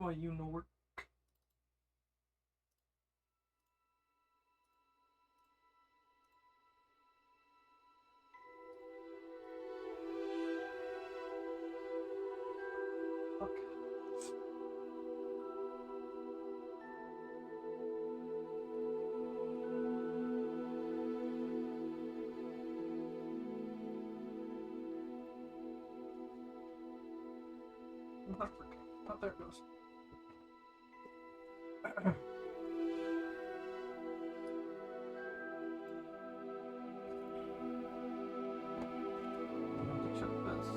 Why you know work? Oh, there it goes. Check this.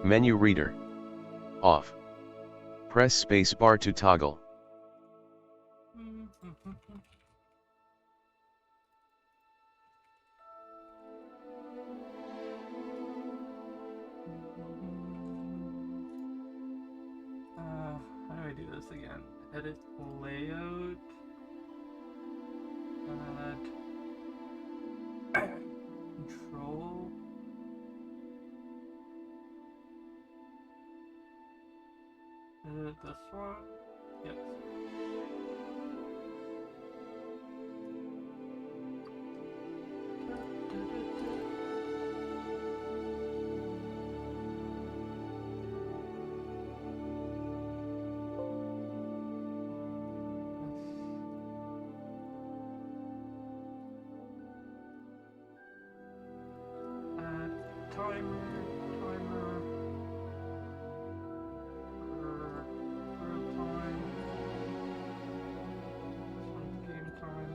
Menu reader. Off. Press space bar to toggle. How do I do this again? Edit layout. Add control. Edit this one. Yes. Timer. Real time. This one's game time.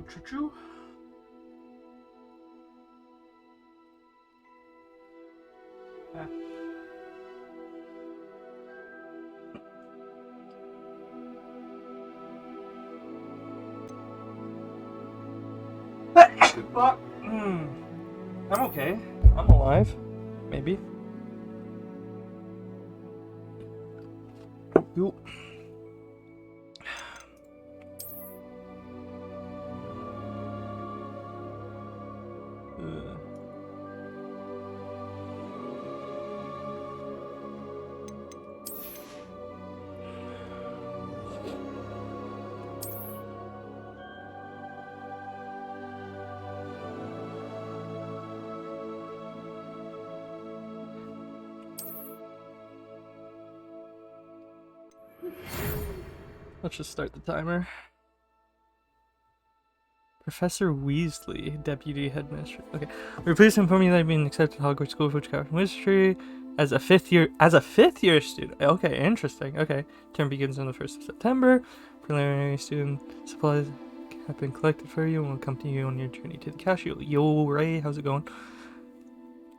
Choo-choo. Ah. Fuck. I'm okay. I'm alive. Maybe. Yo. Let's just start the timer. Professor Weasley, Deputy Headmaster. Okay. We're pleased to inform you that I've been accepted to Hogwarts School of Witchcraft and Wizardry as a fifth year student. Okay, interesting. Okay. Term begins on the 1st of September. Preliminary student supplies have been collected for you and will accompany you on your journey to the castle. Yo, Ray, how's it going?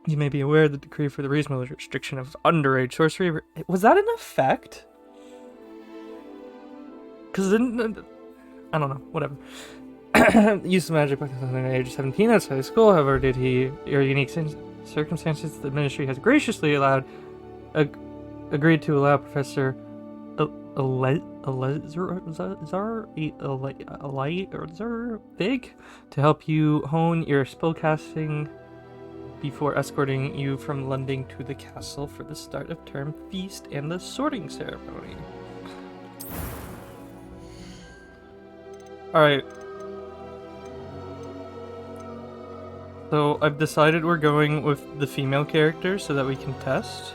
You may be aware the decree for the reasonable restriction of underage sorcery. Was that in effect? Because I don't know, whatever. Use of magic by the age of 17 outside of school. However, due to your unique circumstances, the ministry has graciously agreed to allow Professor Big to help you hone your spellcasting before escorting you from London to the castle for the start of term feast and the sorting ceremony. Alright. So I've decided we're going with the female character so that we can test.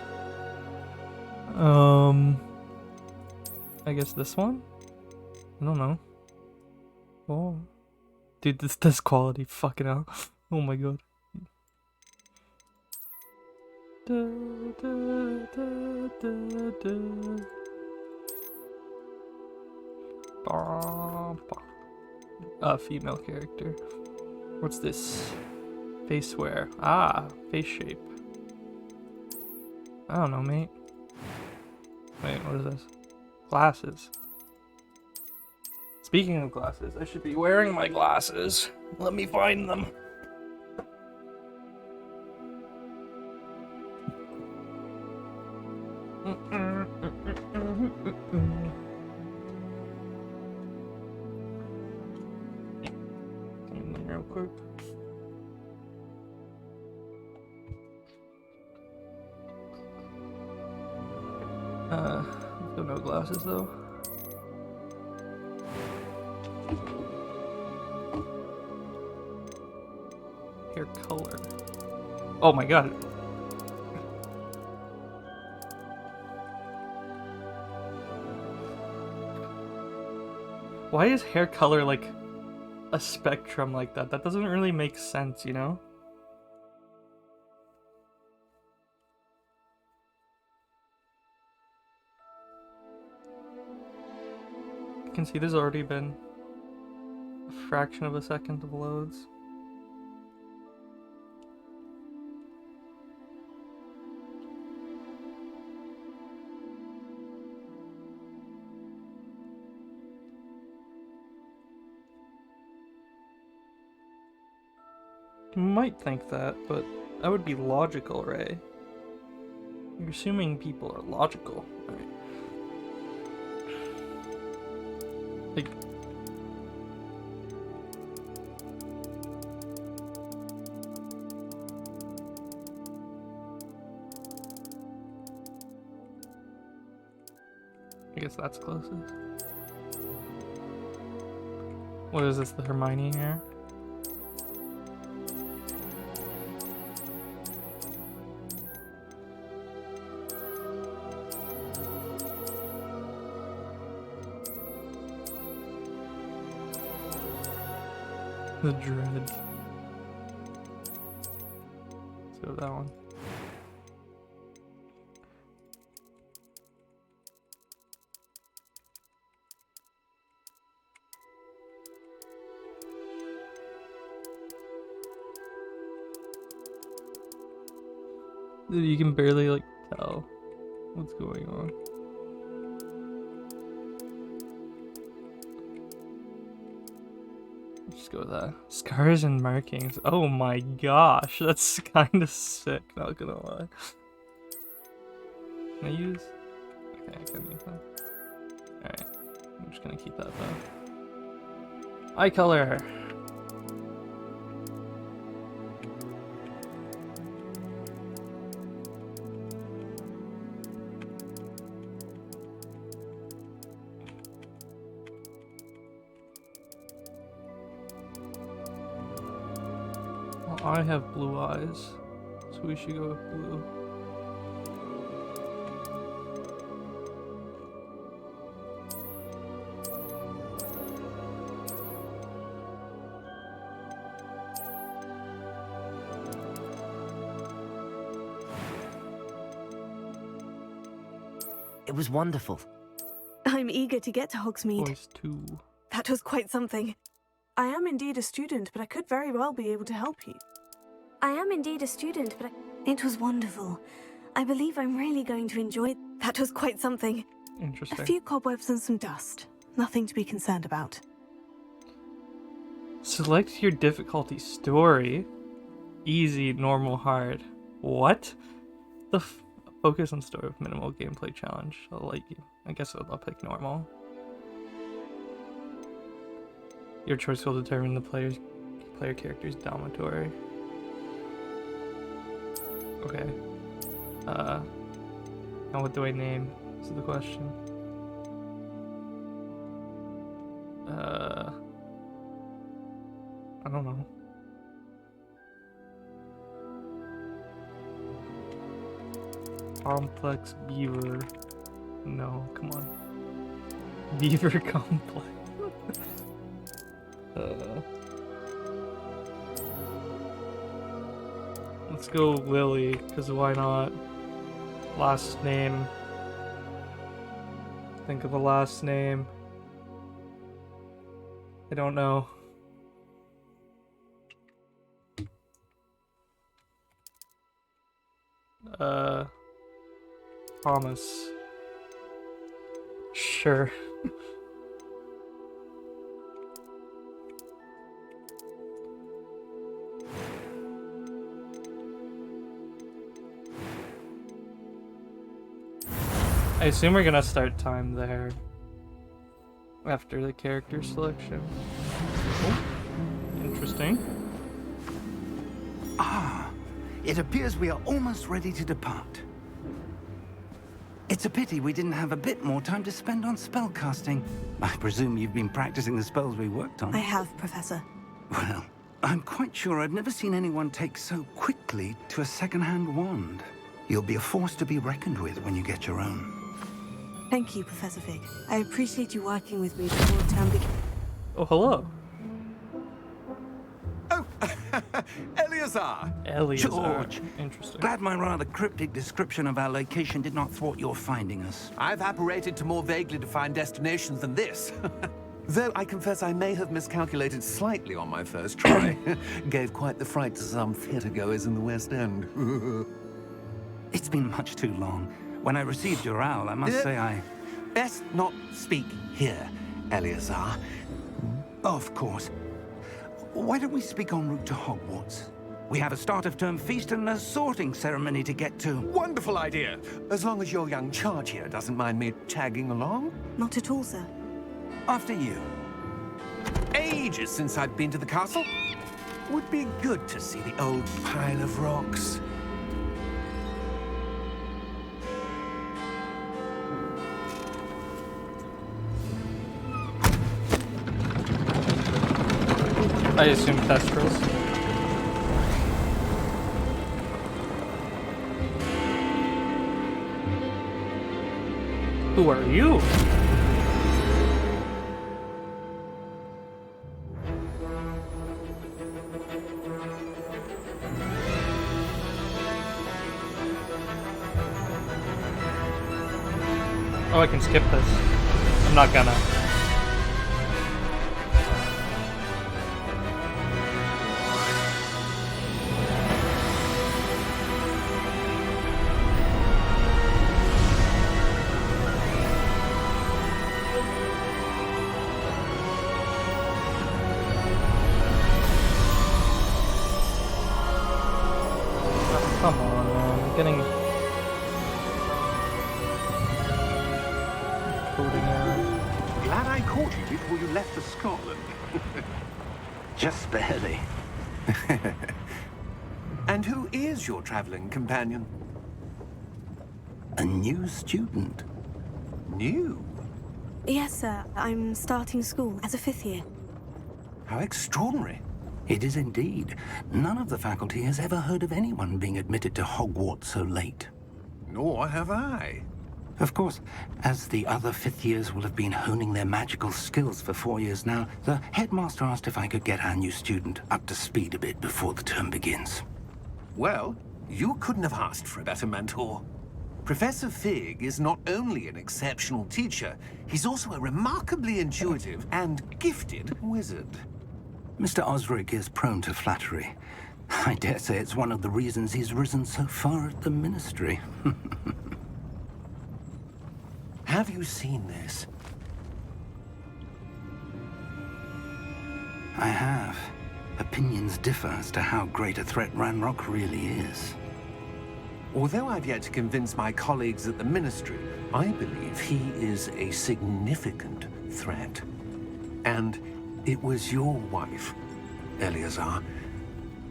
I guess this one? I don't know. Oh. Dude, this quality, fucking hell. Oh my god. Female character. What's this? Face wear. Ah, face shape. I don't know, mate. Wait, what is this? Glasses. Speaking of glasses, I should be wearing my glasses. Let me find them. Real quick. Still no glasses though. Hair color. Oh my god. Why is hair color like a spectrum like that? That doesn't really make sense, you know? You can see there's already been a fraction of a second of loads. You might think that, but that would be logical, Ray. You're assuming people are logical, right? Like, I guess that's closest. What is this, the Hermione hair? The dread. Let's go with that one. Dude, you can barely like tell what's going on. Just go with that. Scars and markings. Oh my gosh, that's kind of sick, not gonna lie. Can I use? Okay, I can use that. Alright, I'm just gonna keep that though. Eye color! I have blue eyes, so we should go with blue. It was wonderful. I'm eager to get to Hogsmeade. Voice 2. That was quite something. I am indeed a student, but I could very well be able to help you. I am indeed a student, but It was wonderful. I believe I'm really going to enjoy it. That was quite something. Interesting. A few cobwebs and some dust. Nothing to be concerned about. Select your difficulty: story, easy, normal, hard. What? Focus on story with minimal gameplay challenge. I'll let you. I guess I'll pick normal. Your choice will determine the player character's dormitory. Okay. Now what do I name? Is the question. I don't know. Complex beaver. No, come on. Beaver complex. Let's go Lily, because why not? Last name. Think of a last name. I don't know. Thomas. Sure. I assume we're gonna start time there after the character selection. Oh, interesting. Ah, it appears we are almost ready to depart. It's a pity we didn't have a bit more time to spend on spellcasting. I presume you've been practicing the spells we worked on. I have, Professor. Well, I'm quite sure I've never seen anyone take so quickly to a second-hand wand. You'll be a force to be reckoned with when you get your own. Thank you, Professor Fig. I appreciate you working with me before term begins. Oh, hello. Oh, Eleazar! Eleazar. George. Interesting. Glad my rather cryptic description of our location did not thwart your finding us. I've apparated to more vaguely defined destinations than this. Though I confess I may have miscalculated slightly on my first try. Gave quite the fright to some theatre-goers in the West End. It's been much too long. When I received your owl, I must say I... Best not speak here, Eleazar. Of course. Why don't we speak en route to Hogwarts? We have a start-of-term feast and a sorting ceremony to get to. Wonderful idea! As long as your young charge here doesn't mind me tagging along. Not at all, sir. After you. Ages since I've been to the castle. Would be good to see the old pile of rocks. I assume Thestrals. Who are you? Oh, I can skip this. I'm not gonna. Come on, man. I'm getting coding error. Glad I caught you before you left for Scotland. Just barely. And who is your traveling companion? A new student. New? Yes, sir. I'm starting school as a 5th year. How extraordinary. It is indeed. None of the faculty has ever heard of anyone being admitted to Hogwarts so late. Nor have I. Of course, as the other 5th years will have been honing their magical skills for 4 years now, the headmaster asked if I could get our new student up to speed a bit before the term begins. Well, you couldn't have asked for a better mentor. Professor Fig is not only an exceptional teacher, he's also a remarkably intuitive and gifted wizard. Mr. Osric is prone to flattery. I dare say it's one of the reasons he's risen so far at the ministry. Have you seen this? I have. Opinions differ as to how great a threat Ranrock really is. Although I've yet to convince my colleagues at the Ministry, I believe he is a significant threat. And it was your wife, Eleazar,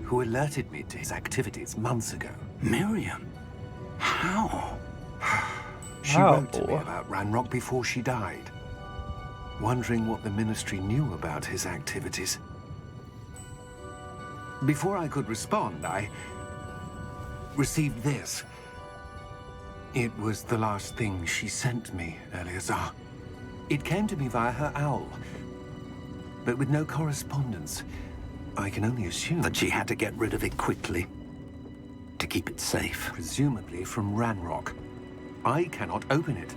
who alerted me to his activities months ago. Miriam? How? She wrote to me about Ranrock before she died, wondering what the Ministry knew about his activities. Before I could respond, I received this. It was the last thing she sent me, Eleazar. It came to me via her owl, but with no correspondence. I can only assume That she had to get rid of it quickly. To keep it safe. presumably from Ranrock. I cannot open it.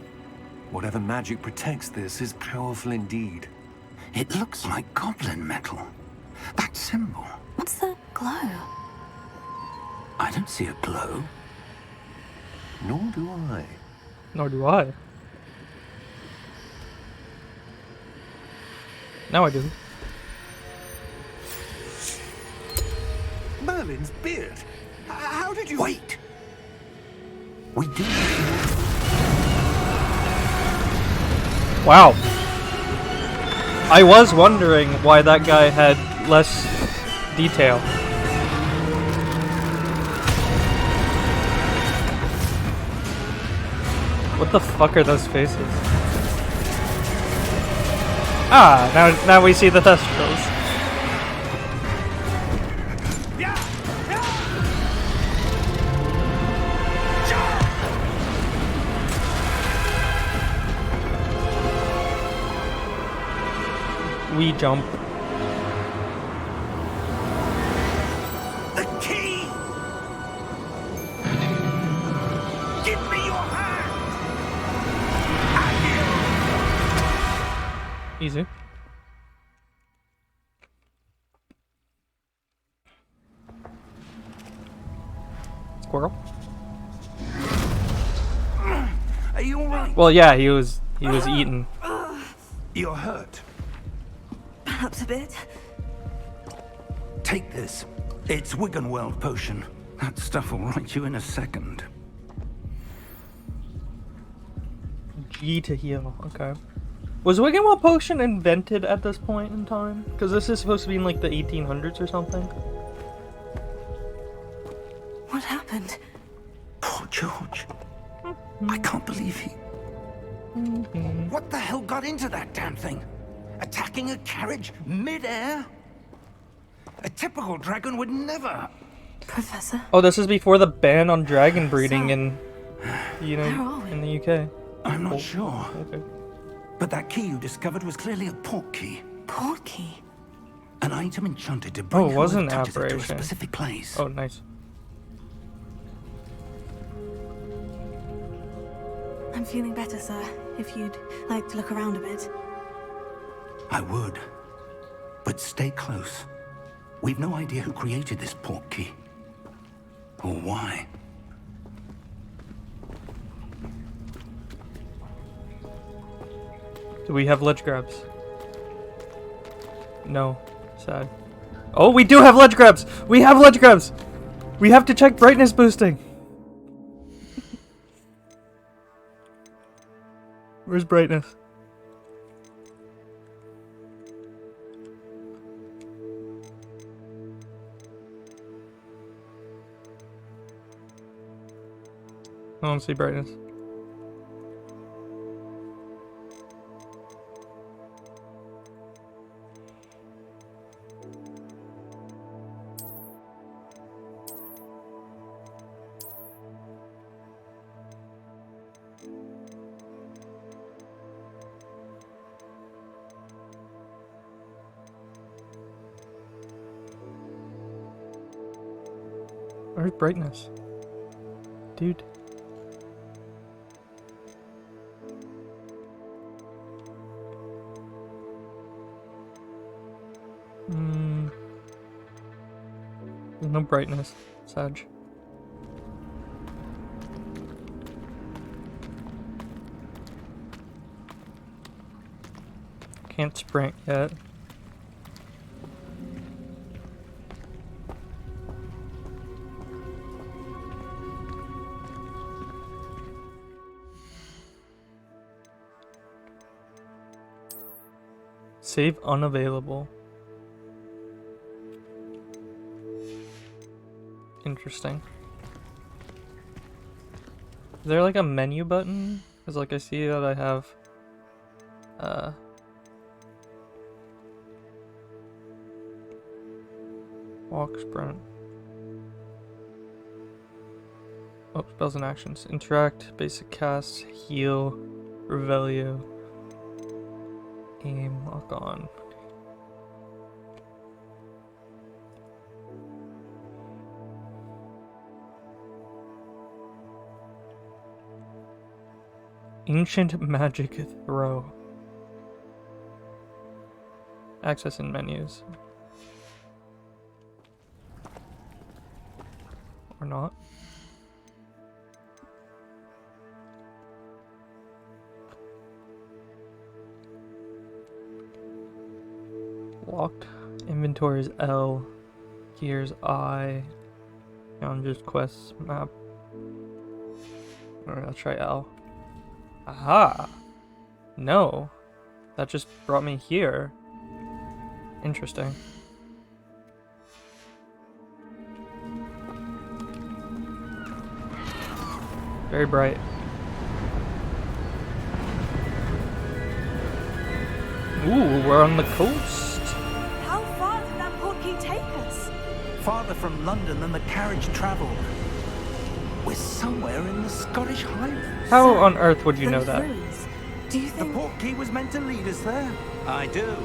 Whatever magic protects this is powerful indeed. It looks like goblin metal. That symbol. What's the glow? I don't see a glow. Nor do I. Nor do I. Now I do. Merlin's beard! How did you... Wait! We do. Wow. I was wondering why that guy had less detail. What the fuck are those faces? Ah, now we see the testicles. We jump. The key! Give me your hand! Easy. Squirrel. Are you alright? Well, yeah, he was eaten. You're hurt. Perhaps a bit. Take this. It's Wiggenweld potion. That stuff will right you in a second. G to heal. Okay. Was Wiggenweld potion invented at this point in time? Because this is supposed to be in like the 1800s or something. What happened? Poor George. I can't believe he... What the hell got into that damn thing? Attacking a carriage mid-air? A typical dragon would never... Professor? Oh, this is before the ban on dragon breeding in, you Where know, are we? in the UK. I'm not sure. Okay. But that key you discovered was clearly a port key. Port key? An item enchanted to bring Oh, it was whoever an touches it to a aberration. specific place. Oh, nice. I'm feeling better, sir. If you'd like to look around a bit. I would. But stay close. We've no idea who created this port key. Or why. Do we have ledge grabs? No. Sad. Oh, we do have ledge grabs! We have ledge grabs! We have to check brightness boosting! Where's brightness? I don't see brightness. Where's brightness? Dude. There's no brightness, Sag. Can't sprint yet. Save unavailable. Interesting. Is there like a menu button? Because like I see that I have walk, sprint. Oh, spells and actions. Interact, basic cast, heal, Revelio, aim, lock on. Ancient magic throw. Access in menus. Or not. Locked. Inventory is L. Gears I. Challenges, quests, map. Alright, I'll try L. Aha! No. That just brought me here. Interesting. Very bright. Ooh, we're on the coast. How far did that portkey take us? Farther from London than the carriage travelled. We're somewhere in the Scottish Highlands. How on earth would you know Those that? ruins. Do you The think... portkey was meant to lead us there. I do.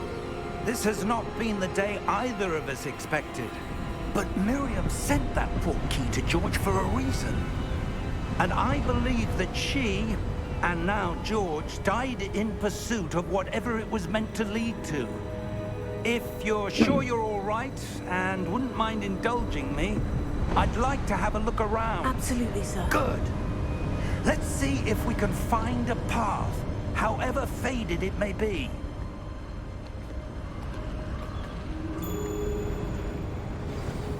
This has not been the day either of us expected. But Miriam sent that portkey to George for a reason. And I believe that she, and now George, died in pursuit of whatever it was meant to lead to. If you're sure you're all right and wouldn't mind indulging me, I'd like to have a look around. Absolutely, sir. Good. Let's see if we can find a path, however faded it may be.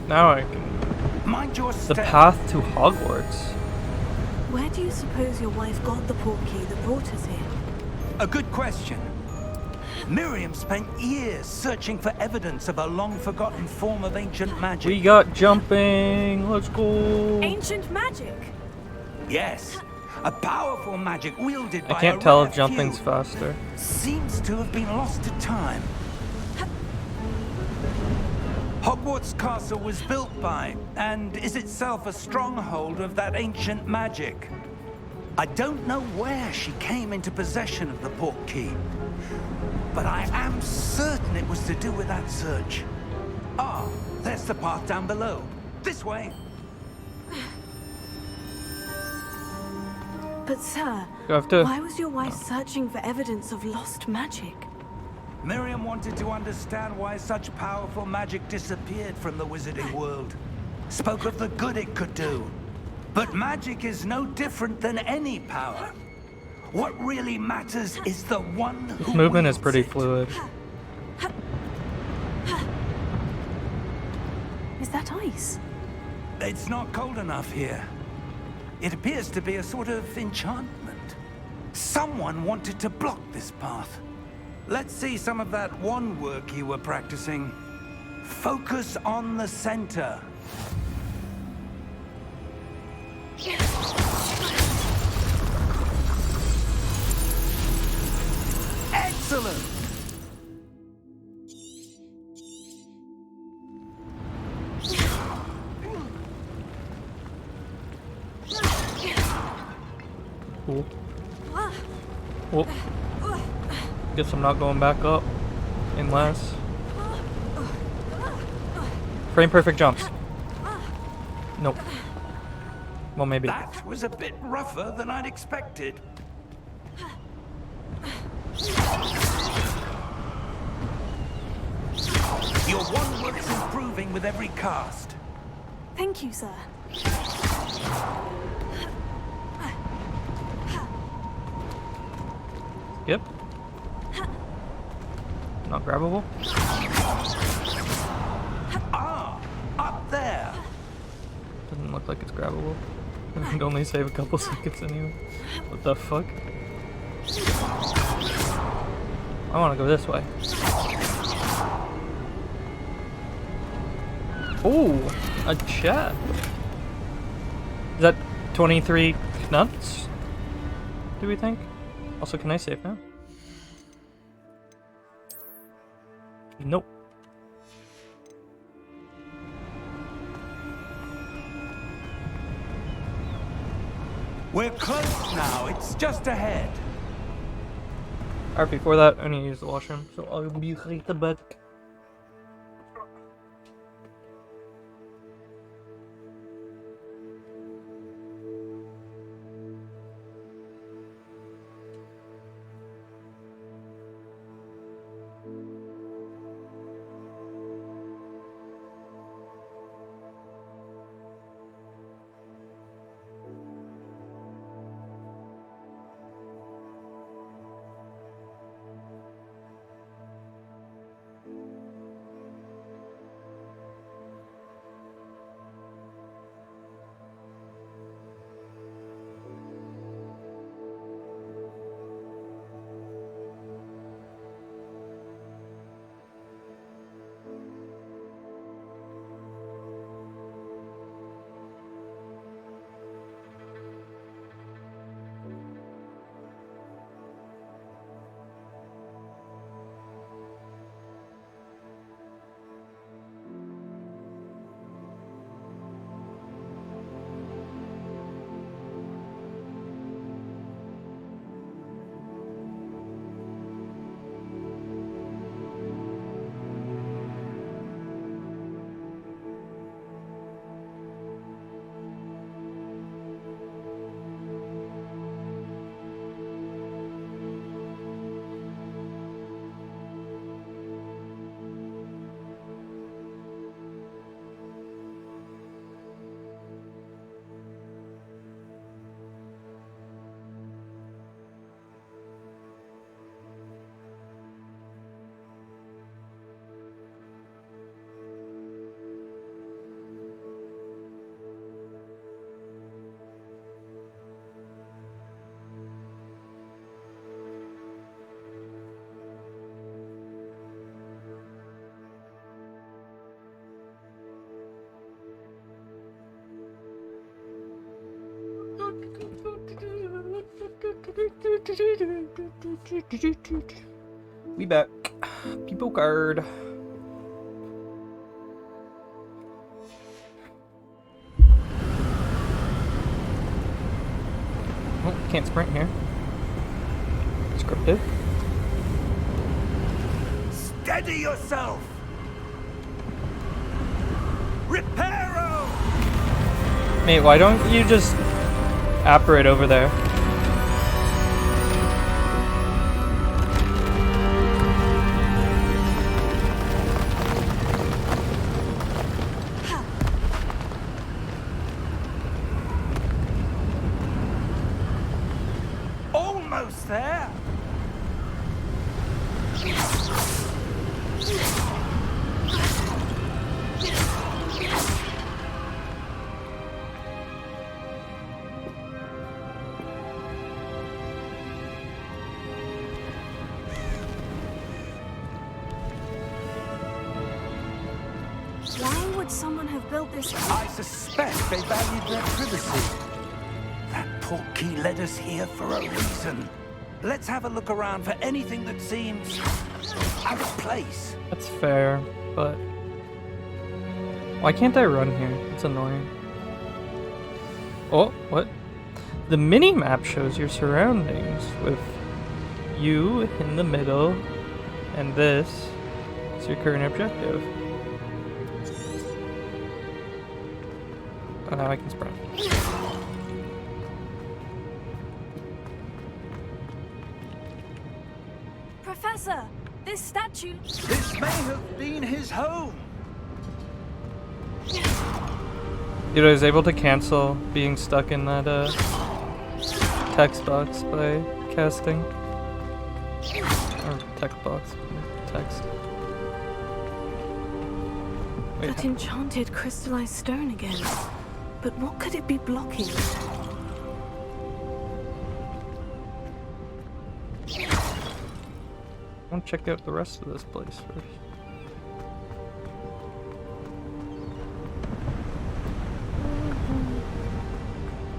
Now I can... Mind your The step. path to Hogwarts. Where do you suppose your wife got the portkey that brought us here? A good question. Miriam spent years searching for evidence of a long-forgotten form of ancient magic. We got jumping. Let's go. Ancient magic? Yes, a powerful magic wielded by I can't a tell rare if jumping's few. faster. Seems to have been lost to time. Hogwarts Castle was built by, and is itself a stronghold of that ancient magic. I don't know where she came into possession of the portkey, but I am certain it was to do with that search. Ah, there's the path down below. This way. But sir, You have to... why was your wife searching for evidence of lost magic? Miriam wanted to understand why such powerful magic disappeared from the wizarding world. Spoke of the good it could do. But magic is no different than any power. What really matters is the one who This movement is wields pretty it. fluid. Is that ice? It's not cold enough here. It appears to be a sort of enchantment. Someone wanted to block this path. Let's see some of that wand work you were practicing. Focus on the center. Excellent! Cool. Oh. Guess I'm not going back up. Unless... Frame perfect jumps. Nope. Well, maybe. That was a bit rougher than I'd expected. Your wand work's improving with every cast. Thank you, sir. Yep. Not grabbable. Ah, up there. Doesn't look like it's grabbable. It would only save a couple seconds anyway. What the fuck? I want to go this way. Oh, a chest. Is that 23 nuts? Do we think? Also, can I save now? Nope. We're close now. It's just ahead. Alright, before that, I need to use the washroom, so I'll be right back. We back. People card. Oh, can't sprint here. Scripted. Steady yourself. Reparo! Mate, why don't you just apparate over there? Almost there. Why would someone have built this? I suspect they valued their privacy. That portkey led us here for a reason. Let's have a look around for anything that seems out of place. That's fair, but why can't I run here? It's annoying. Oh, what? The mini-map shows your surroundings with you in the middle, and this is your current objective. Oh, now I can sprint. Professor, this statue. This may have been his home. Dude, I was able to cancel being stuck in that text box by casting. Or text box. Text. Wait, That enchanted crystallized stone again. But what could it be blocking? I want to check out the rest of this place first.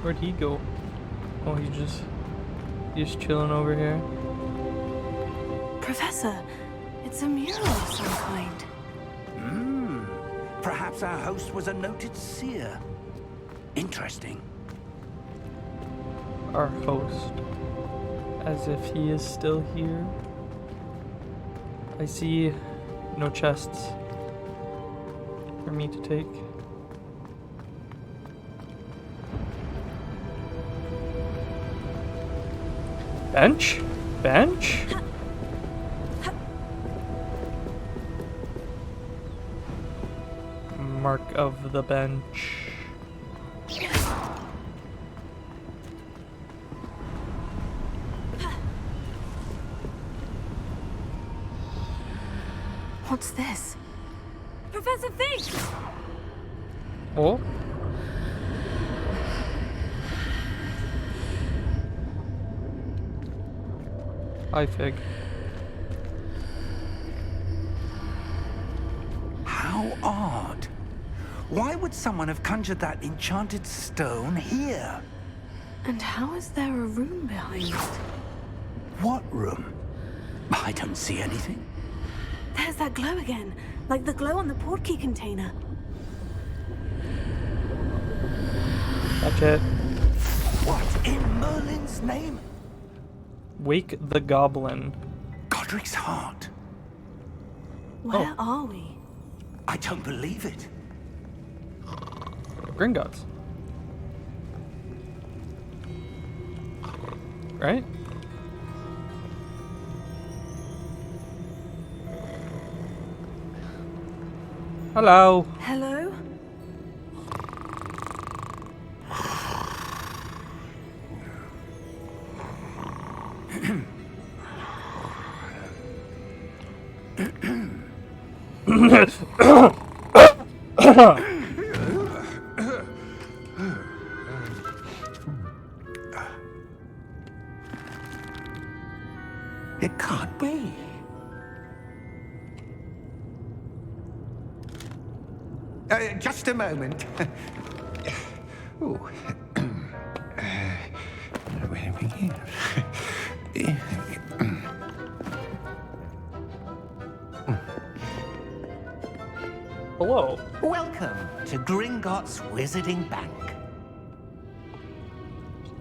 Where'd he go? Oh, he's just chilling over here. Professor, it's a mural of some kind. Perhaps our host was a noted seer. Interesting. Our host. As if he is still here. I see no chests for me to take. Bench? Bench? Mark of the bench. What's this? Professor Fig! Oh? Hi, Fig. How odd. Why would someone have conjured that enchanted stone here? And how is there a room behind it? What room? I don't see anything. There's that glow again, like the glow on the portkey container. That's it. What in Merlin's name? Wake the Goblin. Godric's heart. Where are we? I don't believe it. Gringotts. Right? Hello. Hello? It can't be. Just a moment. Ooh. Where have we here? Hello. Welcome to Gringotts Wizarding Bank.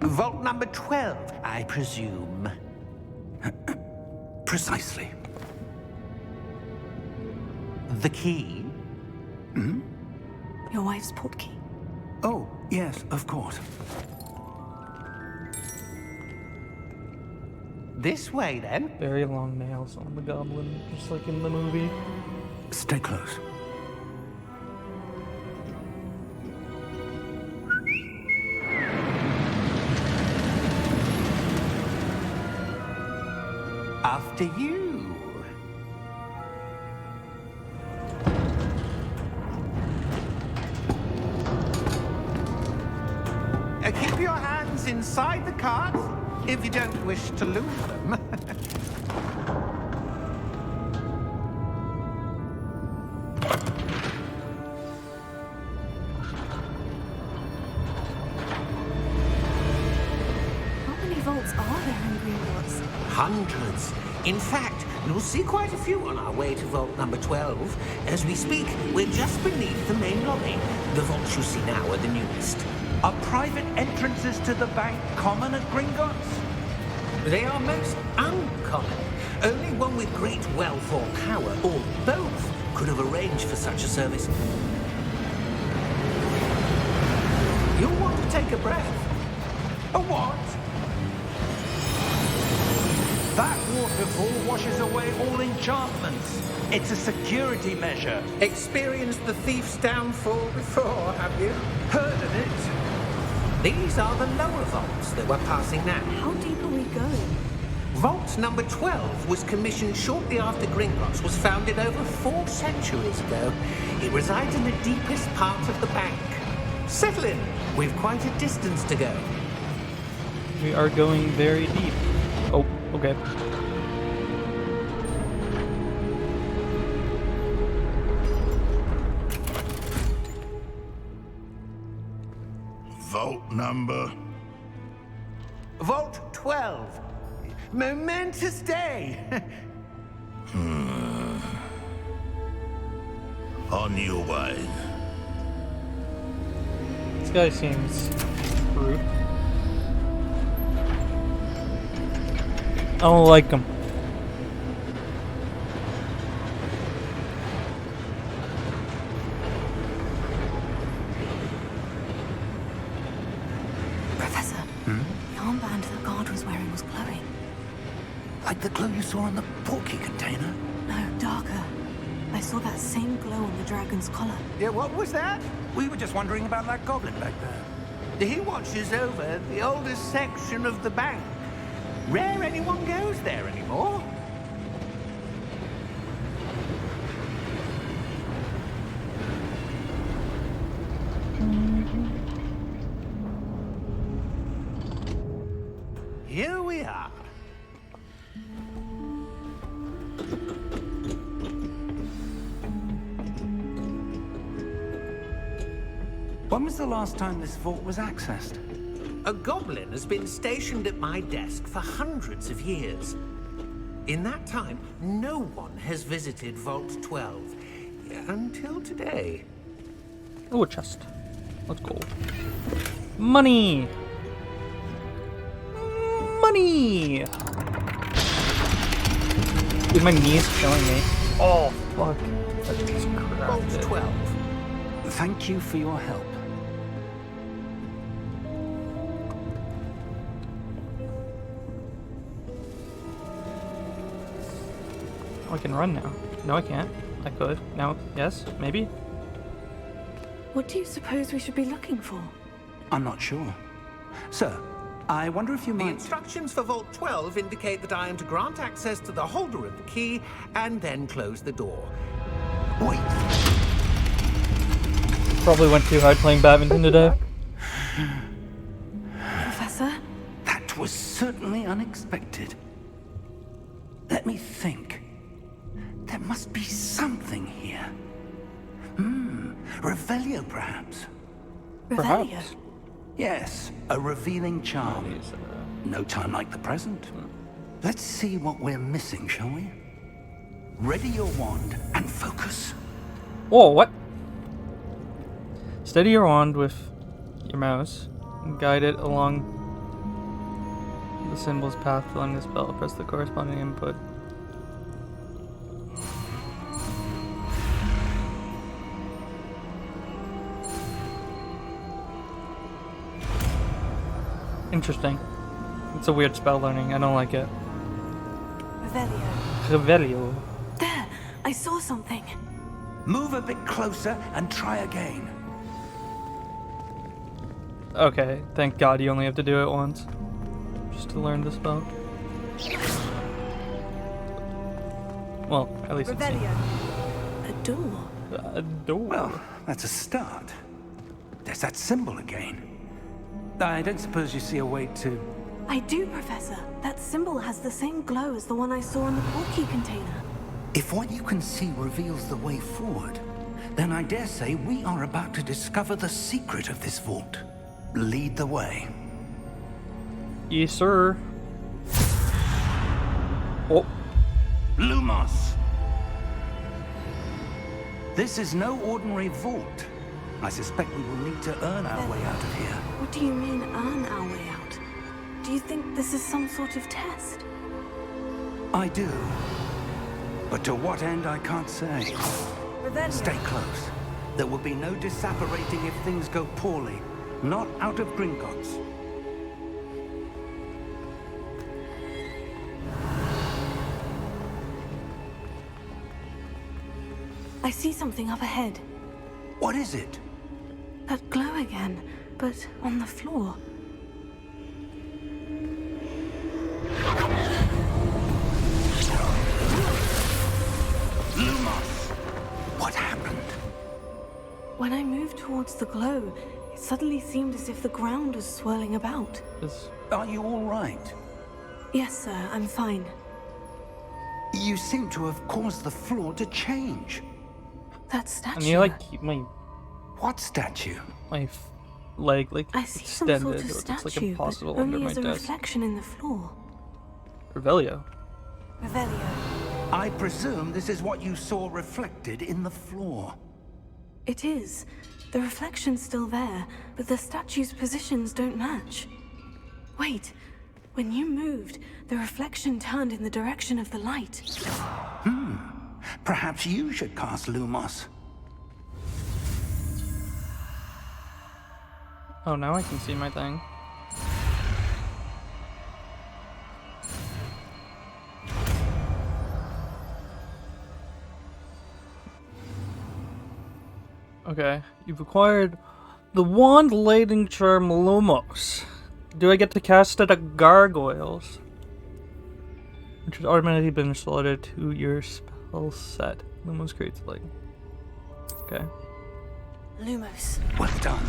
Vault number 12, I presume. Precisely. The key? Your wife's portkey. Oh, yes, of course. This way, then. Very long nails on the goblin, just like in the movie. Stay close. After you. Keep your hands inside the cart if you don't wish to lose them. How many vaults are there in Gringotts? Hundreds. In fact, you'll see quite a few on our way to vault number 12. As we speak, we're just beneath the main lobby. The vaults you see now are the newest. Are private entrances to the bank common at Gringotts? They are most uncommon. Only one with great wealth or power, or both, could have arranged for such a service. You'll want to take a breath. A what? That waterfall washes away all enchantments. It's a security measure. Experienced the thief's downfall before, have you? Heard of it? These are the lower vaults that we're passing now. How deep are we going? Vault number 12 was commissioned shortly after Gringotts was founded over 4 centuries ago. It resides in the deepest part of the bank. Settle in. We've quite a distance to go. We are going very deep. Oh, okay. vault number? Vault 12. Momentous day. On your way. This guy seems rude. I don't like him. Professor, the armband the guard was wearing was glowing. Like the glow you saw on the porky container? No, darker. I saw that same glow on the dragon's collar. Yeah, what was that? We were just wondering about that goblin back there. He watches over the oldest section of the bank. Rare anyone goes there anymore. Here we are. When was the last time this vault was accessed? A goblin has been stationed at my desk for hundreds of years. In that time, no one has visited Vault 12. Until today. Oh, a chest. Let's go. Money! Money! Dude, my knee's killing me. Oh, fuck. That just Vault crafted. 12. Thank you for your help. Oh, I can run now. No, I can't. I could. Now, yes, maybe. What do you suppose we should be looking for? I'm not sure. Sir, I wonder if you The might... instructions for Vault 12 indicate that I am to grant access to the holder of the key and then close the door. Wait. Probably went too hard playing badminton today. Professor? That was certainly unexpected. Let me think. There must be something here. Revelio, perhaps? Revelio? Perhaps. Yes, a revealing charm. No time like the present. Let's see what we're missing, shall we? Ready your wand and focus. Whoa, what? Steady your wand with your mouse and guide it along the symbol's path along the spell. Press the corresponding input. Interesting. It's a weird spell learning. I don't like it. Revelio. Revelio. There! I saw something. Move a bit closer and try again. Okay, thank God you only have to do it once. Just to learn the spell. Well, at least Revelio. A door. it's a door. Well, that's a start. There's that symbol again. I don't suppose you see a way to... I do, Professor. That symbol has the same glow as the one I saw in the portkey container. If what you can see reveals the way forward, then I dare say we are about to discover the secret of this vault. Lead the way. Yes, sir. Oh, Lumos! This is no ordinary vault. I suspect we will need to earn our way out of here. What do you mean, earn our way out? Do you think this is some sort of test? I do. But to what end, I can't say. Revelio. Stay close. There will be no disapparating if things go poorly. Not out of Gringotts. I see something up ahead. What is it? That glow again, but on the floor. Lumos! What happened? When I moved towards the glow, it suddenly seemed as if the ground was swirling about. this. Are you all right? Yes, sir, I'm fine. You seem to have caused the floor to change. That statue. And you like keep my What statue? my leg like I see some extended, sort of or it's like statue, impossible but under only my as a desk. reflection in the floor. Revelio. Revelio. I presume this is what you saw reflected in the floor. It is. The reflection's still there, but the statue's positions don't match. Wait. When you moved, the reflection turned in the direction of the light. Perhaps you should cast Lumos. Oh, now I can see my thing. Okay, you've acquired the Wand Lighting Charm Lumos. Do I get to cast it at gargoyles? Which has automatically been installed to your spell set. Lumos creates light. Okay. Lumos. Well done.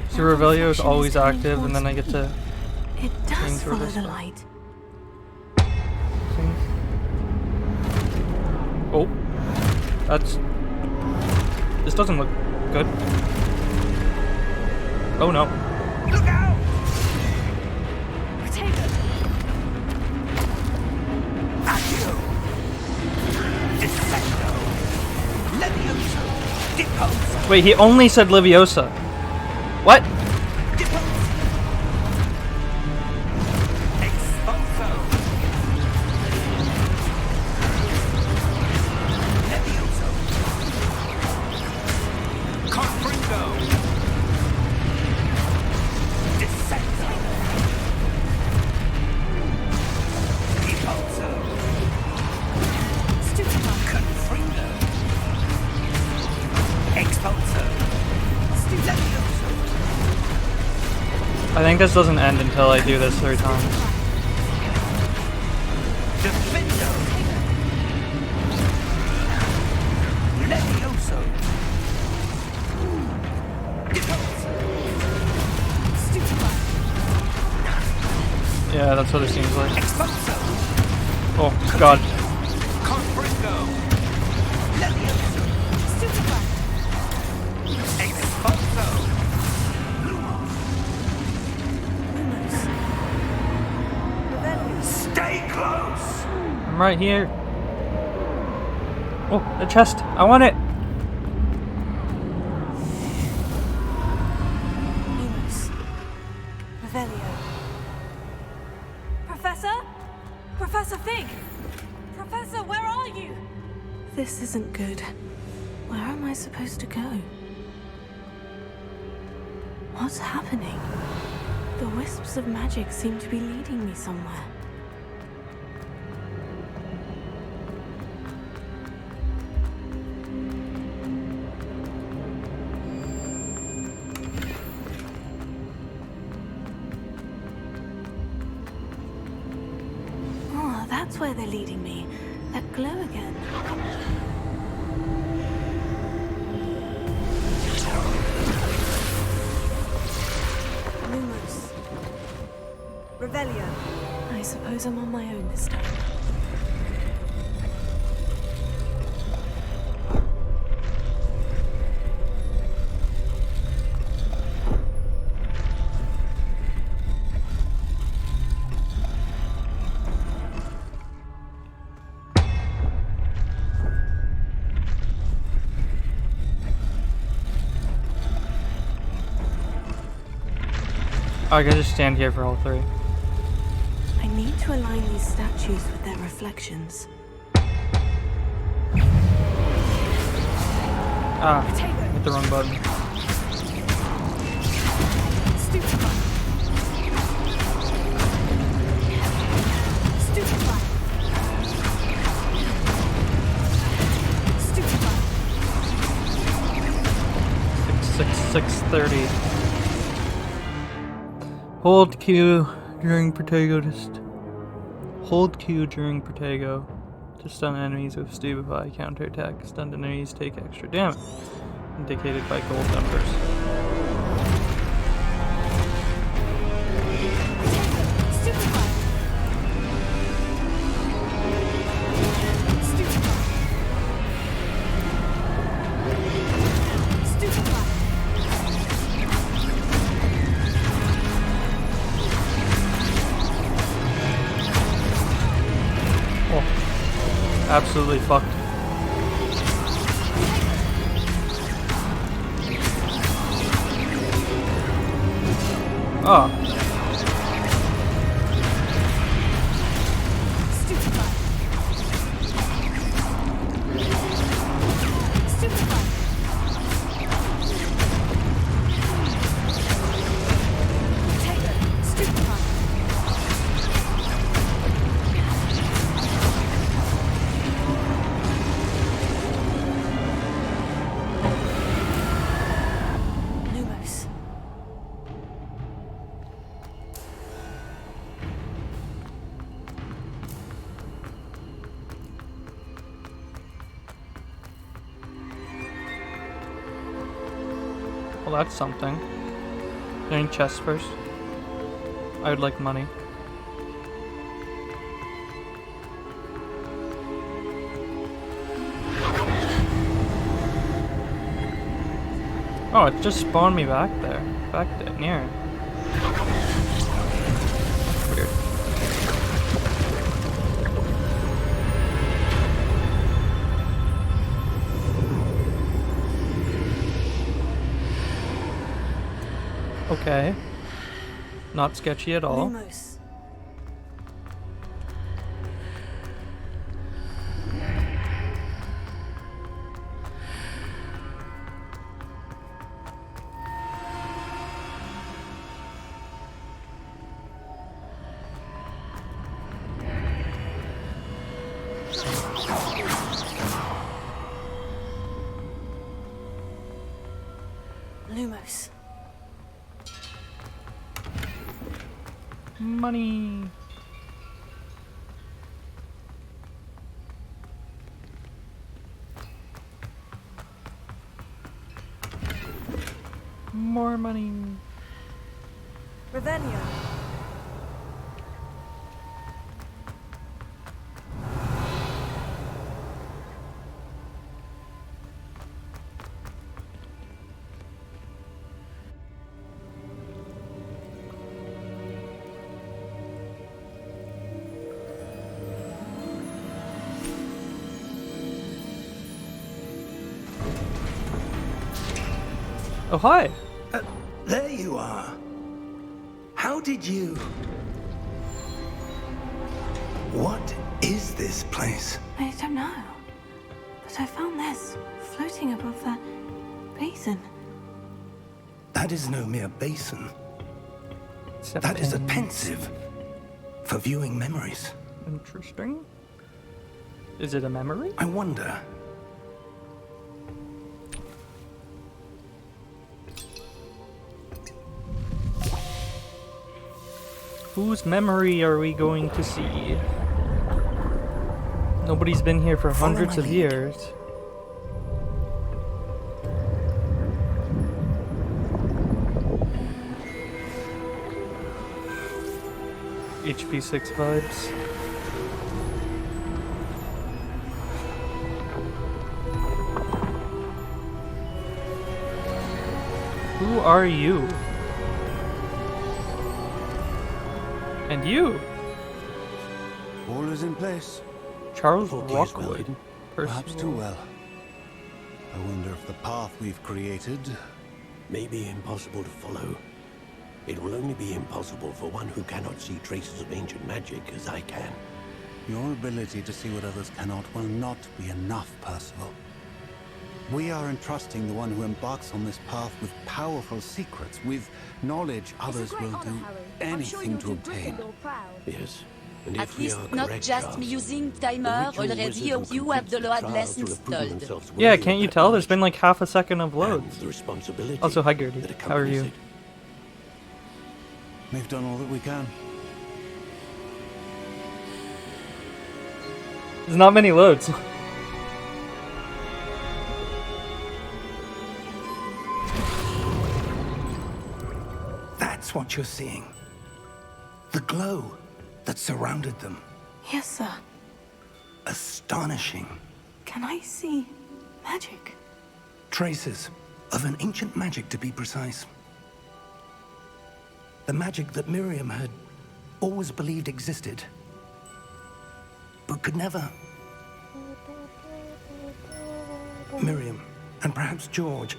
So Revelio is always active, and then I get to It does Change follow this the way. light. sing. Oh. That's... This doesn't look good. Oh no. Look out! Protego. Accio! Defendo! Levioso! Deposo! Wait, he only said Leviosa. What? Deposo! Expulso! Levioso! Confringo! Descendo! Deposo! Stupefy. Confringo! Expulso! Levioso! I think this doesn't end until I do this 3 times. Defendo! Levioso! Deposo! Stupefy. Yeah, that's what it seems like. Expulso! Oh, god. Confringo! Levioso! Stupefy. Expulso! Lumos. Revelio. Stay close! I'm right here. Oh, the chest. I want it. Lumos. Revelio. Professor? Professor Fig! Professor, where are you? This isn't good. Where am I supposed to go? What's happening? The wisps of magic seem to be leading me somewhere. Oh, that's where they're leading me. That glow again. Lumos. Revelio. I suppose I'm on my own this time. I can just stand here for all 3. I need to align these statues with their reflections. Ah, hit the wrong button. Stupefy. Stupefy. Stupefy. 6:30. Hold Q during Protego hold Q during Protego to stun enemies with Stupefy. Counterattack. Stunned enemies take extra damage. Indicated by gold numbers. Stupefy. Stupefy. Stupefy. absolutely fucked. Oh. Lumos. Well, that's something. Getting chests first. I would like money. Oh, it just spawned me back there. Back there, near it. Weird. Okay. Not sketchy at all. Lumos. Lumos. Money. More money. Revelio. Oh, hi. There you are. How did you... What is this place? I don't know. But I found this floating above that basin. That is no mere basin. It's a That is a pen. pensive for viewing memories. Interesting. Is it a memory? I wonder... Whose memory are we going to see? Nobody's been here for Follow hundreds my of lead. years. HP6 vibes. Who are you? And you? All is in place. Charles Forky is well Rockwood. hidden. Perhaps too well. I wonder if the path we've created... May be impossible to follow. It will only be impossible for one who cannot see traces of ancient magic as I can. Your ability to see what others cannot will not be enough, Percival. We are entrusting the one who embarks on this path with powerful secrets, with knowledge others will do anything to obtain. Yes. And At if we least are not correct, just Charles, musing the timer ritual already wizard who you have completes the the load trials lesson will have proven stalled. themselves Yeah, worthy can't of you that tell? There's knowledge been like half a second of and loads. the responsibility Also, hi Gertie. that How are accompanies you? it. We've done all that we can. There's not many loads. That's what you're seeing. The glow that surrounded them. Yes, sir. Astonishing. Can I see magic? Traces of an ancient magic, to be precise. The magic that Miriam had always believed existed, but could never Miriam, and perhaps George,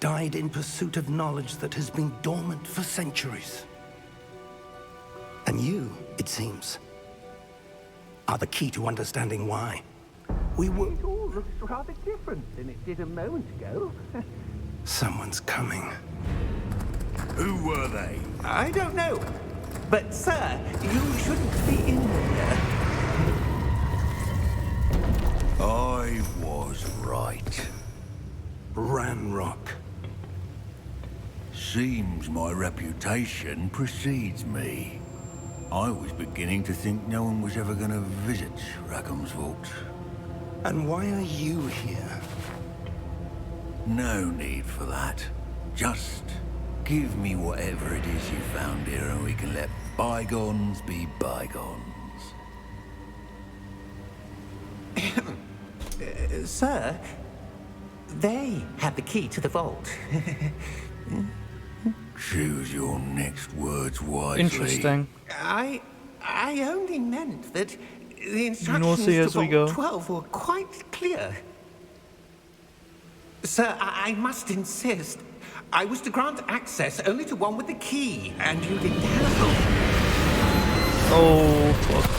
died in pursuit of knowledge that has been dormant for centuries. And you, it seems, are the key to understanding why. We were... It all looks rather different than it did a moment ago. Someone's coming. Who were they? I don't know. But, sir, you shouldn't be in here. I was right. Ranrock. Seems my reputation precedes me. I was beginning to think no one was ever going to visit Rackham's vault. And why are you here? No need for that. Just give me whatever it is you found here and we can let bygones be bygones. Sir, they have the key to the vault. Choose your next words wisely. Interesting. I only meant that the we'll instructions see to as we Vault go. 12 were quite clear. Sir, I must insist. I was to grant access only to one with the key, and you didn't have it. Oh, fuck.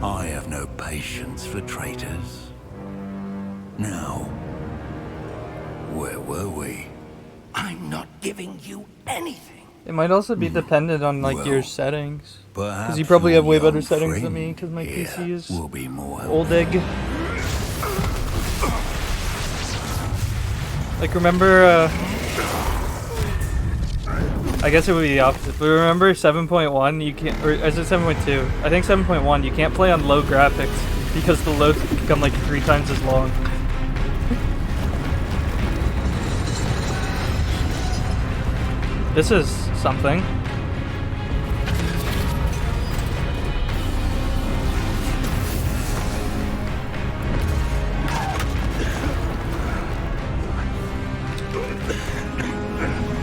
I have no patience for traitors. Now, where were we? I'm not giving you anything. It might also be dependent on like your Well, settings. Perhaps you probably have way your better young settings than me, friend 'cause my here PC is will be more old egg. Like remember, I guess it would be the opposite. But remember 7.1, you can't, or is it 7.2? I think 7.1, you can't play on low graphics because the loads become like 3 times as long. This is something.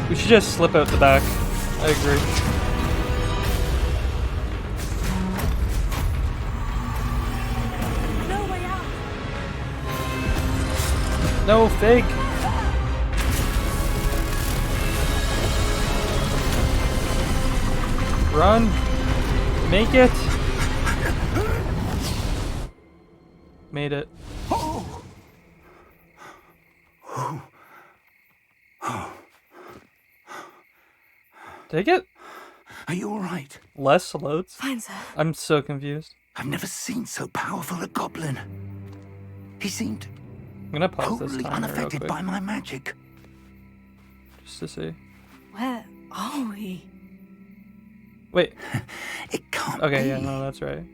We should just slip out the back. I agree. No way out. No, Fig! Run! Make it! Made it. Did I get Are you all right? less loads? Fine, sir. I'm so confused. I've never seen so powerful a goblin. He seemed I'm gonna pause this totally timer real unaffected quick, by my magic. just to see. Where are we? Wait. It can't Okay, be. yeah, no, that's right.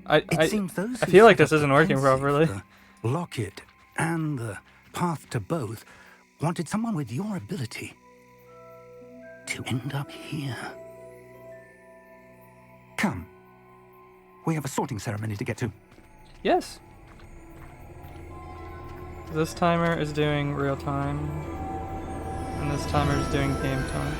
It seems those I who feel like set this up isn't the working pensive, properly. The locket and the path to both wanted someone with your ability to end up here. Come. We have a sorting ceremony to get to. Yes. This timer is doing real time, and this timer is doing game time.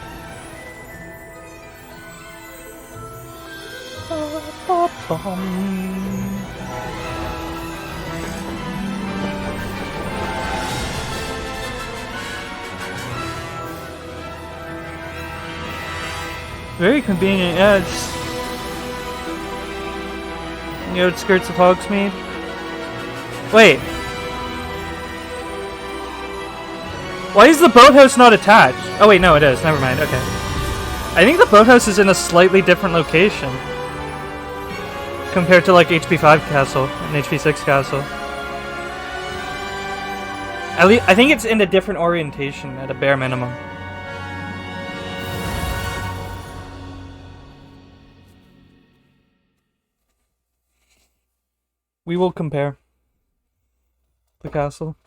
Very convenient, yeah, it's the outskirts of Hogsmeade. Wait. Why is the boathouse not attached? Oh wait, no it is, never mind, okay. I think the boathouse is in a slightly different location compared to like HP5 Castle and HP6 Castle. At least, I think it's in a different orientation at a bare minimum. We will compare the castle.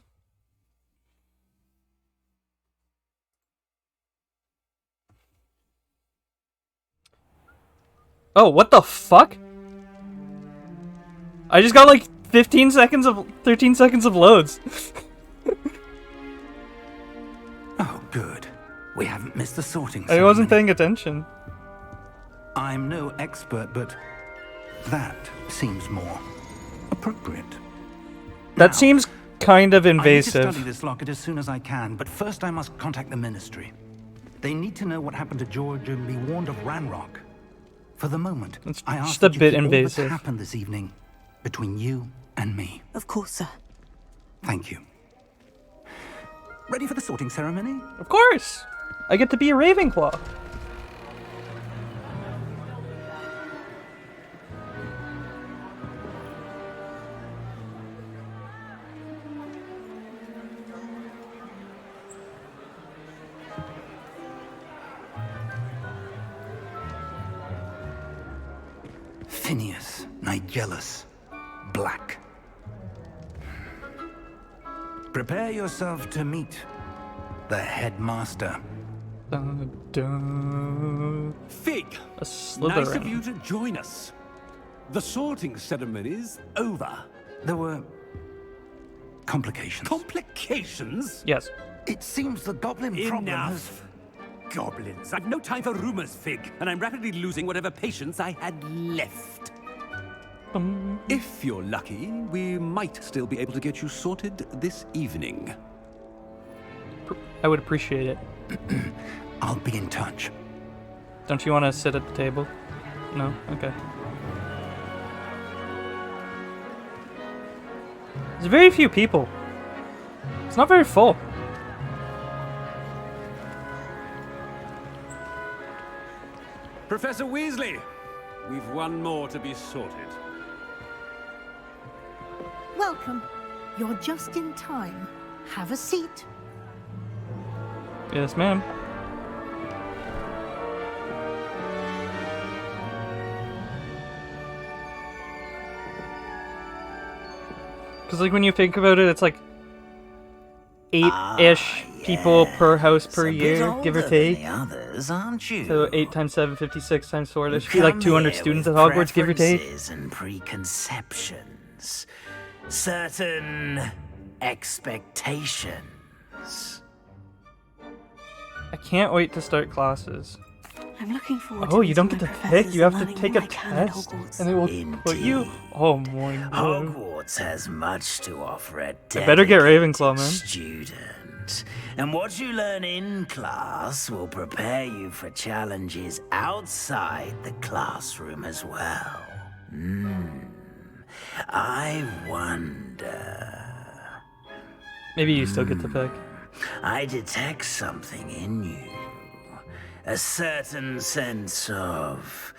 Oh, what the fuck? I just got like 13 seconds of loads. Oh, good. We haven't missed the sorting I ceremony. wasn't paying attention. I'm no expert, but that seems more appropriate. That Now, seems kind of I need to invasive. study this locket as soon as I can, but first I must contact the Ministry. They need to know what happened to George and be warned of Ranrock. For the moment, It's I ask just a that you bit keep all invasive. that happened this evening between you and me. Of course, sir. Thank you. Ready for the sorting ceremony? Of course! I get to be a Ravenclaw. Phineas, Nigellus, Black. Prepare yourself to meet the headmaster. Dun, dun. Fig, A nice of Slytherin. you to join us. The sorting ceremony's over. There were complications. Complications? Yes. It seems the goblin problem has... Enough. Goblins. I've no time for rumors, Fig, and I'm rapidly losing whatever patience I had left. If you're lucky, we might still be able to get you sorted this evening. I would appreciate it. I'll be in touch. Don't you want to sit at the table? No? Okay. There's very few people. It's not very full. Professor Weasley, we've one more to be sorted. Welcome. You're just in time. Have a seat. Yes, ma'am. Because, like, when you think about it, it's like 8-ish people per house per year, give or take. The others, aren't you? So 8 times 7, 56 times 4. There should be like 200 students at Hogwarts, give or take. Preferences and preconceptions. Certain expectations. I can't wait to start classes. I'm looking forward Oh, to you don't meeting get my to pick. professors You have and to learning take all a I can at test, Hogwarts. and they will put you. Oh my god! Hogwarts has much to offer a I better get dedicated Ravenclaw, man. student. And what you learn in class will prepare you for challenges outside the classroom as well. I wonder. Maybe you still get to pick. I detect something in you. A certain sense of...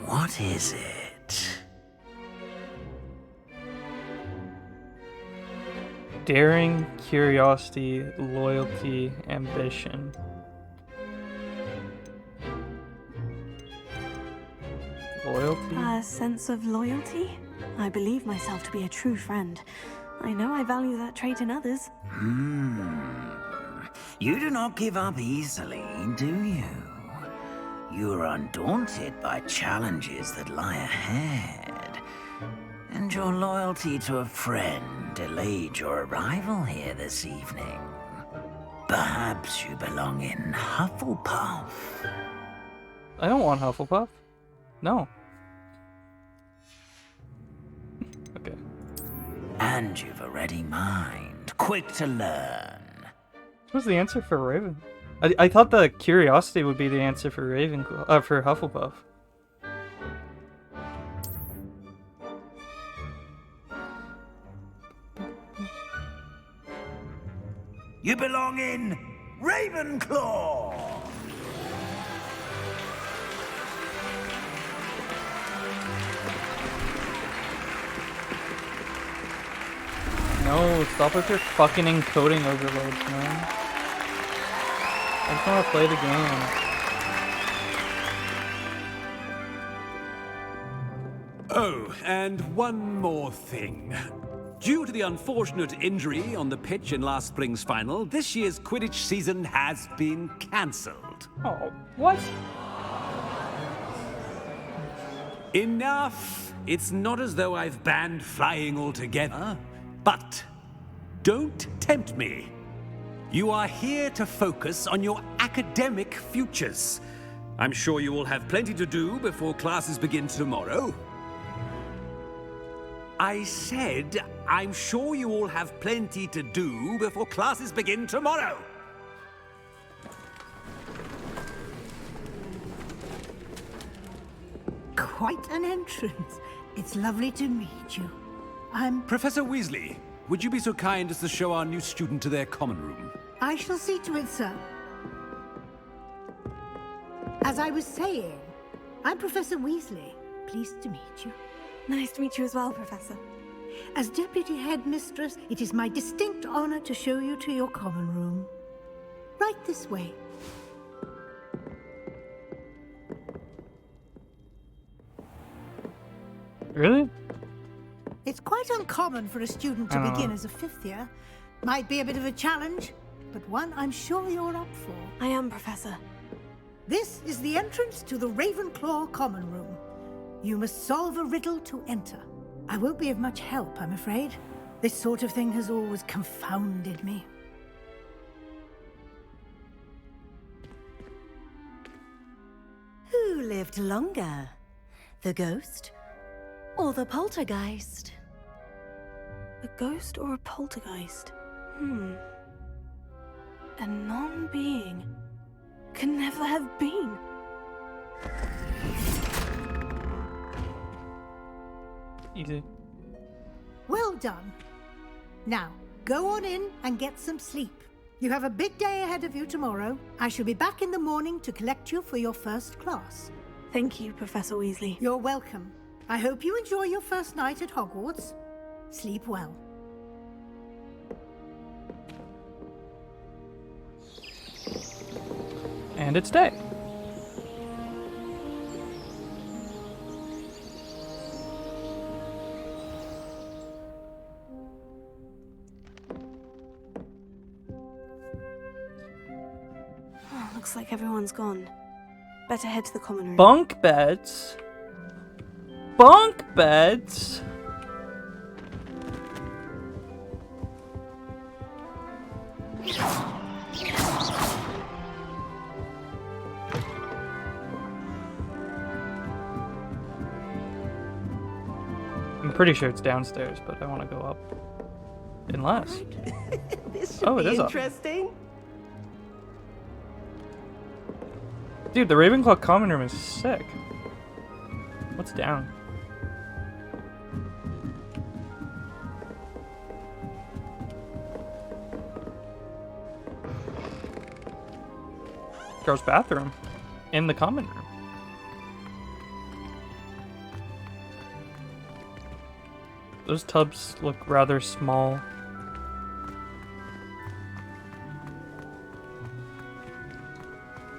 what is it? Daring, curiosity, loyalty, ambition. Loyalty? A sense of loyalty? I believe myself to be a true friend. I know I value that trait in others. You do not give up easily, do you? You are undaunted by challenges that lie ahead. And your loyalty to a friend delayed your arrival here this evening. Perhaps you belong in Hufflepuff. I don't want Hufflepuff. No. Okay. And you've a ready mind, quick to learn. What was the answer for Raven? I thought the curiosity would be the answer for Ravenclaw, for Hufflepuff. You belong in Ravenclaw! No, stop with your fucking encoding overloads, man. I just want to play the game. Oh, and one more thing. Due to the unfortunate injury on the pitch in last spring's final, this year's Quidditch season has been cancelled. Oh, what? Enough! It's not as though I've banned flying altogether, but don't tempt me. You are here to focus on your academic futures. I'm sure you will have plenty to do before classes begin tomorrow. I said, I'm sure you all have plenty to do before classes begin tomorrow. Quite an entrance. It's lovely to meet you. I'm... Professor Weasley, would you be so kind as to show our new student to their common room? I shall see to it, sir. As I was saying, I'm Professor Weasley. Pleased to meet you. Nice to meet you as well, Professor. As Deputy Headmistress, it is my distinct honor to show you to your common room. Right this way. Really? It's quite uncommon for a student to begin as a 5th year. Might be a bit of a challenge, but one I'm sure you're up for. I am, Professor. This is the entrance to the Ravenclaw common room. You must solve a riddle to enter. I won't be of much help, I'm afraid. This sort of thing has always confounded me. Who lived longer? The ghost or the poltergeist? A ghost or a poltergeist? A non-being can never have been. Easy. Well done. Now, go on in and get some sleep. You have a big day ahead of you tomorrow. I shall be back in the morning to collect you for your first class. Thank you, Professor Weasley. You're welcome. I hope you enjoy your first night at Hogwarts. Sleep well. And it's day. Looks like everyone's gone. Better head to the common room. Bunk beds? Bunk beds? I'm pretty sure it's downstairs, but I want to go up. Unless. This should be it is up. interesting. Dude, the Ravenclaw common room is sick. What's down? Girls' bathroom. In the common room. Those tubs look rather small.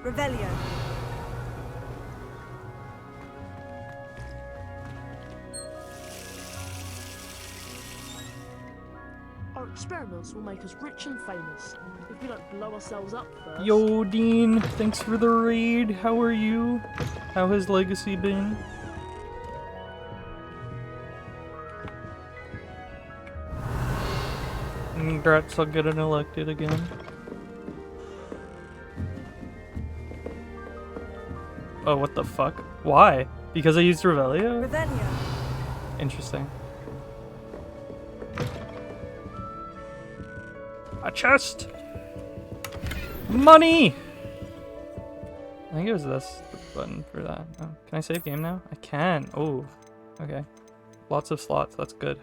Revelio. Our experiments will make us rich and famous if we don't blow ourselves up first. Yo, Dean, thanks for the raid. How are you? How has Legacy been? Congrats on getting elected again. Oh, what the fuck? Why? Because I used Revelio? Revelio. Interesting. A chest! Money! I think it was this button for that. Oh, can I save game now? I can. Oh, okay. Lots of slots. That's good.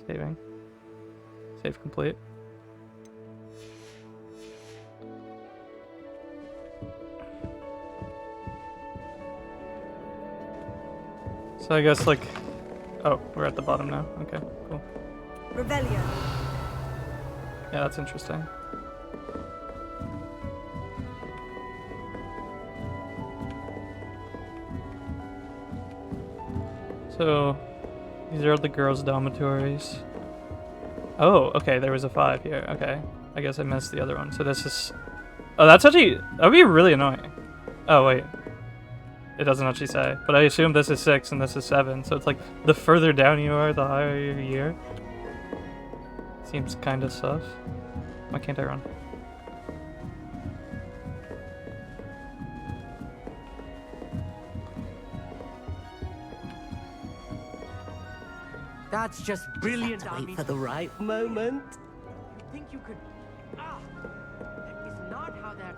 Saving. Save complete. So I guess like, oh, we're at the bottom now. Okay, cool. Revelio. Yeah, that's interesting. So, these are the girls' dormitories. Oh, okay, there was a 5 here. Okay, I guess I missed the other one. So this is... Oh, that's actually... That would be really annoying. Oh, wait. It doesn't actually say. But I assume this is 6 and this is 7. So it's like, the further down you are, the higher your year. Seems kind of sus. Why can't I run? That's just brilliant. Wait for the right moment. You think you could... Ah! That is not how that...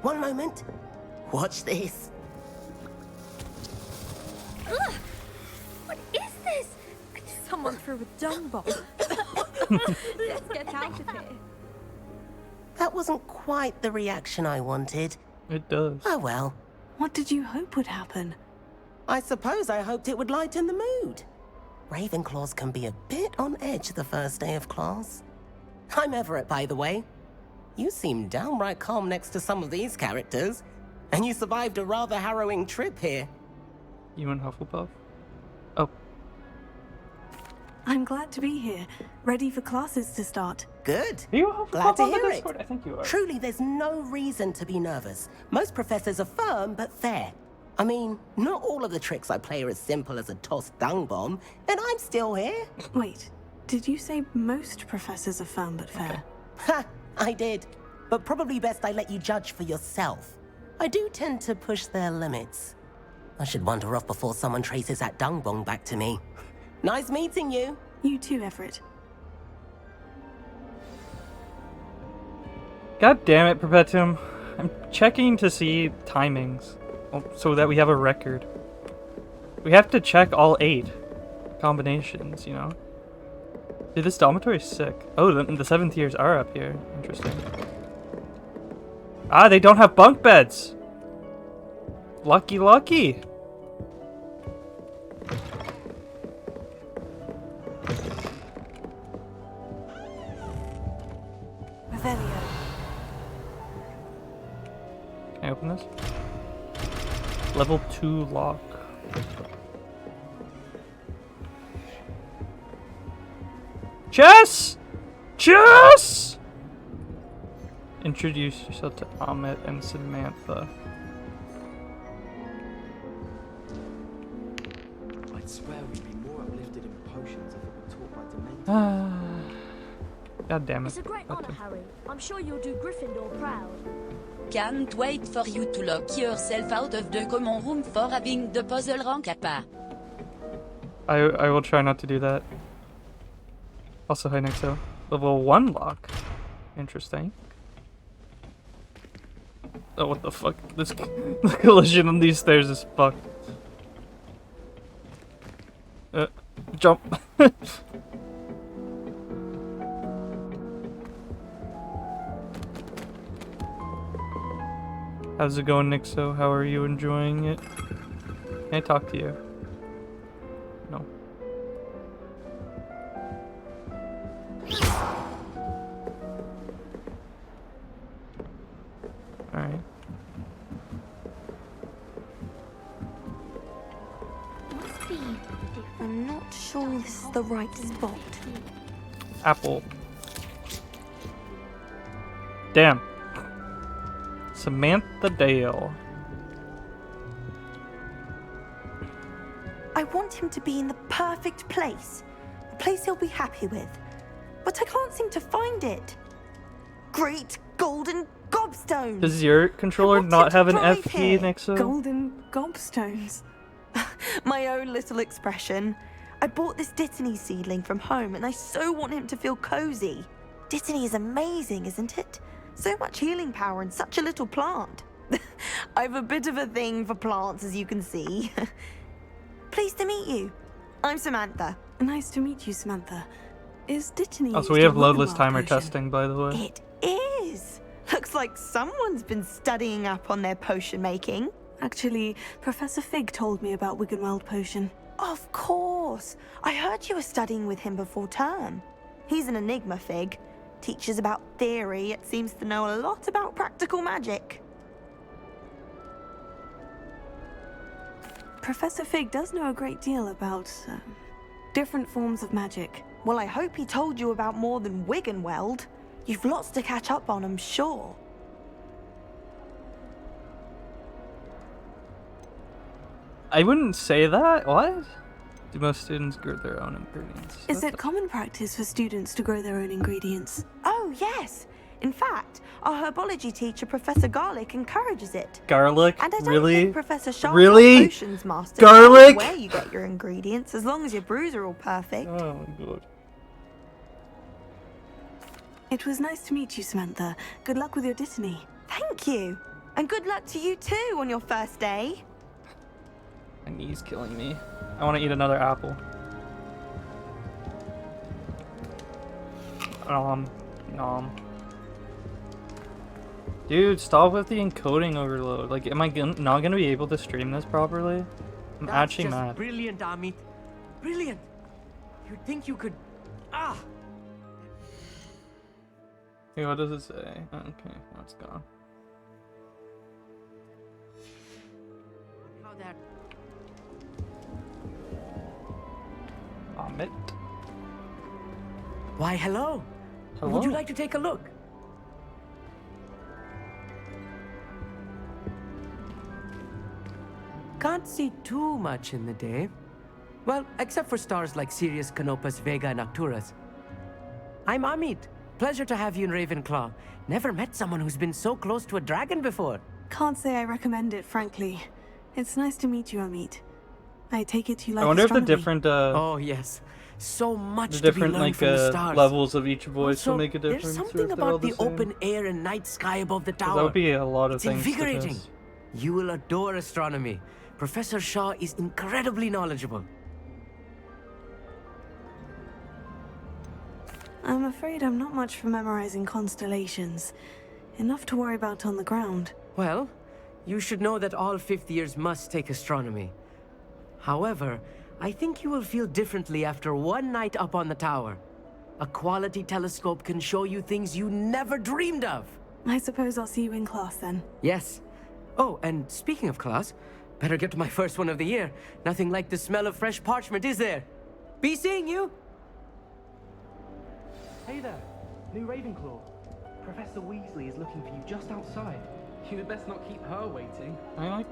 One moment. Watch this. Ugh! What is this? Someone threw a dung bomb. Let's get out of here. That wasn't quite the reaction I wanted. It does. Oh well. What did you hope would happen? I suppose I hoped it would lighten the mood. Ravenclaws can be a bit on edge the first day of class. I'm Everett, by the way. You seem downright calm next to some of these characters, and you survived a rather harrowing trip here. You and Hufflepuff? Oh. I'm glad to be here, ready for classes to start. Good. Are you a Hufflepuff Glad to on the hear Discord? it. I think you are. Truly, there's no reason to be nervous. Most professors are firm but fair. I mean, not all of the tricks I play are as simple as a tossed dung bomb, and I'm still here. Wait, did you say most professors are firm but fair? Ha! I did. But probably best I let you judge for yourself. I do tend to push their limits. I should wander off before someone traces that dung bomb back to me. Nice meeting you. You too, Everett. God damn it, Perpetuum. I'm checking to see timings so that we have a record. We have to check all 8 combinations, you know? Dude, this dormitory is sick. Oh, the 7th years are up here. Interesting. Ah, they don't have bunk beds! Lucky, lucky! Revelio. Can I open this? Level 2 lock. Chess! Chess! Introduce yourself to Amit and Samantha. I'd swear we'd be more uplifted in potions if it were taught by Dementors. God damn it. It's a great honor, Harry. I'm sure you'll do Gryffindor proud. Can't wait for you to lock yourself out of the common room for having the puzzle wrong, Kappa. I will try not to do that. Also, hi Nixo. Level 1 lock. Interesting. Oh, what the fuck? This the collision on these stairs is fucked. Jump. How's it going, Nixo? How are you enjoying it? Can I talk to you? No. Alright. Must be. I'm not sure this is the right spot. Apple. Damn. Samantha Dale. I want him to be in the perfect place. A place he'll be happy with. But I can't seem to find it. Great golden gobstone! Does your controller not have an F key, Nixo? Golden gobstones. My own little expression. I bought this Dittany seedling from home and I so want him to feel cozy. Dittany is amazing, isn't it? So much healing power in such a little plant. I've a bit of a thing for plants, as you can see. Pleased to meet you. I'm Samantha. Nice to meet you, Samantha. Is Dittany Also, we have loadless timer testing, by the way. It is. Looks like someone's been studying up on their potion making. Actually, Professor Fig told me about Wiggenweld potion. Of course. I heard you were studying with him before term. He's an enigma, Fig. Teaches about theory, it seems to know a lot about practical magic. Professor Fig does know a great deal about different forms of magic. Well, I hope he told you about more than Wiggenweld. You've lots to catch up on, I'm sure. I wouldn't say that. What? Do most students grow their own ingredients? Is it common practice for students to grow their own ingredients? Oh, yes. In fact, our herbology teacher, Professor Garlic, encourages it. Garlic? And I don't Really? think Professor Sharp, Really? our potions master, Garlic? cares where you get your ingredients, as long as your brews are all perfect. Oh my god. It was nice to meet you, Samantha. Good luck with your Dittany. Thank you. And good luck to you too on your first day. My knee's killing me. I want to eat another apple. Nom. Dude, stop with the encoding overload. Like, am I not gonna be able to stream this properly? I'm That's actually just mad. Brilliant, Amit. Brilliant. You'd think you could. Ah. Okay, what does it say? Okay, that's gone. How that. Amit. Why, hello. Hello. Would you like to take a look? Can't see too much in the day. Well, except for stars like Sirius, Canopus, Vega, and Arcturus. I'm Amit. Pleasure to have you in Ravenclaw. Never met someone who's been so close to a dragon before. Can't say I recommend it, frankly. It's nice to meet you, Amit. I take it you like I wonder if the astronomy. different Oh yes, so much the to be different learned like from the stars. levels of each voice Also, will make a difference. There's or something if they're all about the same. open air and night sky above the 'Cause tower. that would be a lot of It's things to invigorating. test. You will adore astronomy. Professor Shaw is incredibly knowledgeable. I'm afraid I'm not much for memorizing constellations. Enough to worry about on the ground. Well, you should know that all fifth years must take astronomy. However, I think you will feel differently after one night up on the tower. A quality telescope can show you things you never dreamed of. I suppose I'll see you in class then. Yes. Oh, and speaking of class, better get to my first one of the year. Nothing like the smell of fresh parchment, is there? Be seeing you! Hey there, new Ravenclaw. Professor Weasley is looking for you just outside. You'd best not keep her waiting. I like.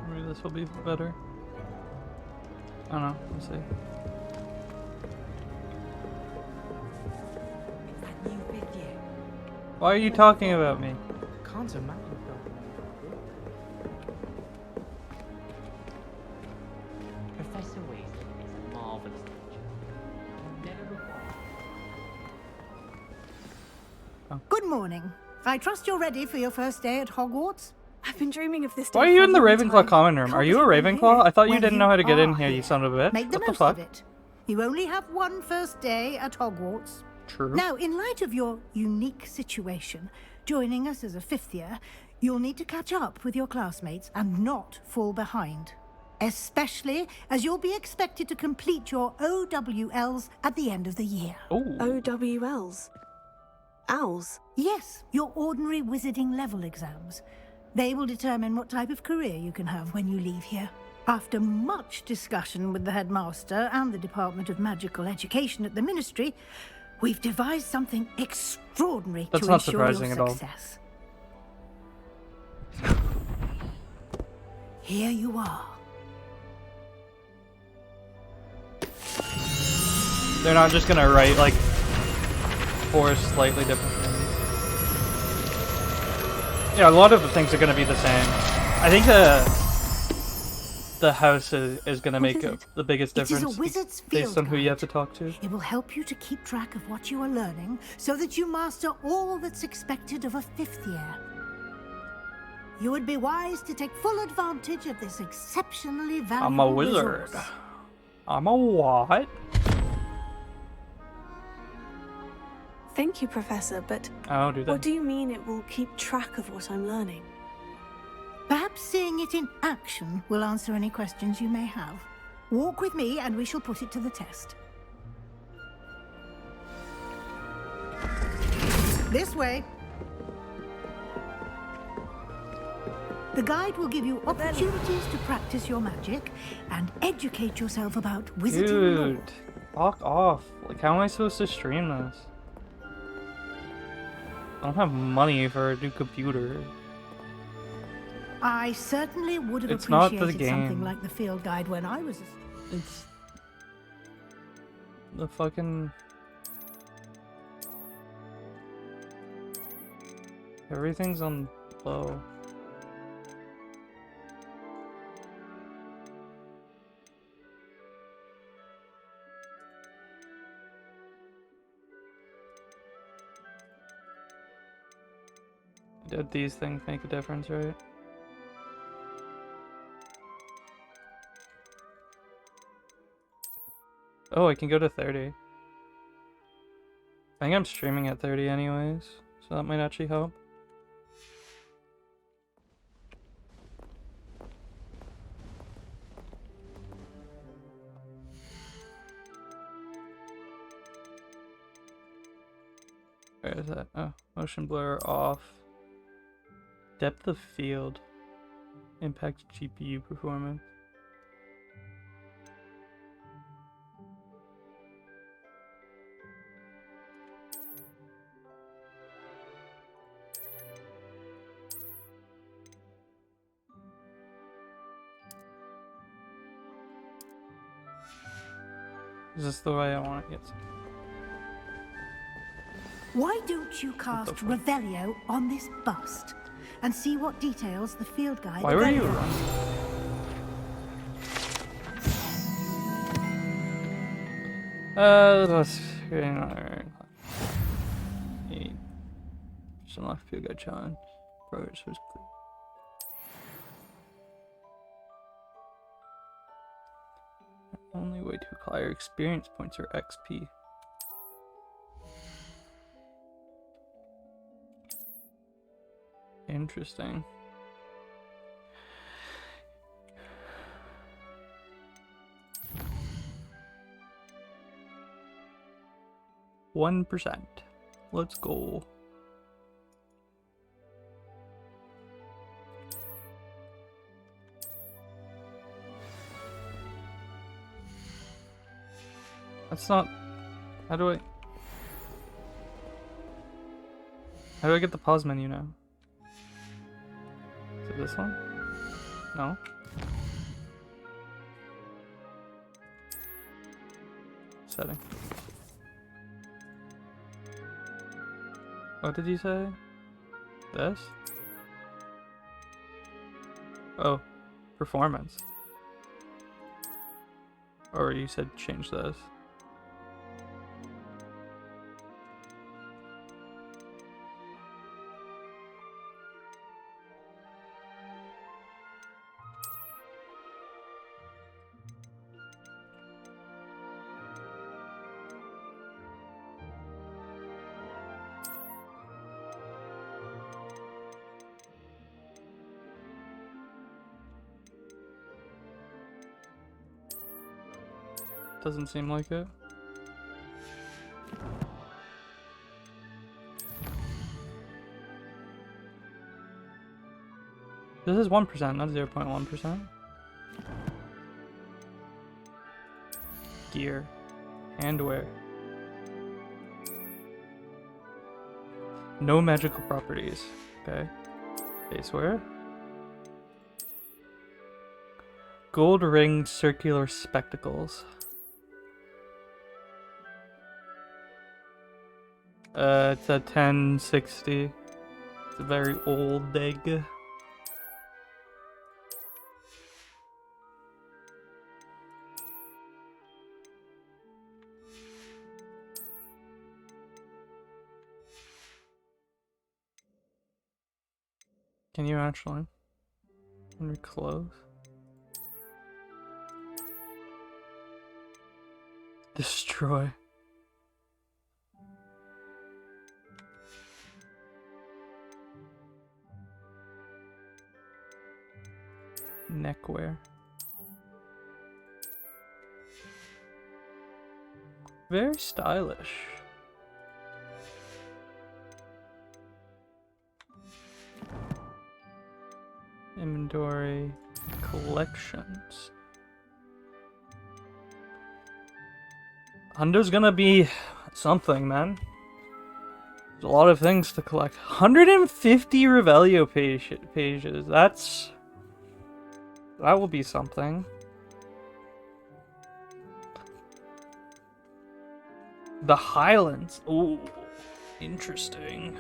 Maybe this will be better. I don't know. We'll see. It's that new fifth year. Why are you talking about me? Can't imagine helping Professor Weasley is a marvelous teacher. Never before. Good morning. I trust you're ready for your first day at Hogwarts. I've been dreaming of this day. Why are you in the Ravenclaw common room? Are you a Ravenclaw? I thought you Well, didn't you know how to get in are here, you son of a bitch. Make the What the most fuck? of it. You only have one first day at Hogwarts. True. Now, in light of your unique situation, joining us as a fifth year, you'll need to catch up with your classmates and not fall behind. Especially as you'll be expected to complete your OWLs at the end of the year. OWLs? Owls? Yes, your ordinary wizarding level exams. They will determine what type of career you can have when you leave here. After much discussion with the headmaster and the Department of Magical Education at the Ministry, we've devised something extraordinary That's to not ensure your surprising at all. success. Here you are. They're not just gonna write like 4 slightly different things. Yeah, a lot of the things are gonna be the same. I think the house is gonna make the biggest It is a difference wizard's based field on who you guide. have to talk to. It will help you to keep track of what you are learning so that you master all that's expected of a fifth year. You would be wise to take full advantage of this exceptionally valuable I'm a wizard. resource. I'm a what? Thank you, Professor, but Oh, do they? what do you mean it will keep track of what I'm learning? Perhaps seeing it in action will answer any questions you may have. Walk with me and we shall put it to the test. This way. The guide will give you opportunities to practice your magic and educate yourself about wizarding lore. Dude, fuck off. Like, how am I supposed to stream this? I don't have money for a new computer. I certainly would have It's not the appreciated something game. like the field guide when I was It's the fucking... Everything's on low. Did these things make a difference, right? Oh, I can go to 30. I think I'm streaming at 30 anyways, so that might actually help. Where is that? Oh, motion blur off. Depth of field. Impact GPU performance. Is this the way I want it? Yes. Why don't you cast Revelio on this bust and see what details the field guide Why were you identifies? Let's some left field guide challenge. Progress was clear. Only way to acquire experience points or XP. Interesting. %. Let's go. That's not... How do I get the pause menu now? Is it this one? No? Setting. What did you say? This? Oh, performance. Or you said change this. Doesn't seem like it. This is 1%, not 0.1%. Gear. Handwear. No magical properties. Okay. Basewear. Gold ring circular spectacles. It's a 1060. It's a very old egg. Can you actually? Can we close? Destroy. Neckwear. Very stylish. Inventory. Collections. Hundo's gonna be something, man. There's a lot of things to collect. 150 Revelio pages. That will be something. The Highlands. Ooh, interesting.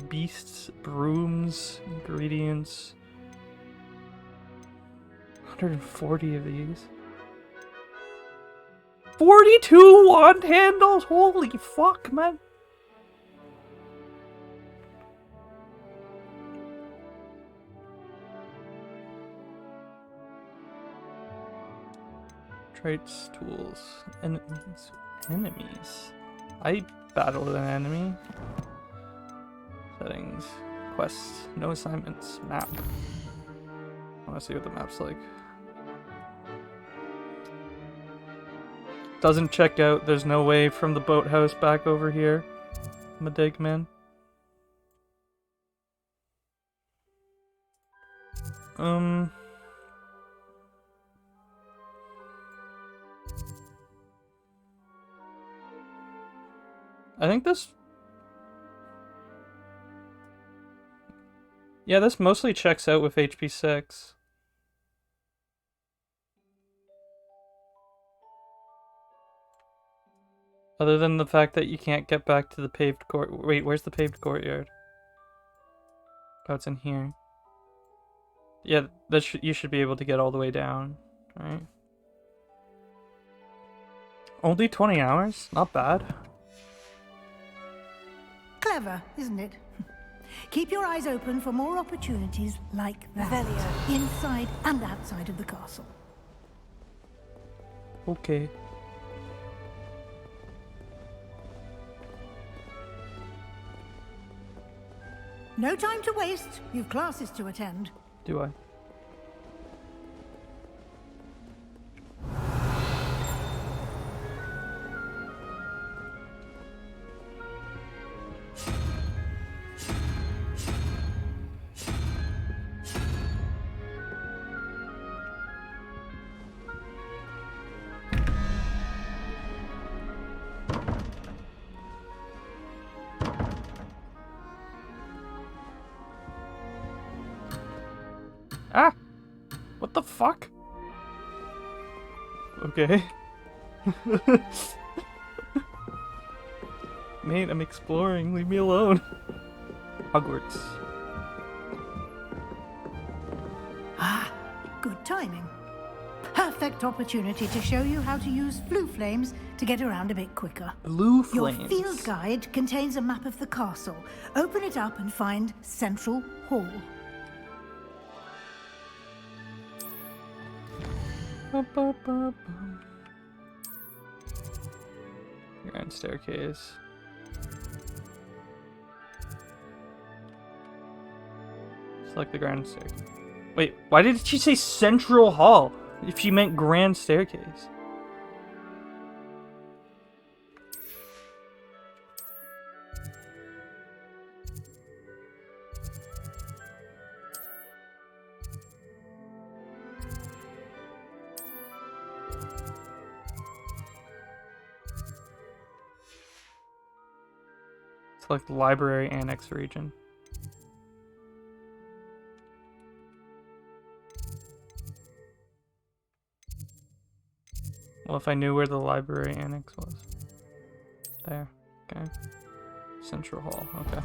Beasts, brooms, ingredients. 140 of these. 42 wand handles. Holy fuck, man. Traits, tools, enemies. I battled an enemy. Settings, quests, no assignments, map. I want to see what the map's like. Doesn't check out. There's no way from the boathouse back over here. I'm a dig man. I think this... Yeah, this mostly checks out with HP 6. Other than the fact that you can't get back to the paved court. Wait, where's the paved courtyard? Oh, it's in here. Yeah, you should be able to get all the way down, right? Only 20 hours? Not bad. Clever, isn't it? Keep your eyes open for more opportunities like that. Inside and outside of the castle. Okay. No time to waste. You've classes to attend. Do I? Ah! What the fuck? Okay. Mate, I'm exploring. Leave me alone. Hogwarts. Ah, good timing. Perfect opportunity to show you how to use blue flames to get around a bit quicker. Blue flames? Your field guide contains a map of the castle. Open it up and find Central Hall. Grand staircase. Select the grand staircase. Wait, why did she say Central Hall if she meant grand staircase? Select library annex region. Well, if I knew where the library annex was. There. Okay. Central Hall. Okay.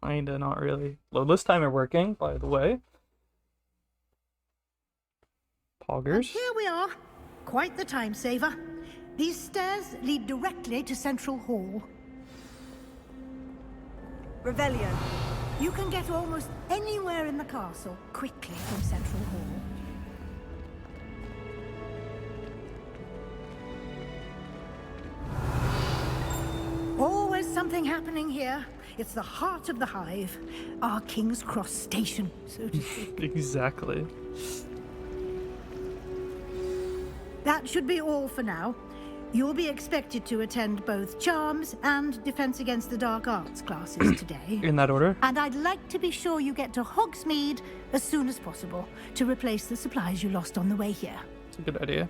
Kinda, not really. Loadless timer working, by the way. Poggers. And here we are. Quite the time saver. These stairs lead directly to Central Hall. Revelio. You can get almost anywhere in the castle quickly from Central Hall. Always something happening here. It's the heart of the hive. Our King's Cross station, so to speak. Exactly. That should be all for now. You'll be expected to attend both Charms and Defense Against the Dark Arts classes today. In that order? And I'd like to be sure you get to Hogsmeade as soon as possible to replace the supplies you lost on the way here. It's a good idea.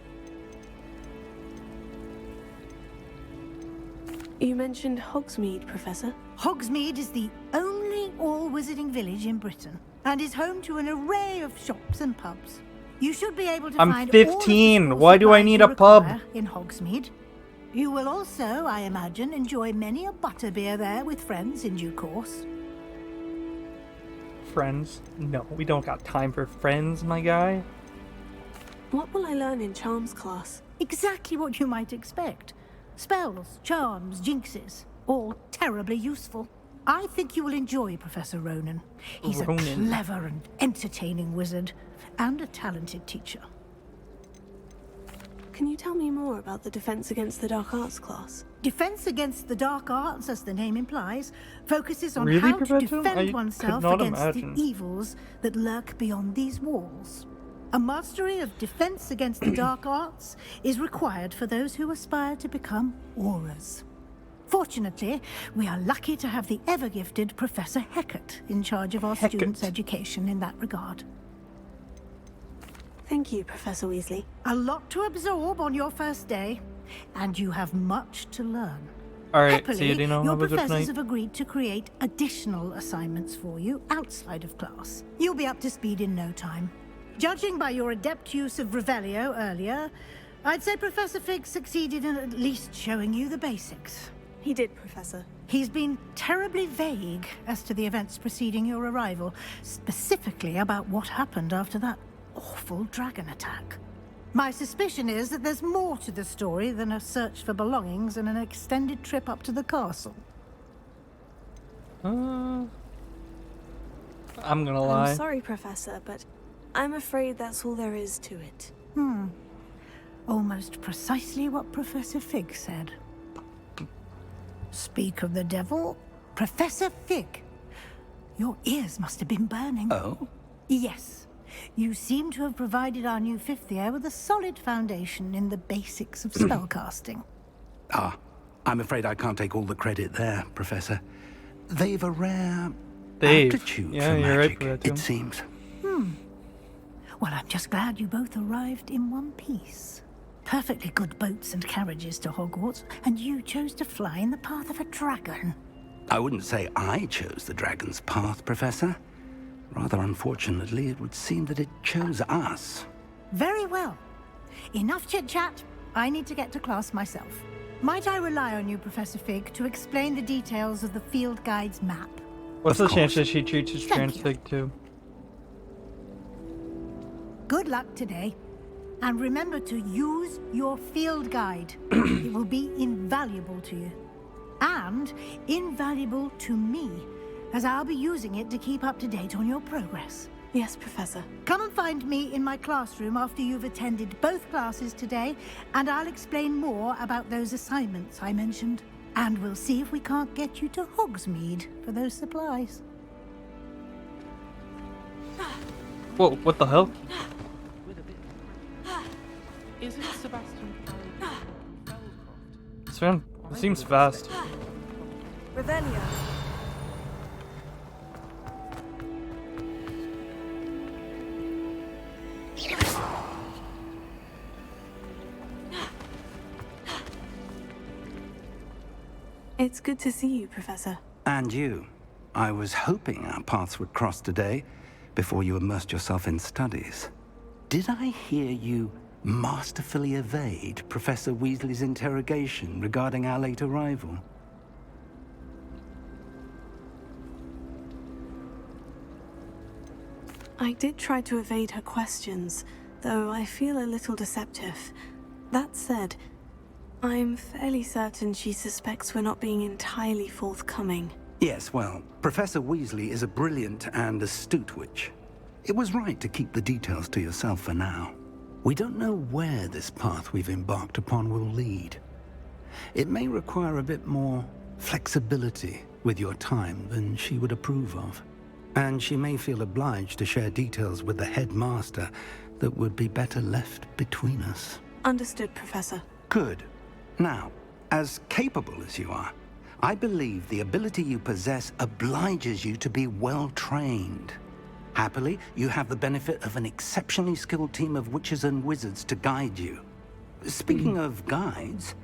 You mentioned Hogsmeade, Professor. Hogsmeade is the only all-wizarding village in Britain and is home to an array of shops and pubs. You should be able to I'm find 15. all of the Why do I need a pub? in Hogsmeade. You will also, I imagine, enjoy many a butterbeer there with friends in due course. Friends? No, we don't got time for friends, my guy. What will I learn in Charms class? Exactly what you might expect. Spells, charms, jinxes, all terribly useful. I think you will enjoy Professor Ronan. He's a clever and entertaining wizard, and a talented teacher. Can you tell me more about the Defense Against the Dark Arts class? Defense Against the Dark Arts, as the name implies, focuses on Really, how to Professor? defend I oneself could not against imagine. the evils that lurk beyond these walls. A mastery of Defense Against the Dark Arts is required for those who aspire to become auras. Fortunately, we are lucky to have the ever-gifted Professor Hecat in charge of our students' education in that regard. Thank you, Professor Weasley. A lot to absorb on your first day, and you have much to learn. Alright, Happily, see you, Dino. your Have a good professors night. have agreed to create additional assignments for you outside of class. You'll be up to speed in no time. Judging by your adept use of Revelio earlier, I'd say Professor Fig succeeded in at least showing you the basics. He did, Professor. He's been terribly vague as to the events preceding your arrival, specifically about what happened after that awful dragon attack. My suspicion is that there's more to the story than a search for belongings and an extended trip up to the castle. I'm gonna lie. I'm sorry, Professor, but I'm afraid that's all there is to it. Almost precisely what Professor Fig said. Speak of the devil, Professor Fig. Your ears must have been burning. Oh? Yes. You seem to have provided our new fifth year with a solid foundation in the basics of spellcasting. Ah, I'm afraid I can't take all the credit there, Professor. They've a rare aptitude Yeah, for you're right magic, for that too. it seems. Well, I'm just glad you both arrived in one piece. Perfectly good boats and carriages to Hogwarts, and you chose to fly in the path of a dragon. I wouldn't say I chose the dragon's path, Professor. Rather unfortunately, it would seem that it chose us. Very well. Enough chit-chat. I need to get to class myself. Might I rely on you, Professor Fig, to explain the details of the field guide's map? What's the chance that she teaches Thank you. Transfig too? Good luck today. And remember to use your field guide. It will be invaluable to you. And invaluable to me, as I'll be using it to keep up to date on your progress. Yes, Professor. Come and find me in my classroom after you've attended both classes today, and I'll explain more about those assignments I mentioned. And we'll see if we can't get you to Hogsmeade for those supplies. Whoa, what the hell? Is it Sebastian It seems fast. Revelio. It's good to see you, Professor. And you. I was hoping our paths would cross today, before you immersed yourself in studies. Did I hear you masterfully evade Professor Weasley's interrogation regarding our late arrival? I did try to evade her questions, though I feel a little deceptive. That said, I'm fairly certain she suspects we're not being entirely forthcoming. Yes, well, Professor Weasley is a brilliant and astute witch. It was right to keep the details to yourself for now. We don't know where this path we've embarked upon will lead. It may require a bit more flexibility with your time than she would approve of. And she may feel obliged to share details with the headmaster that would be better left between us. Understood, Professor. Good. Now, as capable as you are, I believe the ability you possess obliges you to be well trained. Happily, you have the benefit of an exceptionally skilled team of witches and wizards to guide you. Speaking of guides,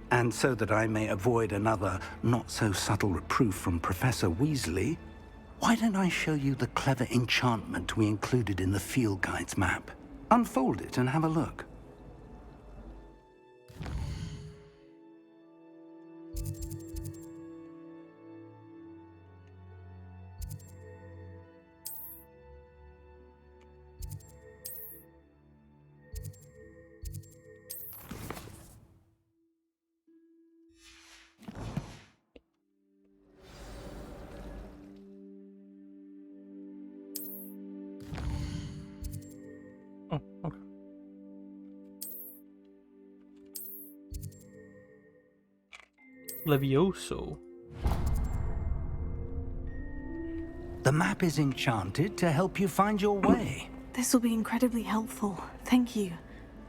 and so that I may avoid another not-so-subtle reproof from Professor Weasley, why don't I show you the clever enchantment we included in the field guide's map? Unfold it and have a look. Oh, okay. Levioso. The map is enchanted to help you find your way. This will be incredibly helpful. Thank you.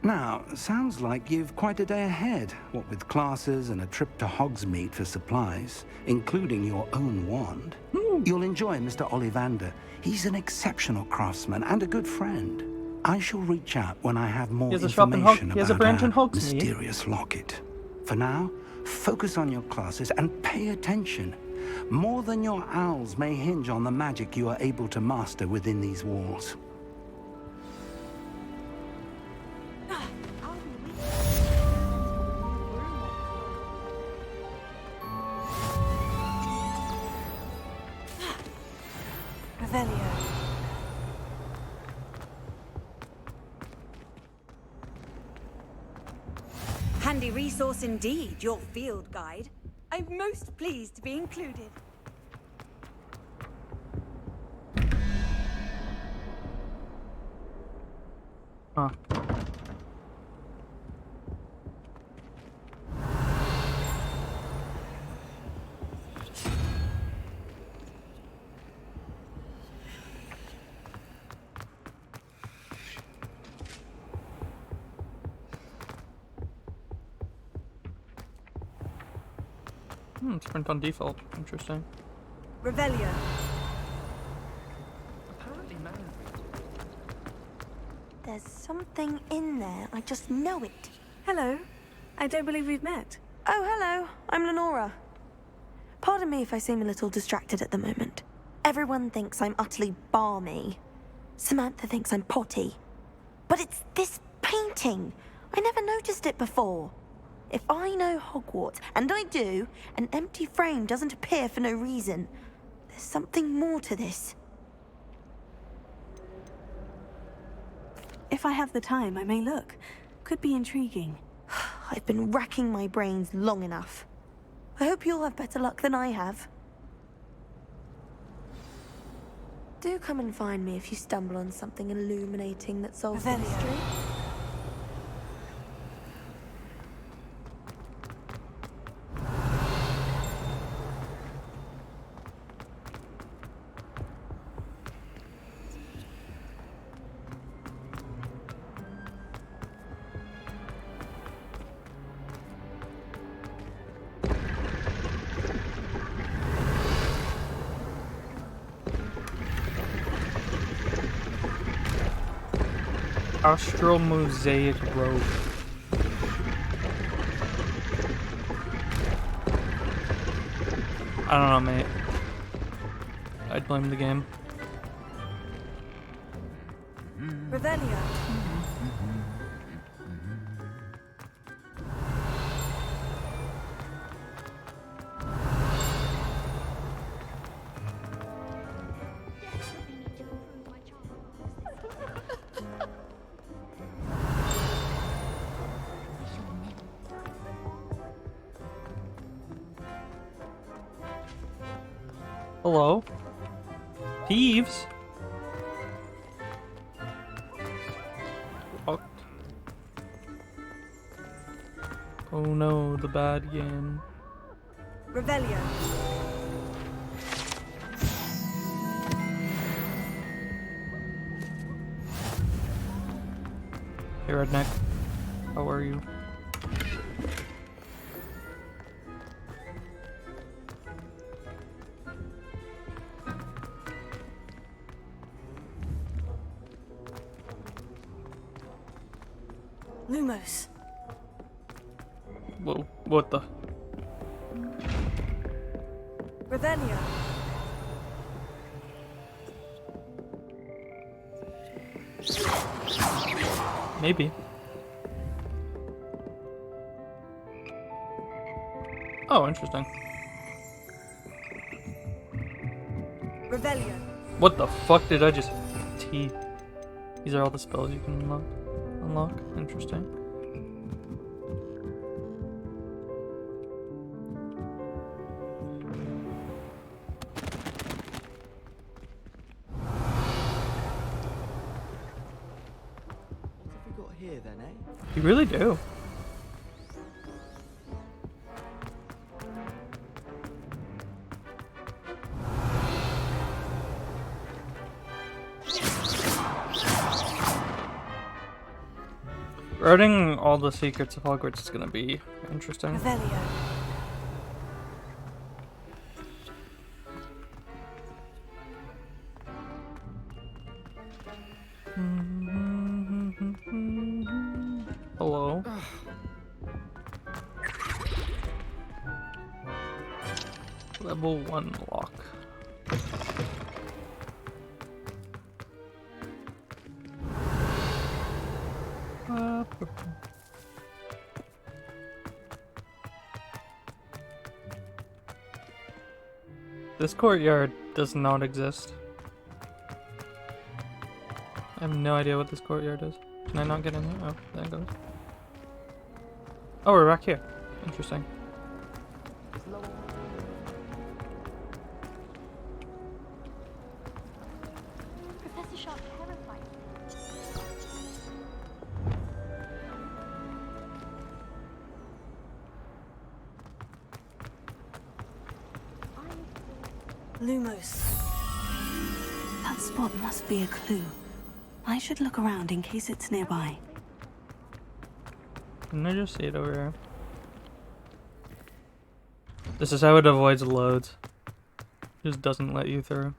Now, sounds like you've quite a day ahead, what with classes and a trip to Hogsmeade for supplies, including your own wand. You'll enjoy Mr. Ollivander. He's an exceptional craftsman and a good friend. I shall reach out when I have more information about our mysterious locket. For now, focus on your classes and pay attention. More than your owls may hinge on the magic you are able to master within these walls. Revelio. Handy resource indeed, your field guide. I'm most pleased to be included. Huh. It's print on default. Interesting. Revelio. Apparently, man. There's something in there. I just know it. Hello. I don't believe we've met. Oh, hello. I'm Lenora. Pardon me if I seem a little distracted at the moment. Everyone thinks I'm utterly balmy. Samantha thinks I'm potty. But it's this painting. I never noticed it before. If I know Hogwarts, and I do, an empty frame doesn't appear for no reason. There's something more to this. If I have the time, I may look. Could be intriguing. I've been racking my brains long enough. I hope you'll have better luck than I have. Do come and find me if you stumble on something illuminating that solves the mystery. Astral Mosaic Robe. I don't know, mate. I'd blame the game. Revelio. Hello? Thieves? Fucked. Oh no, the bad game. Revelio. Hey, redneck. How are you? Lumos. Whoa, what the? Revelio. Maybe. Oh, interesting. Revelio. What the fuck did I just... T. These are all the spells you can unlock. Interesting. What have we got here then, eh? You really do. Learning all the secrets of Hogwarts is gonna be interesting. Revelio. Hello. Level 1 lock. This courtyard does not exist. I have no idea what this courtyard is. Can I not get in here? Oh, there it goes. Oh, we're back here. Interesting. Professor Sharp terrified. Lumos. That spot must be a clue. I should look around in case it's nearby. Can I just see it over here? This is how it avoids loads. Just doesn't let you through.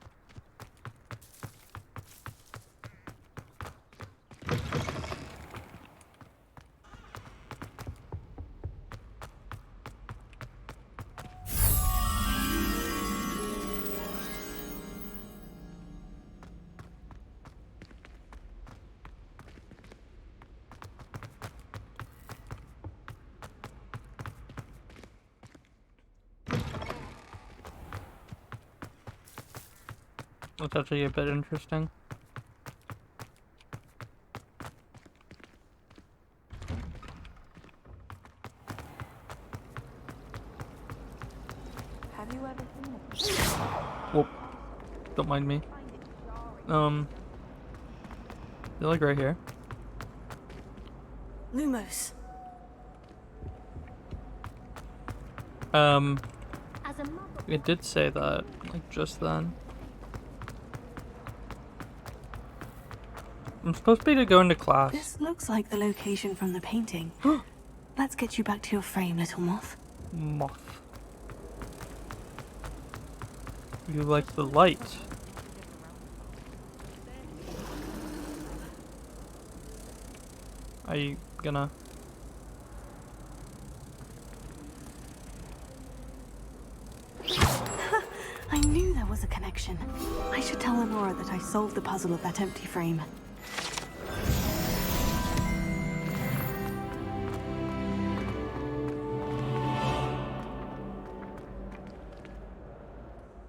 That's actually a bit interesting. Have you ever seen it? Whoop. Don't mind me. They're like right here. Lumos. It did say that, like, just then. I'm supposed to be to go into class. This looks like the location from the painting. Let's get you back to your frame, little moth. Moth. You like the light. Are you gonna... I knew there was a connection. I should tell Lenora that I solved the puzzle of that empty frame.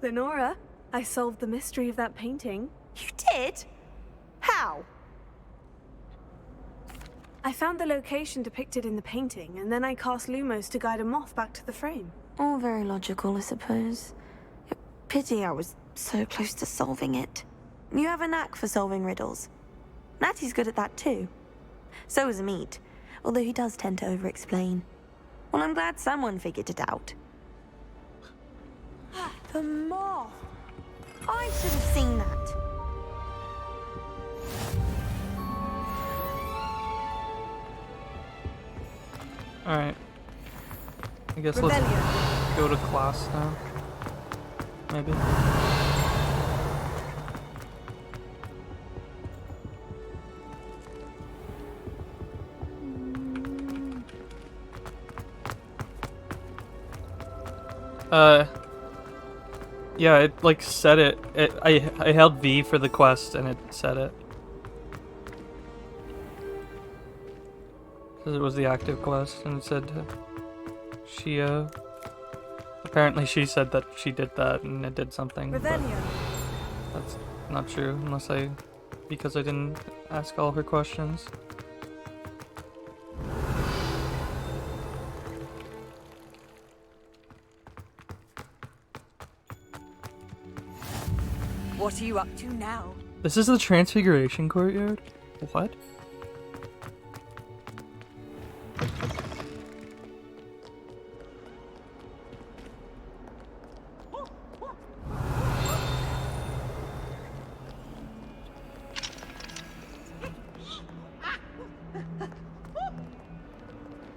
Lenora, I solved the mystery of that painting. You did? How? I found the location depicted in the painting, and then I cast Lumos to guide a moth back to the frame. All very logical, I suppose. Pity I was so close to solving it. You have a knack for solving riddles. Natty's good at that too. So is Meat, although he does tend to over-explain. Well, I'm glad someone figured it out. The moth! I should have seen that. Alright. I guess let's go to class now. Maybe. Yeah, it like said it. I held V for the quest and it said it. Because it was the active quest and it said she apparently she said that she did that and it did something. But that's not true unless because I didn't ask all her questions. What are you up to now? This is the Transfiguration Courtyard? What?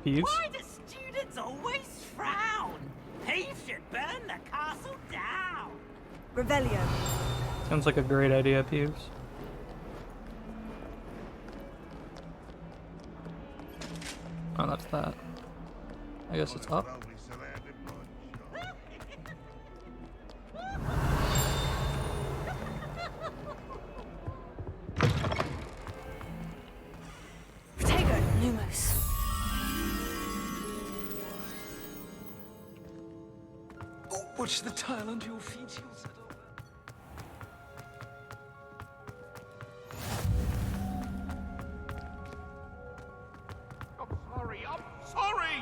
Peeves? Why do students always frown? Peeves should burn the castle down. Revelio. Sounds like a great idea, Peeves. Oh, that's that. I guess it's up. Protego, Lumos. Oh, watch the tile under your feet. You'll settle. I'm sorry!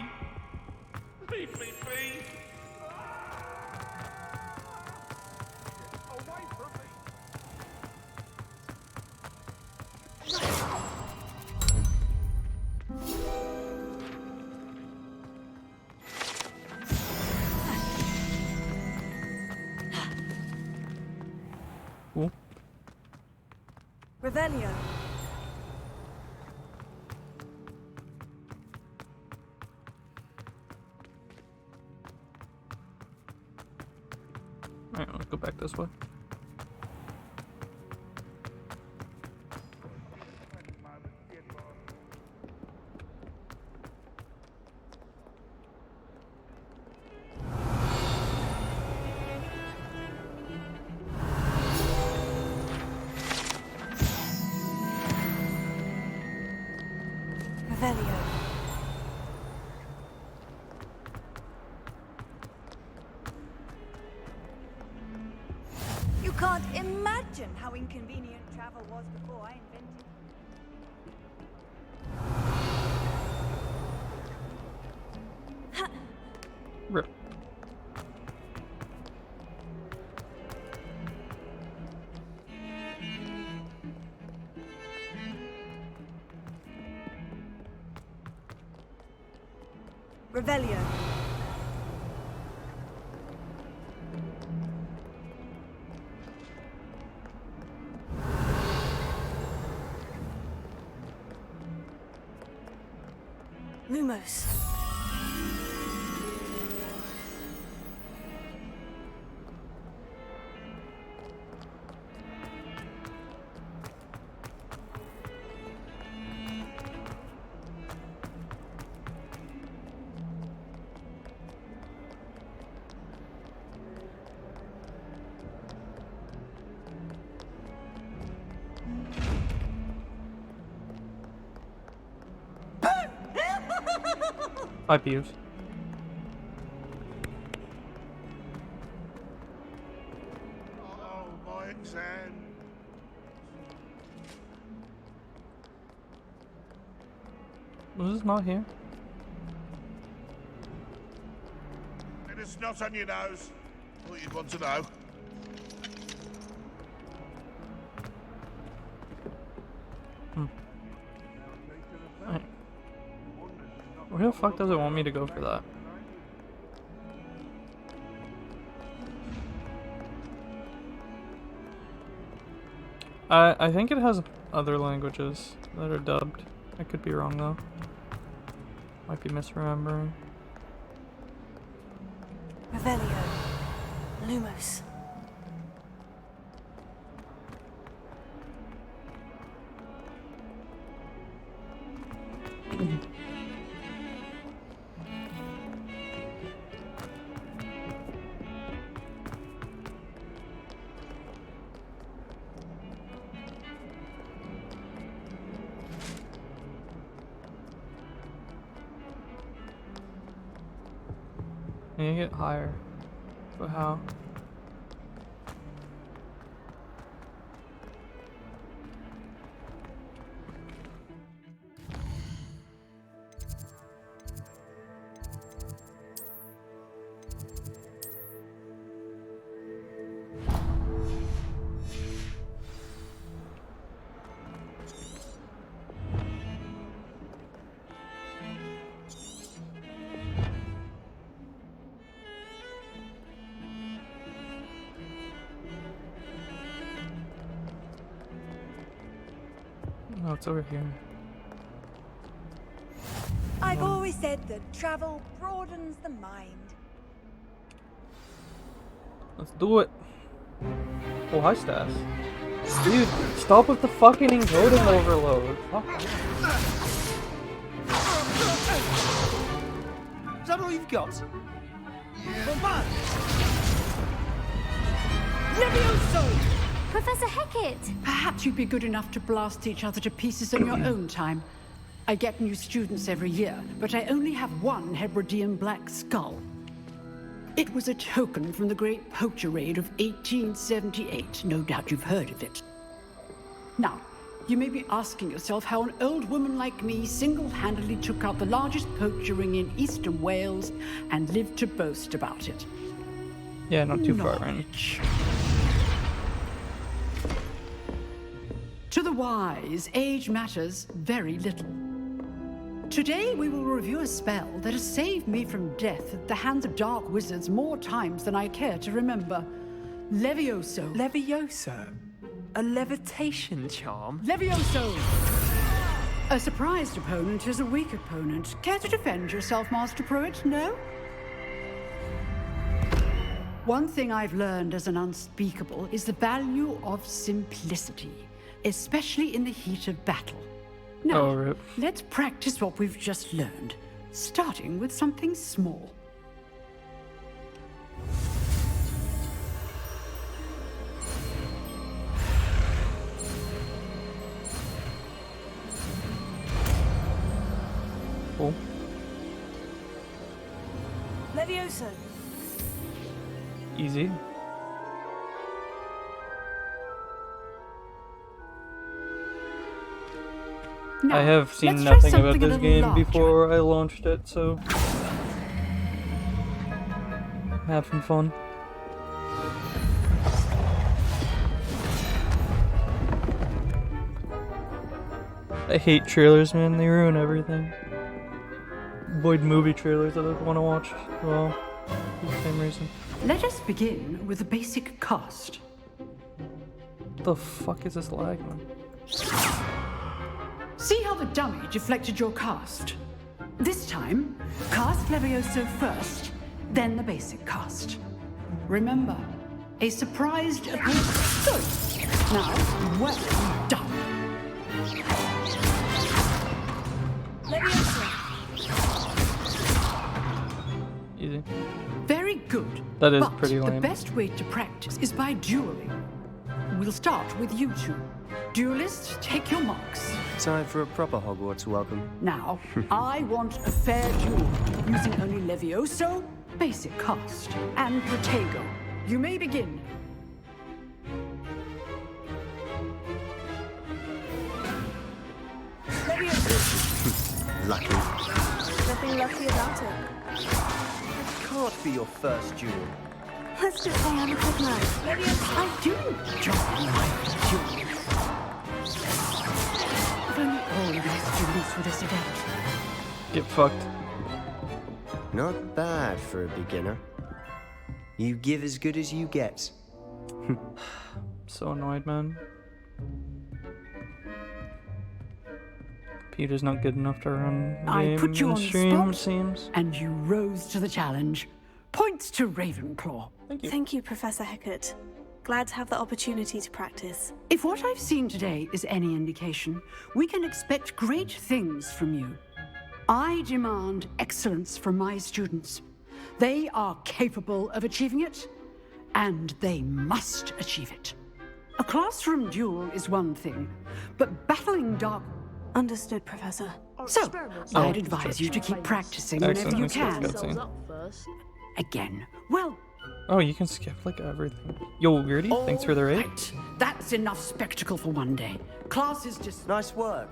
Leave me be! Get away from me! Cool. Revelio. Alright, let's go back this way. Revelio. You can't imagine how inconvenient travel was before I invented Rip. Revelio. Lumos. Hi, Peeves. Oh, my exam. Was this not here? Bit of snot on your nose. Thought you'd want to know. Right. Where the fuck does it want me to go for that? I think it has other languages that are dubbed. I could be wrong though. Might be misremembering. Revelio. Lumos. Can you get higher? But how? No, it's over here. I've always said that travel broadens the mind. Let's do it. Oh, hi, Stas. Dude, stop with the fucking encoding overload. Fuck. Is that all you've got? Bombard! Levioso! Professor Hecat! Perhaps you'd be good enough to blast each other to pieces in your own time. I get new students every year, but I only have one Hebridean black skull. It was a token from the Great Poacher Raid of 1878. No doubt you've heard of it. Now, you may be asking yourself how an old woman like me single-handedly took out the largest poacher ring in eastern Wales and lived to boast about it. Yeah, not too far, right? To the wise, age matters very little. Today we will review a spell that has saved me from death at the hands of dark wizards more times than I care to remember. Levioso. Levioso? A levitation charm? Levioso! A surprised opponent is a weak opponent. Care to defend yourself, Master Pruitt? No? One thing I've learned as an unspeakable is the value of simplicity, especially in the heat of battle. Now, let's practice what we've just learned, starting with something small. Oh. Levioso. Easy. Now, I have seen let's nothing try about something a this little game larger. before I launched it, so having fun. I hate trailers, man. They ruin everything. Avoid movie trailers that I want to watch. Well, for the same reason. Let us begin with a basic cast. What the fuck is this lag, man? See how the dummy deflected your cast? This time, cast Levioso first, then the basic cast. Remember, a surprised opponent. Good. Now, well done. Levioso. Easy. Very good. That is but pretty the lame. best way to practice is by dueling. We'll start with you two. Duelists, take your marks. Time for a proper Hogwarts welcome. Now, I want a fair duel, using only Levioso, basic cast, and Protego. You may begin. Levioso. Lucky. Nothing lucky about it. Can't be your first duel. Let's just say I'm a good man. Levioso. I do enjoy my duel. If only all my students were this adept. Get fucked. Not bad for a beginner. You give as good as you get. So annoyed, man. Peter's not good enough to run the I game put you in on the stream, spot, it seems. and you rose to the challenge. Points to Ravenclaw. Thank you, Professor Hecat. Glad to have the opportunity to practice. If what I've seen today is any indication, we can expect great things from you. I demand excellence from my students. They are capable of achieving it, and they must achieve it. A classroom duel is one thing, but battling dark... Understood, Professor. So, I'd advise you to keep practicing whenever you can. again. Well, Oh, you can skip like everything. Yo, Gertie, thanks for the raid. right. That's enough spectacle for one day. Class is just... Nice work.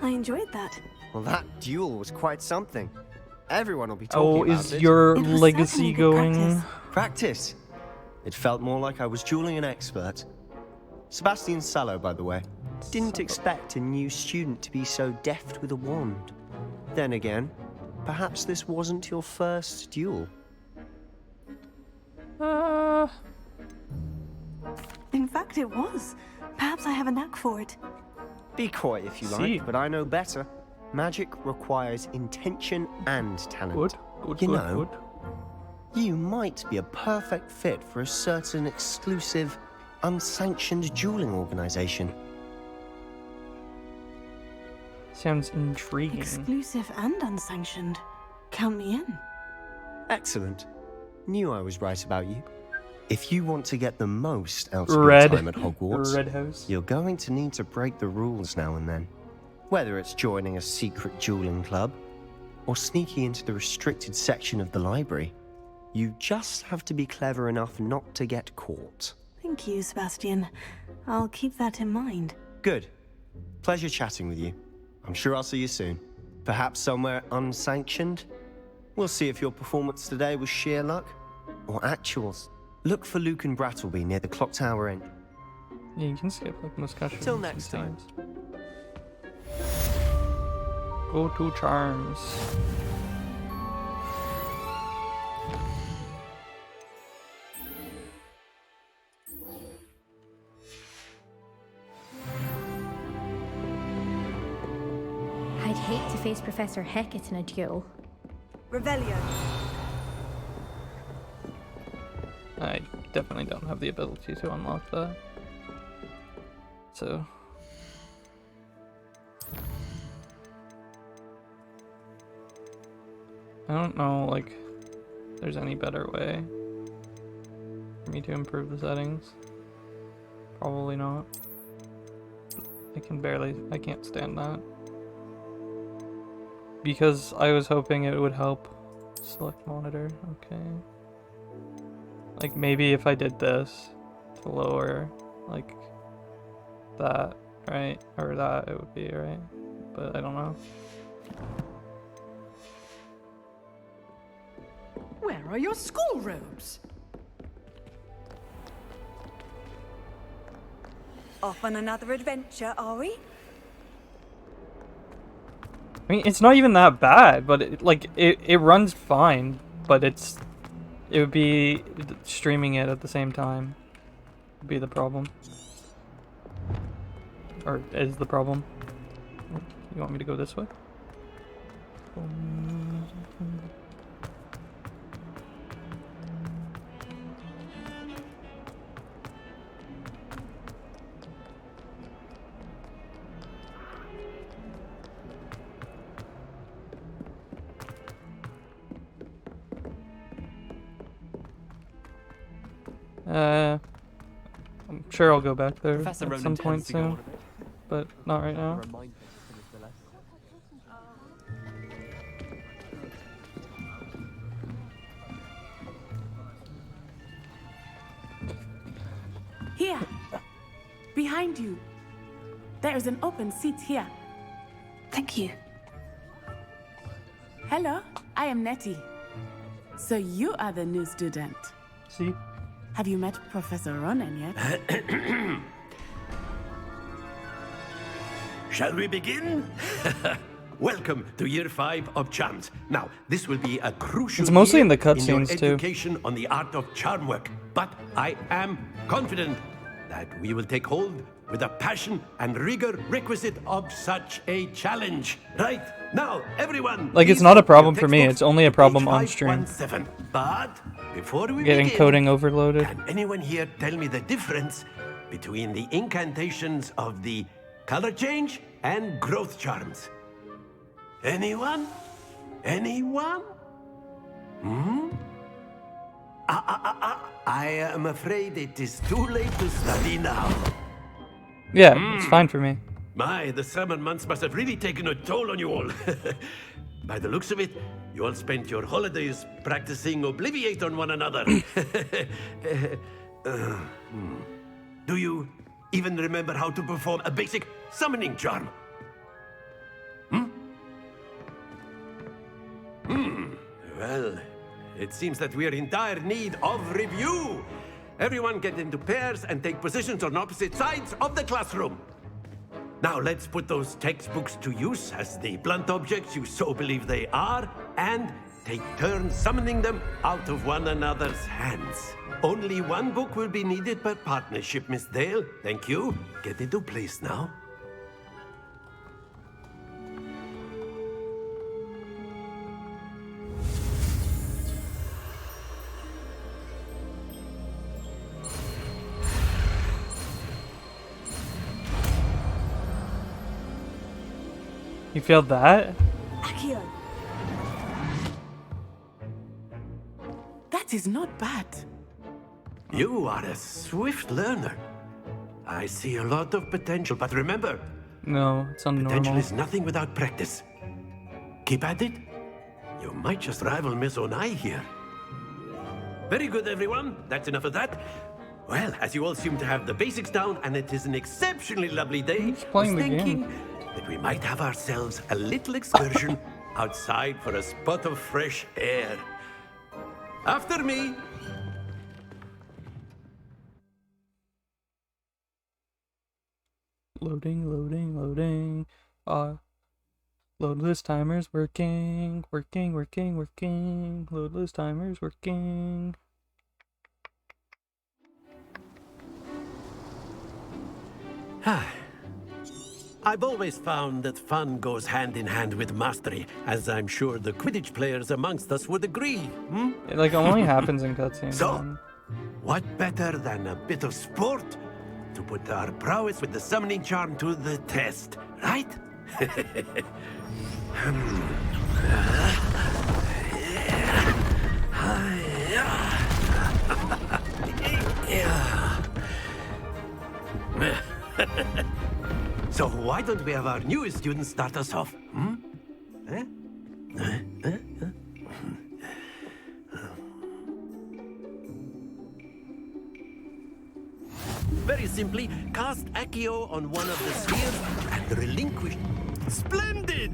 I enjoyed that. Well, that duel was quite something. Everyone will be talking about is it. your legacy going? Practice. It felt more like I was dueling an expert. Sebastian Sallow, by the way. Didn't expect a new student to be so deft with a wand. Then again, perhaps this wasn't your first duel. In fact, it was. Perhaps I have a knack for it. Be quiet if you like, but I know better. Magic requires intention and talent. You know, you might be a perfect fit for a certain exclusive, unsanctioned dueling organization. Sounds intriguing. Exclusive and unsanctioned. Count me in. Excellent. Knew I was right about you. If you want to get the most out of Red. your time at Hogwarts, Red House. You're going to need to break the rules now and then. Whether it's joining a secret dueling club, or sneaking into the restricted section of the library, you just have to be clever enough not to get caught. Thank you, Sebastian. I'll keep that in mind. Good. Pleasure chatting with you. I'm sure I'll see you soon. Perhaps somewhere unsanctioned? We'll see if your performance today was sheer luck, or actuals. Look for Luke and Brattleby near the clock tower end. Yeah, you can skip like most cutscenes. Till next time. Go to Charms. I'd hate to face Professor Hecat in a duel. Revelio. I definitely don't have the ability to unlock that. So... I don't know, like, if there's any better way for me to improve the settings. Probably not. I can't stand that. Because I was hoping it would help select monitor, okay. Like, maybe if I did this to lower, like, that, right? Or that, it would be, right? But I don't know. Where are your school robes? Off on another adventure, are we? I mean, it's not even that bad, but it runs fine, but it would be streaming it at the same time would be the problem. Or is the problem. You want me to go this way? I'm sure I'll go back there Professor at some Ronan point tends to go on soon, a bit. but not right now. Here, behind you. There is an open seat here. Thank you. Hello, I am Nettie. So you are the new student. See? Have you met Professor Ronan yet? Shall we begin? Welcome to Year 5 of Charms. Now, this will be a crucial It's mostly year in the your cutscenes, too. education on the art of charm work. But I am confident that we will take hold with the passion and rigor requisite of such a challenge. Right, now, everyone... Like, it's please not a open problem your for me, textbooks it's only a to problem page on stream. 517. But before we Getting begin, coding overloaded. can anyone here tell me the difference between the incantations of the color change and growth charms? Anyone? Anyone? Hmm? I am afraid it is too late to study now. Yeah, it's fine for me. My, the summer months must have really taken a toll on you all. By the looks of it, you all spent your holidays practicing Obliviate on one another. Do you even remember how to perform a basic summoning charm? Well, it seems that we are in dire need of review. Everyone get into pairs and take positions on opposite sides of the classroom. Now let's put those textbooks to use as the blunt objects you so believe they are, and take turns summoning them out of one another's hands. Only one book will be needed per partnership, Miss Dale. Thank you. Get into place now. You failed that? Accio. That is not bad. You are a swift learner. I see a lot of potential, but remember, no, it's unnormal. Potential is nothing without practice. Keep at it. You might just rival Miss Onai here. Very good, everyone. That's enough of that. Well, as you all seem to have the basics down, and it is an exceptionally lovely day, I was thinking that we might have ourselves a little excursion outside for a spot of fresh air. After me. Loading. Loadless timer's working. Loadless timer's working. I've always found that fun goes hand in hand with mastery, as I'm sure the Quidditch players amongst us would agree. It like only happens in cutscenes. So, what better than a bit of sport to put our prowess with the summoning charm to the test, right? So why don't we have our newest student start us off? Very simply, cast Accio on one of the spheres and relinquish. Splendid!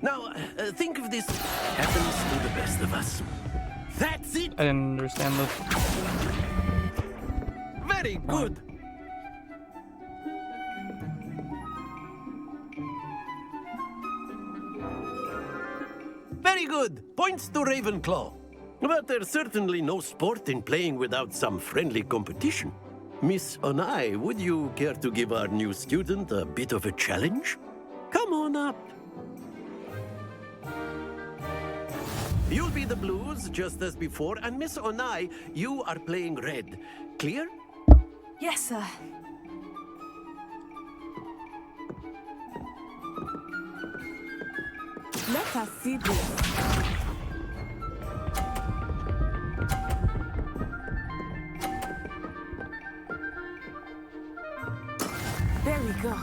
Now, think of this happens to the best of us. That's it! I didn't understand this. Very good! Very good! Points to Ravenclaw. But there's certainly no sport in playing without some friendly competition. Miss Onai, would you care to give our new student a bit of a challenge? Come on up. You'll be the blues, just as before, and Miss Onai, you are playing red. Clear? Yes, sir. Let us see this. There we go.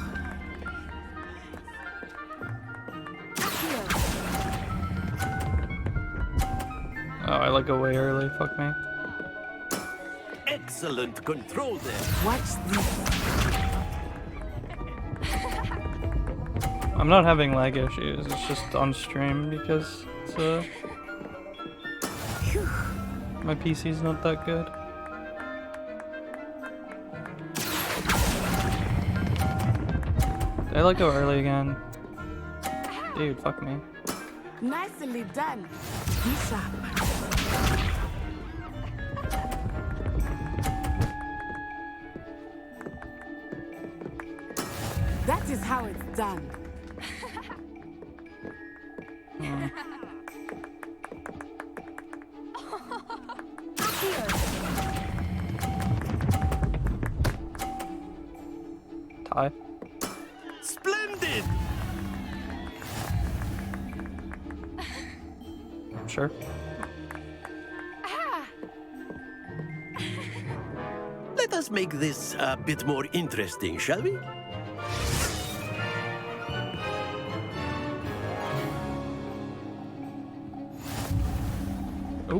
Oh, I like go way early. Fuck me. Excellent control there. Watch this. I'm not having lag issues. It's just on stream because it's my PC's not that good. Did I like go early again? Dude, fuck me. Nicely done. Be sharp. That is how it's done. Tie. Splendid! Sure. Let us make this a bit more interesting, shall we?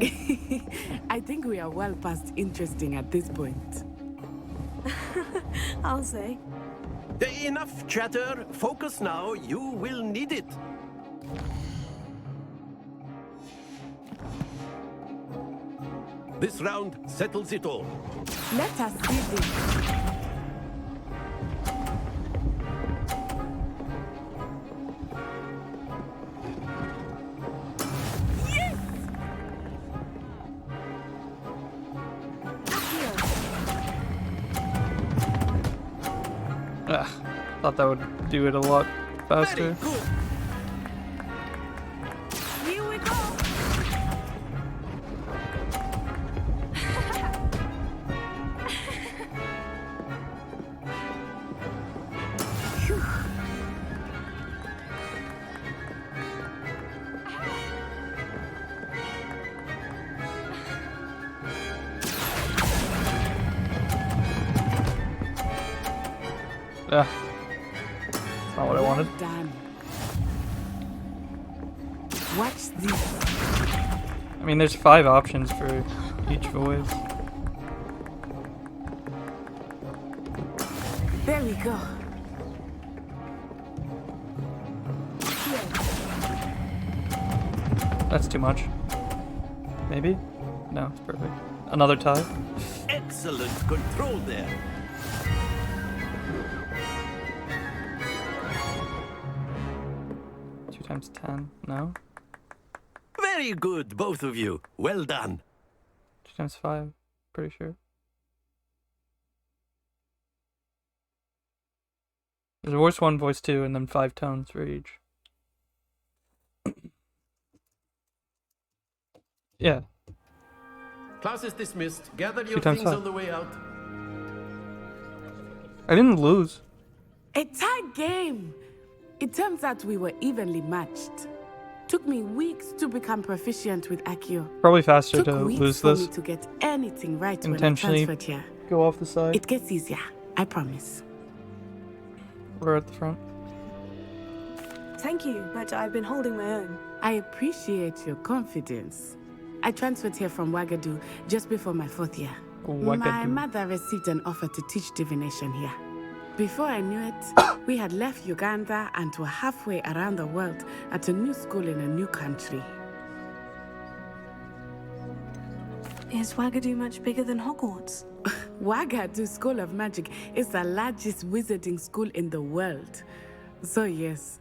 I think we are well past interesting at this point. I'll say. Enough chatter. Focus now. You will need it. This round settles it all. Let us see this. Thought that would do it a lot faster. Here we go. That's not what I wanted. Done. Watch this. I mean, there's 5 options for each voice. There we go. That's too much. Maybe? No, it's perfect. Another tie. Excellent control there. 2 times 10. No. Very good, both of you. Well done. 2 times 5. Pretty sure. There's voice 1, voice 2, and then 5 tones for each. Yeah. Class is dismissed. Gather 2 your times things 5. on the way out. I didn't lose. A tie game! It turns out we were evenly matched. Took me weeks to become proficient with Accio. Probably faster Took to weeks lose for this. me to get anything right when I Intentionally transferred here. go off the side. It gets easier, I promise. We're at the front. Thank you, but I've been holding my own. I appreciate your confidence. I transferred here from Wagadu just before my 4th year. My Wagadu. mother received an offer to teach divination here. Before I knew it, we had left Uganda and were halfway around the world at a new school in a new country. Is Wagadu much bigger than Hogwarts? Wagadu School of Magic is the largest wizarding school in the world. So yes,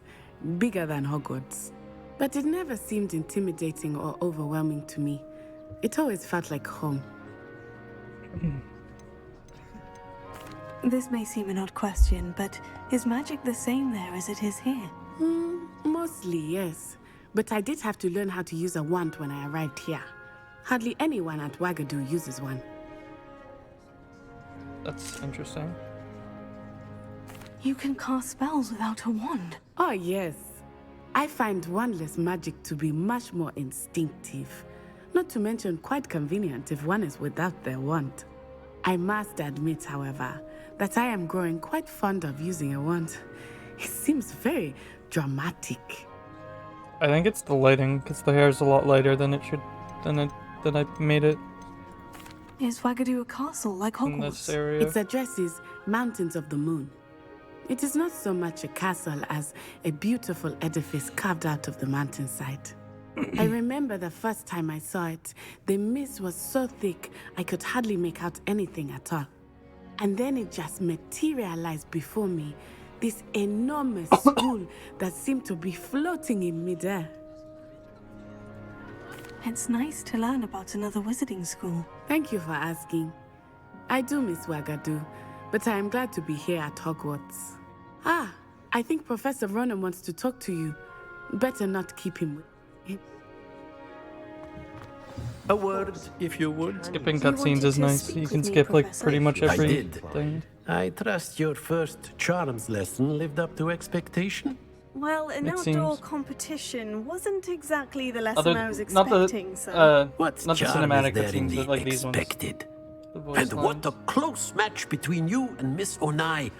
bigger than Hogwarts. But it never seemed intimidating or overwhelming to me. It always felt like home. This may seem an odd question, but is magic the same there as it is here? Mostly, yes. But I did have to learn how to use a wand when I arrived here. Hardly anyone at Wagadu uses one. That's interesting. You can cast spells without a wand. Oh, yes. I find wandless magic to be much more instinctive. Not to mention quite convenient if one is without their wand. I must admit, however, that I am growing quite fond of using a wand. It seems very dramatic. I think it's the lighting, because the hair is a lot lighter than it should, than I made it. Is Wagadu a castle like Hogwarts? In this area. Its address is Mountains of the Moon. It is not so much a castle as a beautiful edifice carved out of the mountainside. I remember the first time I saw it, the mist was so thick I could hardly make out anything at all. And then it just materialized before me, this enormous school that seemed to be floating in midair. It's nice to learn about another wizarding school. Thank you for asking. I do miss Wagadu, but I am glad to be here at Hogwarts. Ah, I think Professor Ronan wants to talk to you. Better not keep him with him. A word, if you would. Skipping cutscenes is nice. You can skip like pretty much every thing. I trust your first charms lesson lived up to expectation. Well, an It outdoor seems- competition wasn't exactly the lesson I was not expecting, so... What not the charm cinematic is there in cutscenes, the but like these ones. expected? The voice And what lines. a close match between you and Miss Onai.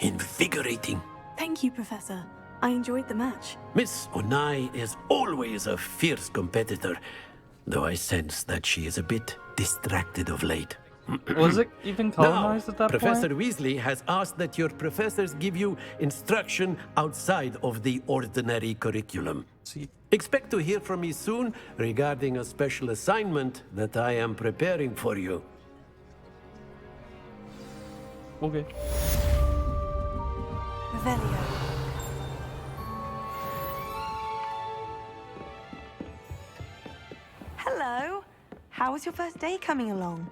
Invigorating. Thank you, Professor. I enjoyed the match. Miss Onai is always a fierce competitor, though I sense that she is a bit distracted of late. Was it even colonized Now, at that Professor point? Weasley has asked that your professors give you instruction outside of the ordinary curriculum. See. Expect to hear from me soon regarding a special assignment that I am preparing for you. Okay. Revelio. Hello. How was your first day coming along?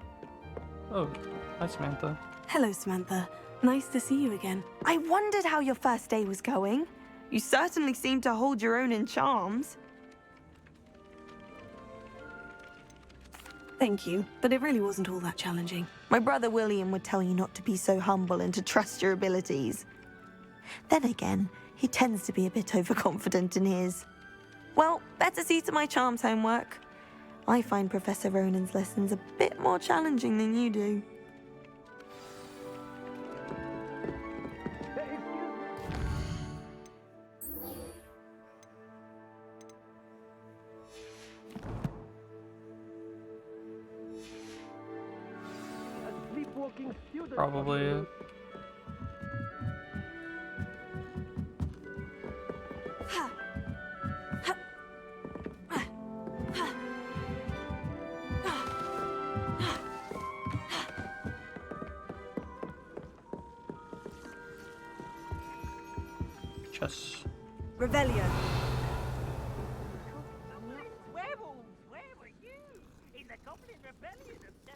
Oh, hi Samantha. Hello, Samantha. Nice to see you again. I wondered how your first day was going. You certainly seem to hold your own in charms. Thank you, but it really wasn't all that challenging. My brother William would tell you not to be so humble and to trust your abilities. Then again, he tends to be a bit overconfident in his. Well, better see to my charms homework. I find Professor Ronan's lessons a bit more challenging than you do. Probably. Chess. Revelio.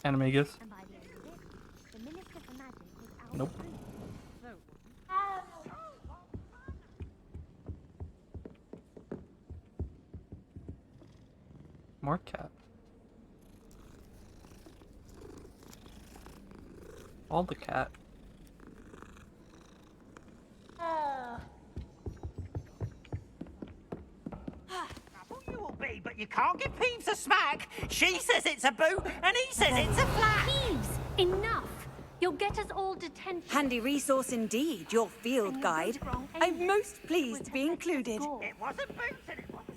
Animagus. Nope. More cat. All the cat. But you can't give Peeves a smack. She says it's a boot, and he says it's a flat. Peeves, enough. You'll get us all detention. Handy resource indeed, your field guide. I'm most pleased to be included. It wasn't boots and it wasn't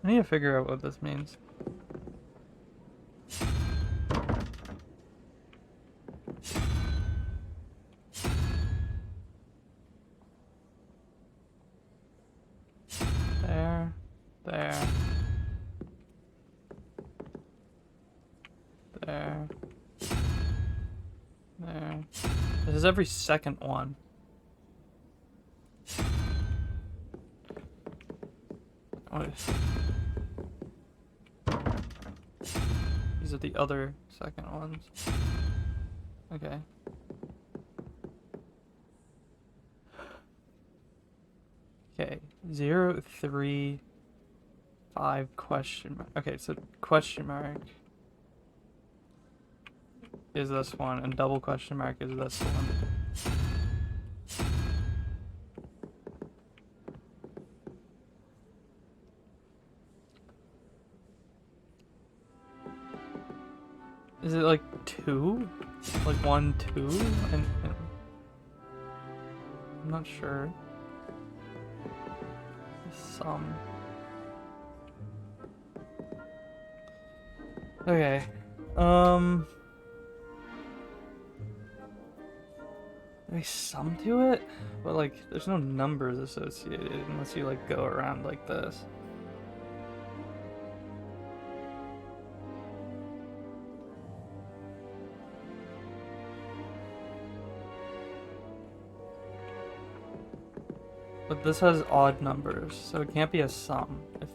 I need to figure out what this means. There. There. There. There. This is every second one. These are the other second ones. Okay. Okay. 0, 3, 5 question mark. Okay, so question mark is this one, and double question mark is this one. Is it like 2? Like 1, 2? And I'm not sure. Some. Okay. There's some to it, but like there's no numbers associated unless you like go around like this. But this has odd numbers, so it can't be a sum if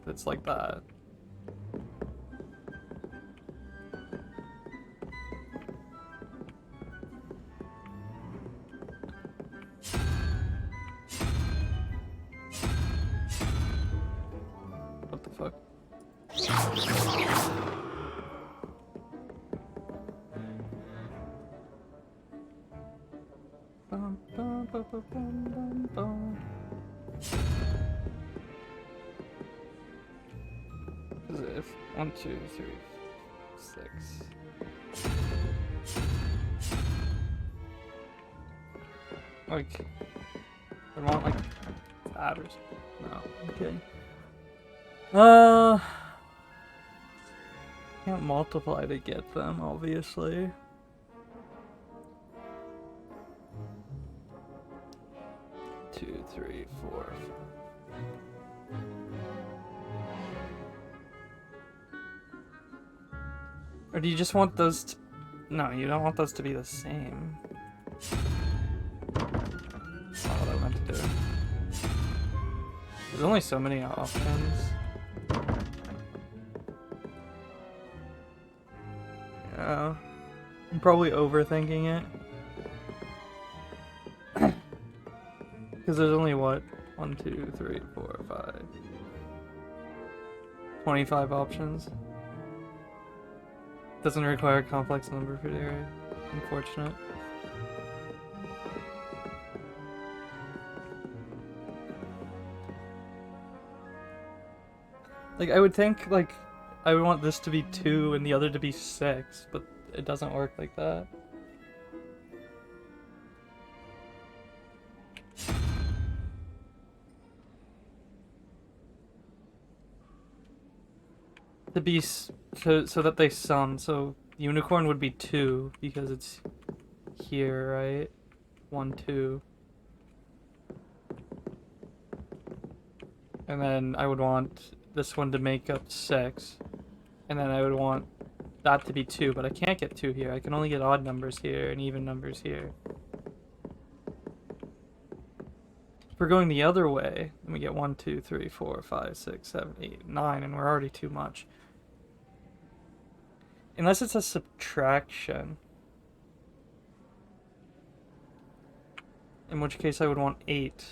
it's like that. What the fuck? Bum, bum, bum, bum, bum, bum. 1, 2, 3, 6. Like, I want like that or something. No, okay. Can't multiply to get them, obviously. Two, three, four. Or do you just want those to... No, you don't want those to be the same. That's not what I meant to do. There's only so many options. Yeah. I'm probably overthinking it. Because there's only what? 1, 2, 3, 4, 5. 25 options. Doesn't require a complex number for theory. Unfortunate. Like, I would think, like, I would want this to be 2 and the other to be 6, but it doesn't work like that. To be so that they sum. So unicorn would be 2 because it's here, right? 1, 2. And then I would want this one to make up 6. And then I would want that to be 2, but I can't get 2 here. I can only get odd numbers here and even numbers here. If we're going the other way, then we get 1, 2, 3, 4, 5, 6, 7, 8, 9, and we're already too much. Unless it's a subtraction. In which case I would want 8.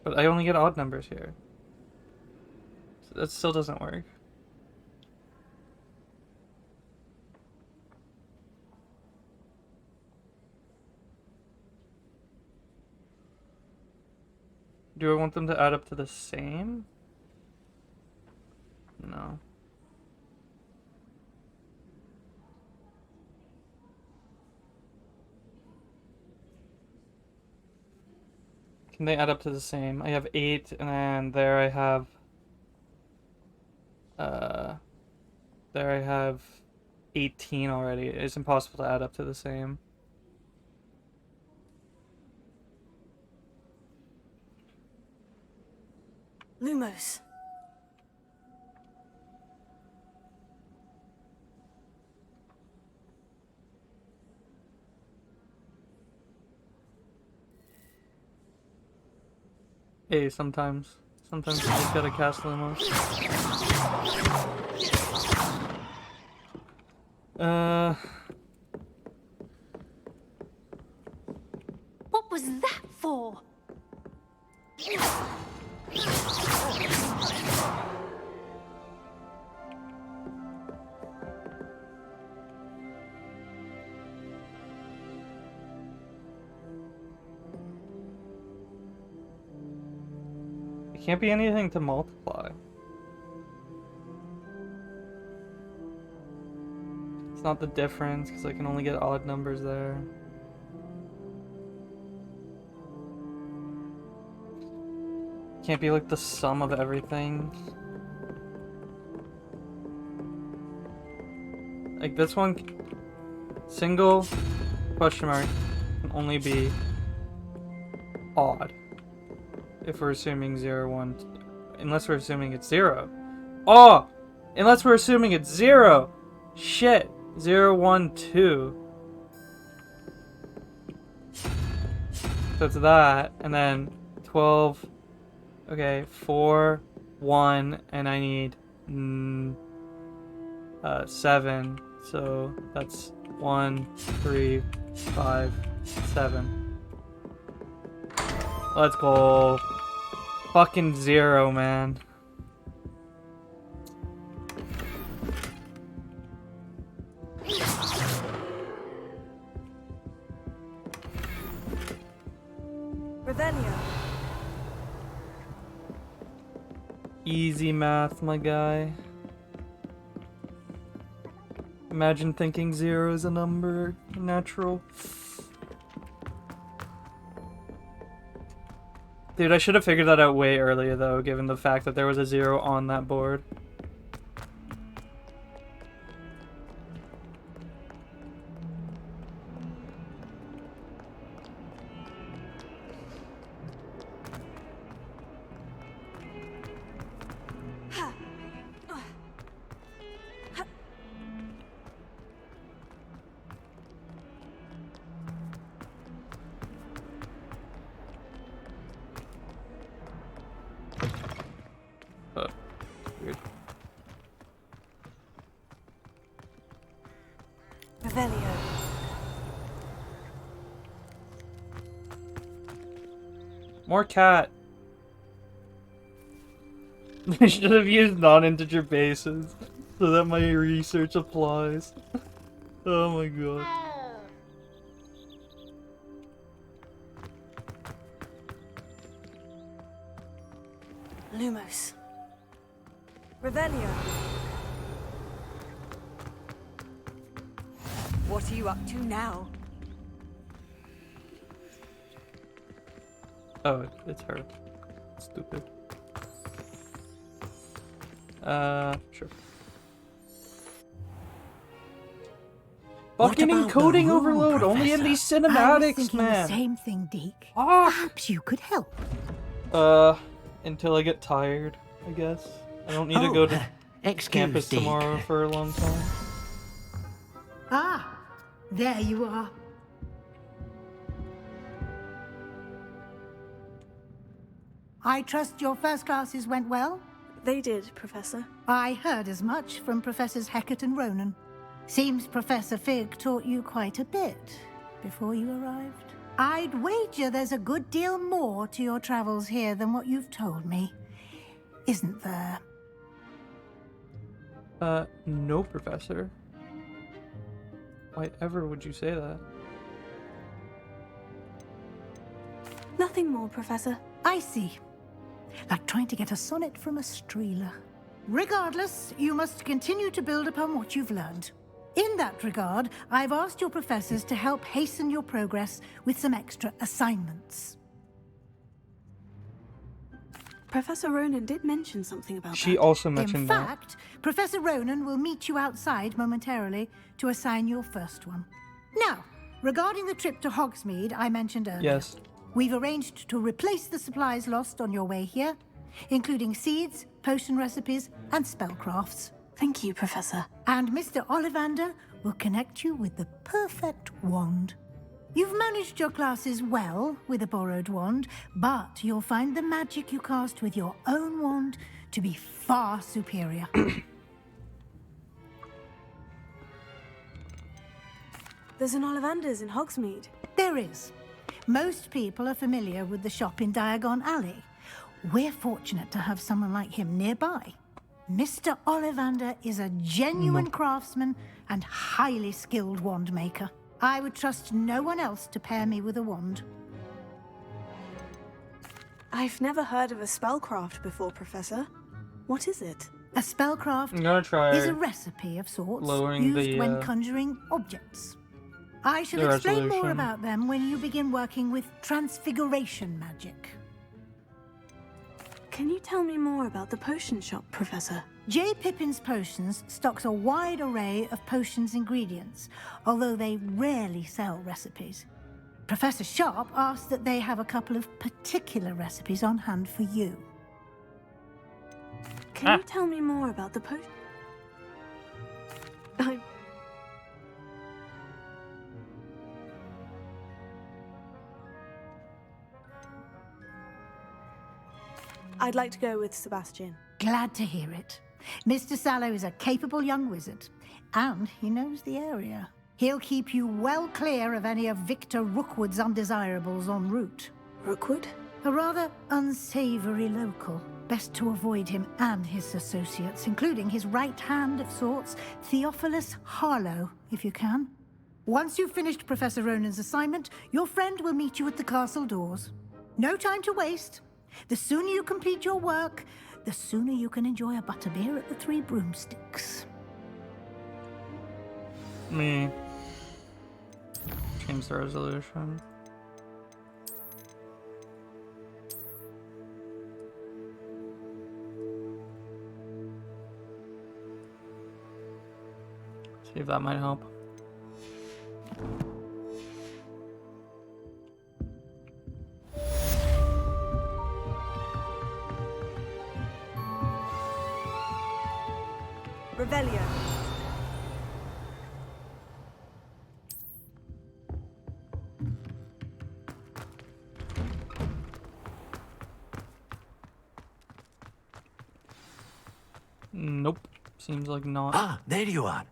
But I only get odd numbers here. So that still doesn't work. Do I want them to add up to the same? No. Can they add up to the same? I have 8, and then there I have... there I have 18 already. It's impossible to add up to the same. Lumos. Hey, sometimes you just gotta cast Lumos. What was that for? It can't be anything to multiply. It's not the difference, because I can only get odd numbers there. Can't be like the sum of everything. Like this one, single question mark can only be odd. If we're assuming 0, 1, unless we're assuming it's 0. Oh! Unless we're assuming it's 0! Shit! 0, 1, 2. So it's that, and then 12, okay, 4, 1, and I need 7. So that's 1, 3, 5, 7. Let's go. Fucking 0, man. Revelio. Easy math, my guy. Imagine thinking 0 is a number natural. Dude, I should have figured that out way earlier though, given the fact that there was a 0 on that board. Weird. Revelio. More cat. I should have used non-integer bases so that my research applies. Oh my god. Lumos. Revelio. What are you up to now? Oh, it's her. Stupid. Sure. Fucking encoding overload, only in these I was cinematics, thinking man. the same thing, Deke. Ah. Perhaps you could help. Until I get tired, I guess. I don't need to go to campus Deke. tomorrow for a long time. Ah, there you are. I trust your first classes went well? They did, Professor. I heard as much from Professors Hecat and Ronan. Seems Professor Fig taught you quite a bit before you arrived. I'd wager there's a good deal more to your travels here than what you've told me. Isn't there? No, Professor. Why ever would you say that? Nothing more, Professor. I see. Like trying to get a sonnet from a streeler. Regardless, you must continue to build upon what you've learned. In that regard, I've asked your professors to help hasten your progress with some extra assignments. Professor Ronan did mention something about She that. also mentioned In fact, Professor Ronan will meet you outside momentarily to assign your first one. Now, regarding the trip to Hogsmeade I mentioned earlier. Yes. We've arranged to replace the supplies lost on your way here, including seeds, potion recipes, and spellcrafts. Thank you, Professor. And Mr. Ollivander will connect you with the perfect wand. You've managed your classes well with a borrowed wand, but you'll find the magic you cast with your own wand to be far superior. There's an Ollivander's in Hogsmeade. There is. Most people are familiar with the shop in Diagon Alley. We're fortunate to have someone like him nearby. Mr. Ollivander is a genuine craftsman and highly skilled wand maker. I would trust no one else to pair me with a wand. I've never heard of a spellcraft before, Professor. What is it? A spellcraft I'm gonna try is a recipe of sorts lowering used the, when conjuring objects. I shall the explain more resolution. about them when you begin working with transfiguration magic. Can you tell me more about the potion shop, Professor? J. Pippin's Potions stocks a wide array of potions ingredients, although they rarely sell recipes. Professor Sharp asked that they have a couple of particular recipes on hand for you. Can you tell me more about the potion? I'd like to go with Sebastian. Glad to hear it. Mr. Sallow is a capable young wizard, and he knows the area. He'll keep you well clear of any of Victor Rookwood's undesirables en route. Rookwood? A rather unsavory local. Best to avoid him and his associates, including his right hand of sorts, Theophilus Harlow, if you can. Once you've finished Professor Ronan's assignment, your friend will meet you at the castle doors. No time to waste. The sooner you complete your work, the sooner you can enjoy a butterbeer at the Three Broomsticks. me change the resolution. See if that might help. Revelio. Nope. Seems like not. Ah, there you are.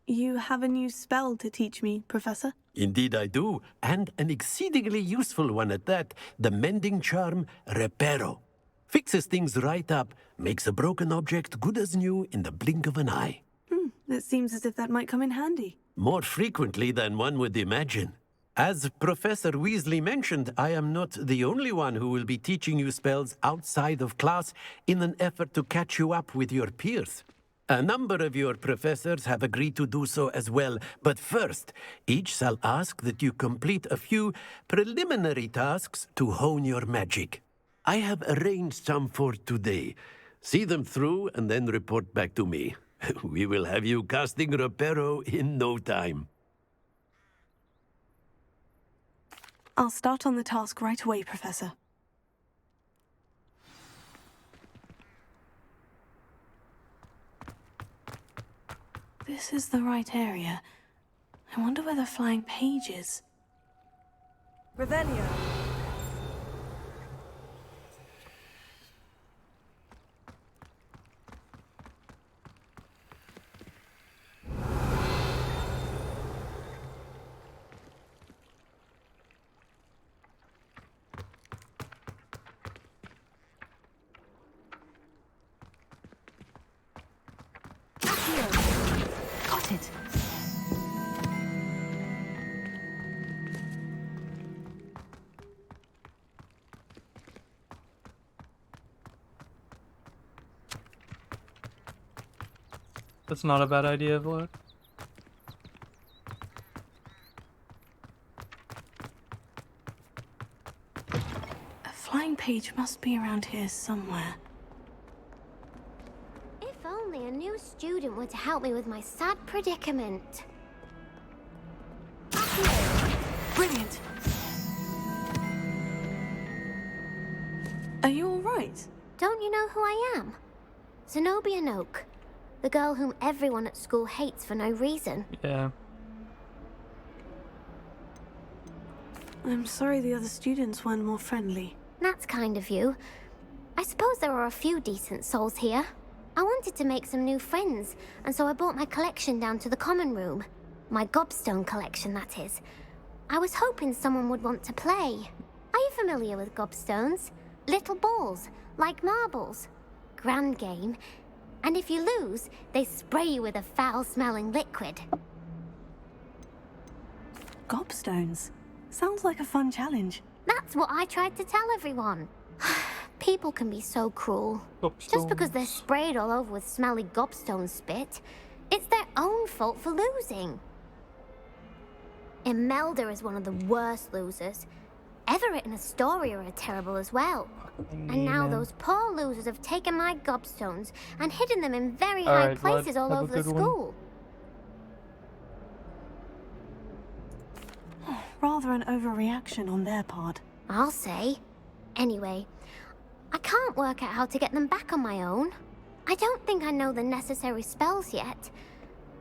You have a new spell to teach me, Professor? Indeed I do, and an exceedingly useful one at that. The mending charm, Reparo. Fixes things right up, makes a broken object good as new in the blink of an eye. It seems as if that might come in handy. More frequently than one would imagine. As Professor Weasley mentioned, I am not the only one who will be teaching you spells outside of class in an effort to catch you up with your peers. A number of your professors have agreed to do so as well, but first, each shall ask that you complete a few preliminary tasks to hone your magic. I have arranged some for today. See them through and then report back to me. We will have you casting Reparo in no time. I'll start on the task right away, Professor. This is the right area. I wonder where the flying page is. Revelio. Got it. That's not a bad idea, Vlad. A flying page must be around here somewhere. If only a new student were to help me with my sad predicament. Brilliant. Are you all right? Don't you know who I am? Zenobia Noak. The girl whom everyone at school hates for no reason. Yeah. I'm sorry the other students weren't more friendly. That's kind of you. I suppose there are a few decent souls here. I wanted to make some new friends, and so I brought my collection down to the common room. My gobstone collection, that is. I was hoping someone would want to play. Are you familiar with gobstones? Little balls, like marbles. Grand game. And if you lose, they spray you with a foul-smelling liquid. Gobstones. Sounds like a fun challenge. That's what I tried to tell everyone. People can be so cruel. Just because they're sprayed all over with smelly gobstone spit, it's their own fault for losing. Imelda is one of the worst losers. Everett and Astoria are terrible as well. And now those poor losers have taken my gobstones and hidden them in very high places all over the school. Rather an overreaction on their part. I'll say. Anyway, I can't work out how to get them back on my own. I don't think I know the necessary spells yet.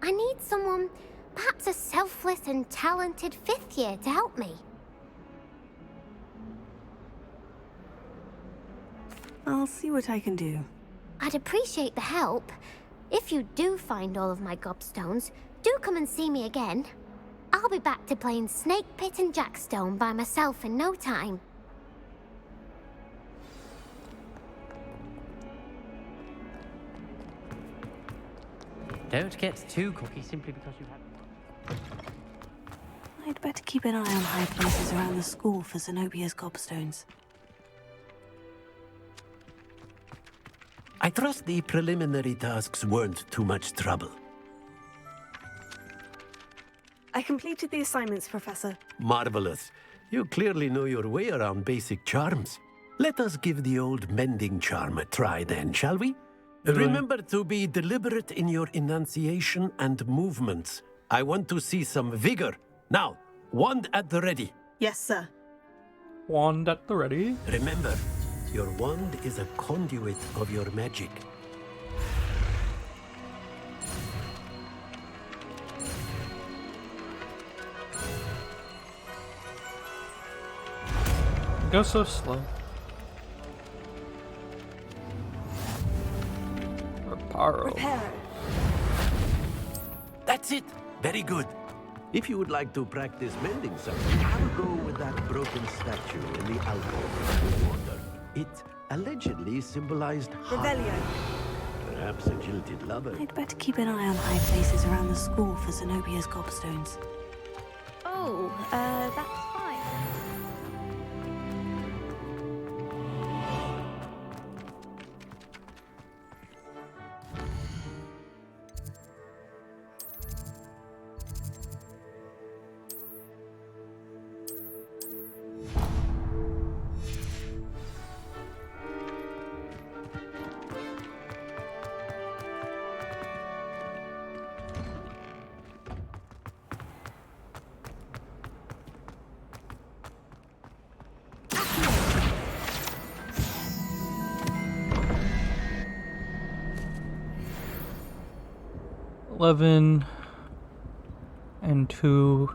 I need someone, perhaps a selfless and talented 5th year to help me. I'll see what I can do. I'd appreciate the help. If you do find all of my gobstones, do come and see me again. I'll be back to playing Snake Pit and Jackstone by myself in no time. Don't get too cocky simply because you have... I'd better keep an eye on high places around the school for Zenobia's gobstones. I trust the preliminary tasks weren't too much trouble. I completed the assignments, Professor. Marvelous. You clearly know your way around basic charms. Let us give the old mending charm a try then, shall we? Remember to be deliberate in your enunciation and movements. I want to see some vigor. Now, wand at the ready. Yes, sir. Wand at the ready. Remember, your wand is a conduit of your magic. Go so slow. Reparo. That's it. Very good. If you would like to practice mending something, I will go with that broken statue in the alcove with water. It allegedly symbolized Revelio. Perhaps a jilted lover. I'd better keep an eye on high places around the school for Zenobia's gobstones. Oh, that's fine. $11 and 2,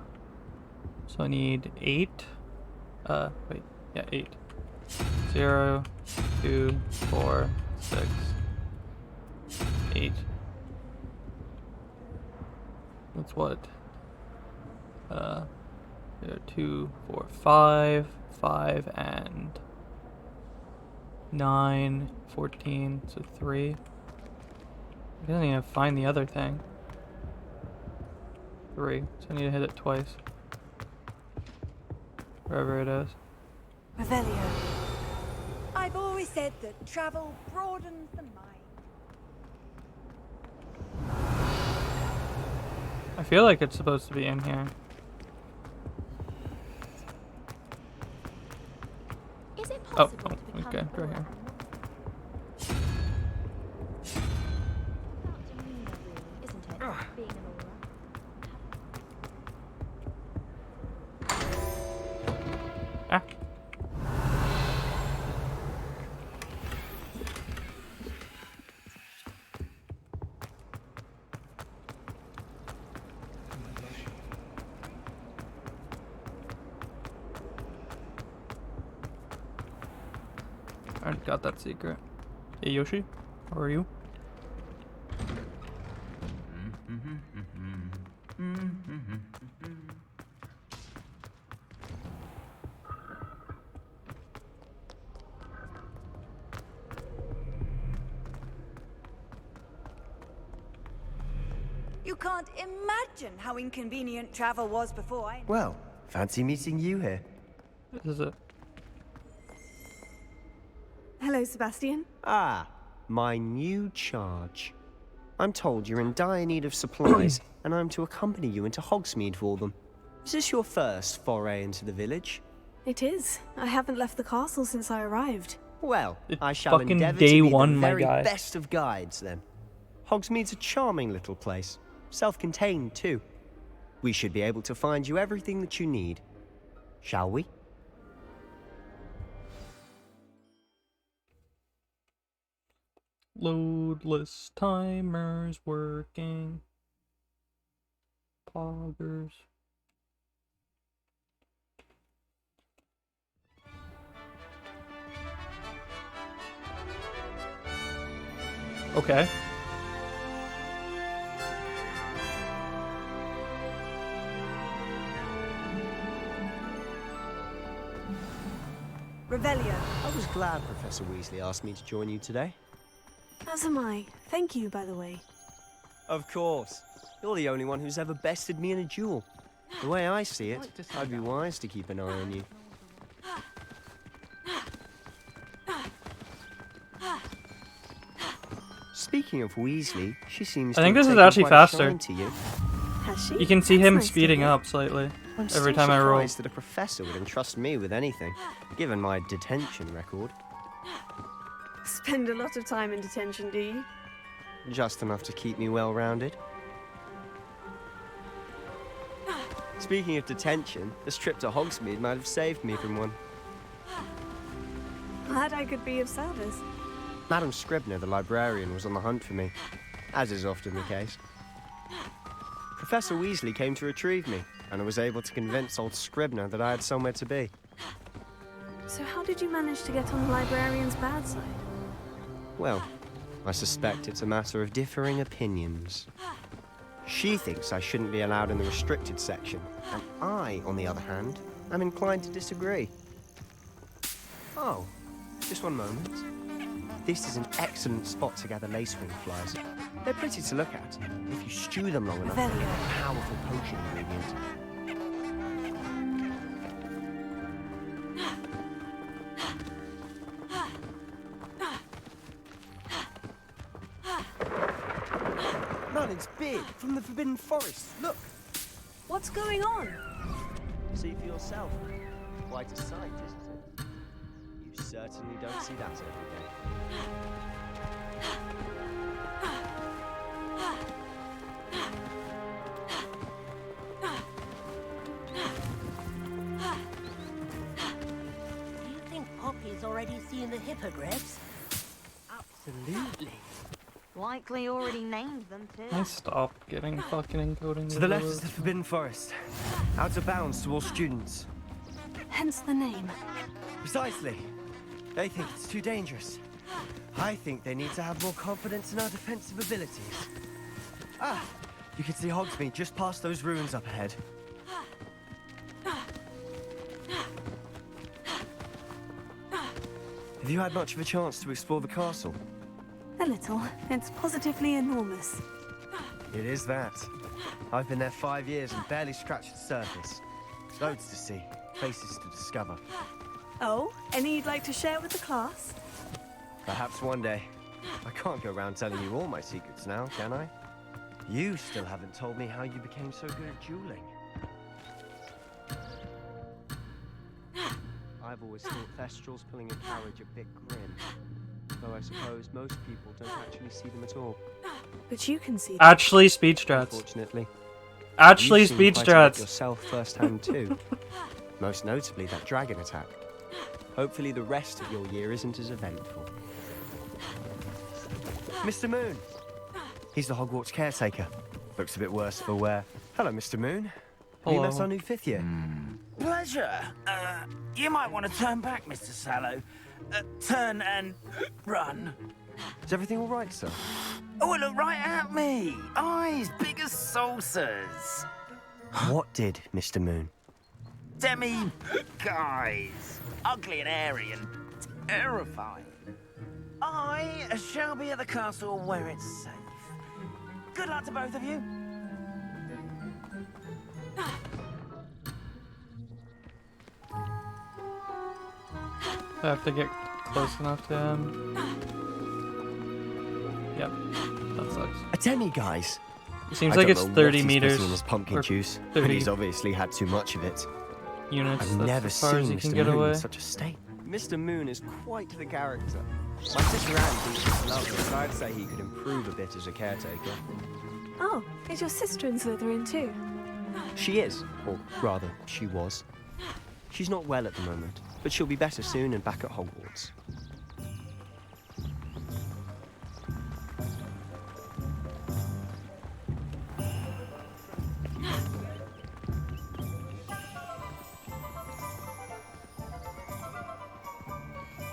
so I need 8. Wait, yeah, 8. 0, 2, 4, 6, 8. That's what? 2, 4, 5, 5, and 9, 14, so 3. I didn't even find the other thing. 3, so I need to hit it twice. Wherever it is. Revelio. I've always said that travel broadens the mind. I feel like it's supposed to be in here. Is it Oh, possible to become okay, right here. Ah. I already got that secret. Hey Yoshi, how are you? You can't imagine how inconvenient travel was before I... Well, fancy meeting you here. This is it. Hello, Sebastian. Ah, my new charge. I'm told you're in dire need of supplies, and I'm to accompany you into Hogsmeade for them. Is this your first foray into the village? It is. I haven't left the castle since I arrived. Well, I shall fucking endeavour day to be one, the my very guy. best of guides, then. Hogsmeade's a charming little place. Self-contained, too. We should be able to find you everything that you need. Shall we? Loadless timers working. Poggers. Okay. Revelio. I was glad Professor Weasley asked me to join you today. As am I. Thank you, by the way. Of course. You're the only one who's ever bested me in a duel. The way I see it, I'd be wise to keep an eye on you. Speaking of Weasley, she seems I to think have this is taken actually quite a faster. shine to you. she? You can see That's him nice to speeding hear. up slightly I'm every still time I roll. surprised that a professor would entrust me with anything, given my detention record. Spend a lot of time in detention, do you? Just enough to keep me well-rounded. Speaking of detention, this trip to Hogsmeade might have saved me from one. Glad I could be of service. Madam Scribner, the librarian, was on the hunt for me, as is often the case. Professor Weasley came to retrieve me, and I was able to convince old Scribner that I had somewhere to be. So how did you manage to get on the librarian's bad side? Well, I suspect it's a matter of differing opinions. She thinks I shouldn't be allowed in the restricted section, and I, on the other hand, am inclined to disagree. Oh, just one moment. This is an excellent spot to gather lacewing flies. They're pretty to look at, if you stew them long enough. They're a powerful potion ingredient. Merlin's beard from the Forbidden Forest. Look. What's going on? See for yourself. Quite a sight, isn't it? You certainly don't see that every day. Do you think Poppy's already seen the hippogriffs? Absolutely. Likely already named them too. Can I stop getting fucking encoding? To the left is the Forbidden Forest. Out of bounds to all students. Hence the name. Precisely. They think it's too dangerous. I think they need to have more confidence in our defensive abilities. Ah, you can see Hogsmeade just past those ruins up ahead. Have you had much of a chance to explore the castle? A little. It's positively enormous. It is that. I've been there 5 years and barely scratched the surface. Loads to see, places to discover. Oh, any you'd like to share with the class? Perhaps one day. I can't go around telling you all my secrets now, can I? You still haven't told me how you became so good at dueling. I've always thought Thestrals pulling a carriage a bit grim. Though I suppose most people don't actually see them at all. But you can see them. Actually, speed strats. Unfortunately. Actually, You've seen speed quite a lot strats. yourself firsthand too. Most notably that dragon attack. Hopefully the rest of your year isn't as eventful. Mr. Moon! He's the Hogwarts caretaker. Looks a bit worse for wear. Hello, Mr. Moon. Have you met Hello. our new 5th year? Pleasure. You might want to turn back, Mr. Sallow. Turn and run. Is everything all right, sir? Oh, look right at me. Eyes big as saucers. What did, Mr. Moon? Demi guys. Ugly and hairy and terrifying. I shall be at the castle where it's safe. Good luck to both of you. I have to get close enough to him. Yep, that sucks. A demi, guys. It seems I like don't it's know 30 what he's meters. putting in his pumpkin or juice, 30 but he's obviously had too much of it. units. I've That's never as far as seen you can Mr. get Moon away. in such a state. Mr. Moon is quite the character. My sister Anne thinks he's lovely, but I'd say he could improve a bit as a caretaker. Oh, is your sister in Slytherin too? She is, or rather, she was. She's not well at the moment, but she'll be better soon and back at Hogwarts.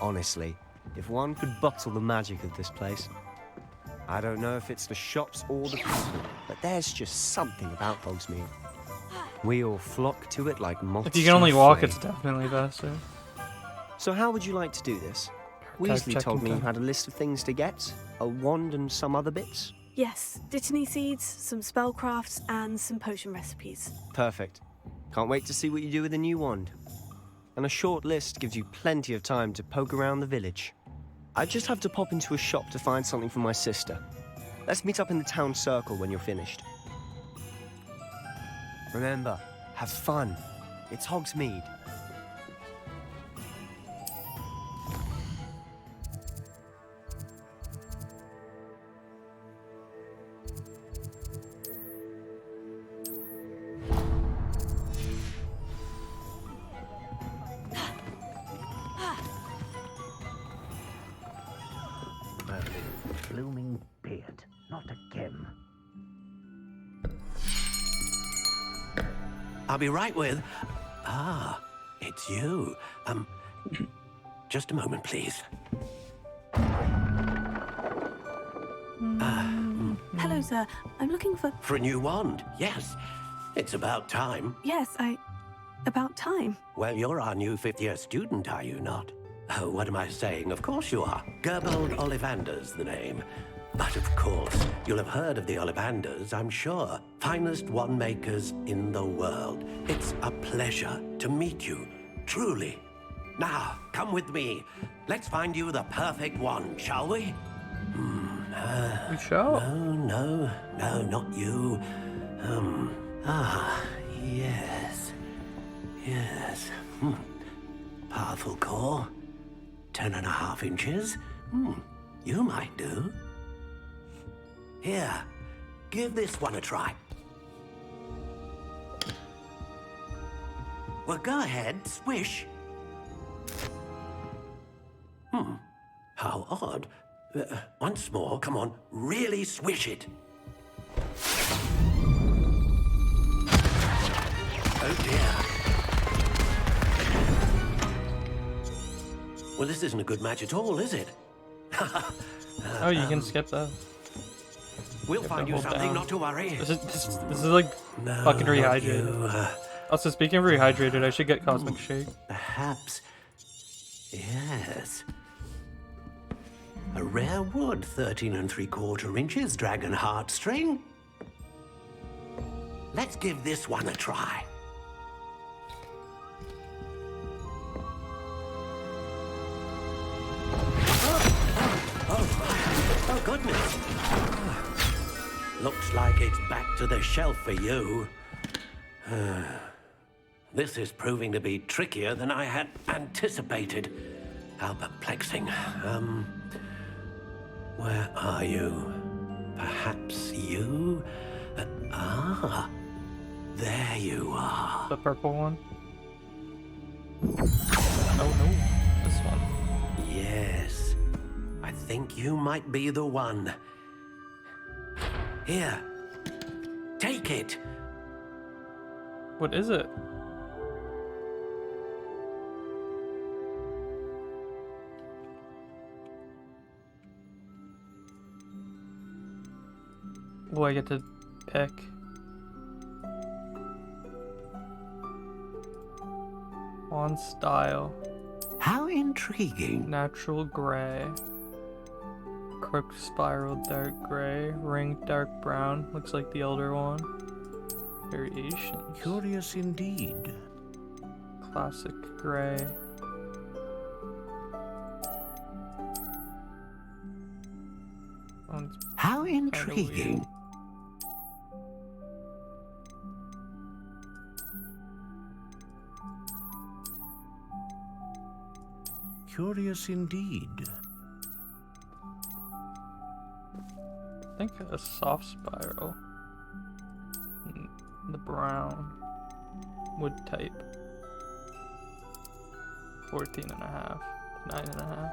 Honestly, if one could bottle the magic of this place, I don't know if it's the shops or the people, but there's just something about Hogsmeade. We all flock to it like moths. If you can only walk, to a it's flame. definitely faster. So how would you like to do this? Weasley told me you had a list of things to get, a wand and some other bits. Yes, Dittany seeds, some spellcrafts, and some potion recipes. Perfect. Can't wait to see what you do with the new wand. And a short list gives you plenty of time to poke around the village. I just have to pop into a shop to find something for my sister. Let's meet up in the town circle when you're finished. Remember, have fun. It's Hogsmeade. Blooming beard. Not again. I'll be right with... Ah, it's you. Just a moment, please. Hello, sir. I'm looking for... For a new wand, yes. It's about time. Yes, about time. Well, you're our new fifth-year student, are you not? Oh, what am I saying? Of course you are. Gerbold Ollivander's the name. But of course, you'll have heard of the Ollivanders, I'm sure. Finest wand makers in the world. It's a pleasure to meet you, truly. Now, come with me. Let's find you the perfect wand, shall we? We shall. No, not you. Yes. Powerful core. 10.5 inches. You might do. Here, give this one a try. Well, go ahead, swish. How odd. Once more, come on, really swish it. Oh dear. Well, this isn't a good match at all, is it? Oh, you can skip that. We'll find you something, not to worry. This is like fucking rehydrated. Also, speaking of rehydrated, I should get Cosmic Shake. Perhaps. Yes. A rare wood, 13 3/4 inches, dragon heartstring. Let's give this one a try. Oh goodness. Looks like it's back to the shelf for you. This is proving to be trickier than I had anticipated. How perplexing. Where are you? Perhaps you? There you are. The purple one? Oh no, this one. Yes. I think you might be the one. Here. Take it. What is it? Oh, I get to pick. On style. How intriguing. Natural gray. Crooked spiral dark gray. Ring dark brown. Looks like the elder one. Variations. Curious indeed. Classic gray. How intriguing. Curious indeed. I think a soft spiral. The brown. Wood type. 14.5. 9.5.